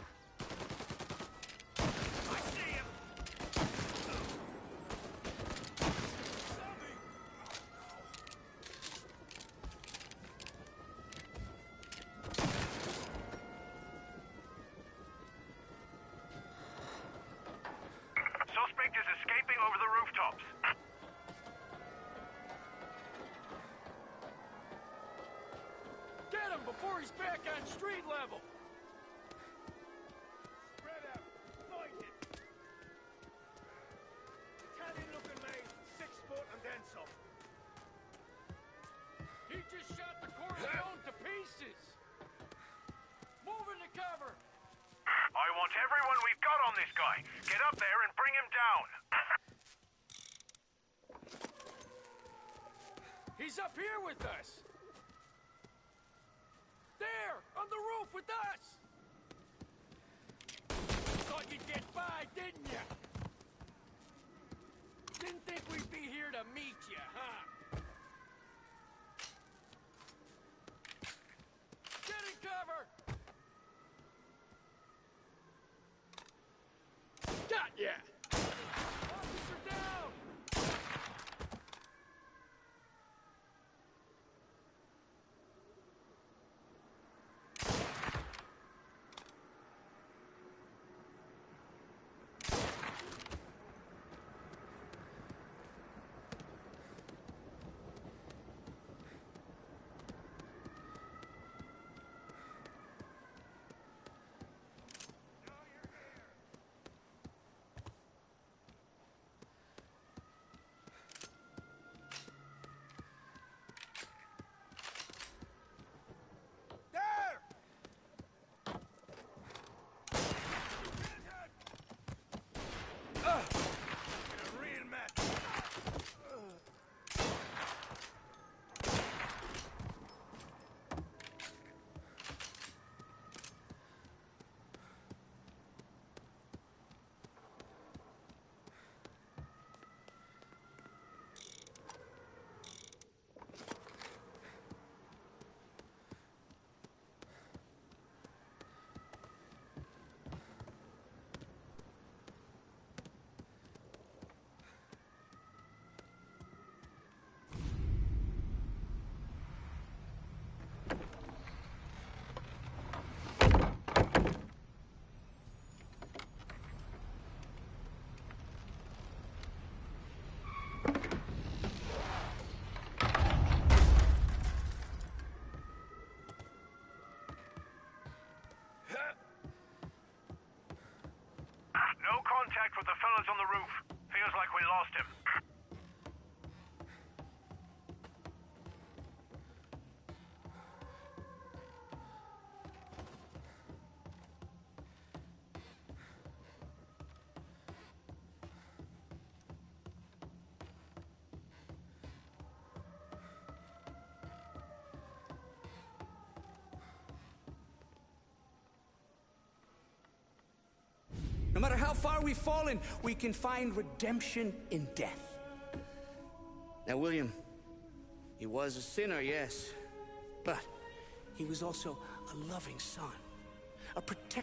I see him! Suspect is escaping over the rooftops. Get him before he's back on street level! Spread out. Find it. Italian-looking man, 6 foot and then some. He just shot the Corleone to pieces! Move into cover! I want everyone we've got on this guy. Get up there and bring him down. He's up here with us! There! On the roof with us! Thought you'd get by, didn't you? Didn't think we'd be here to meet you, huh? Get in cover! Got ya! Officer down! No contact with the fellas on the roof. Feels like we lost him. No matter how far we've fallen, we can find redemption in death. Now, William, he was a sinner, yes, but he was also a loving son, a protector.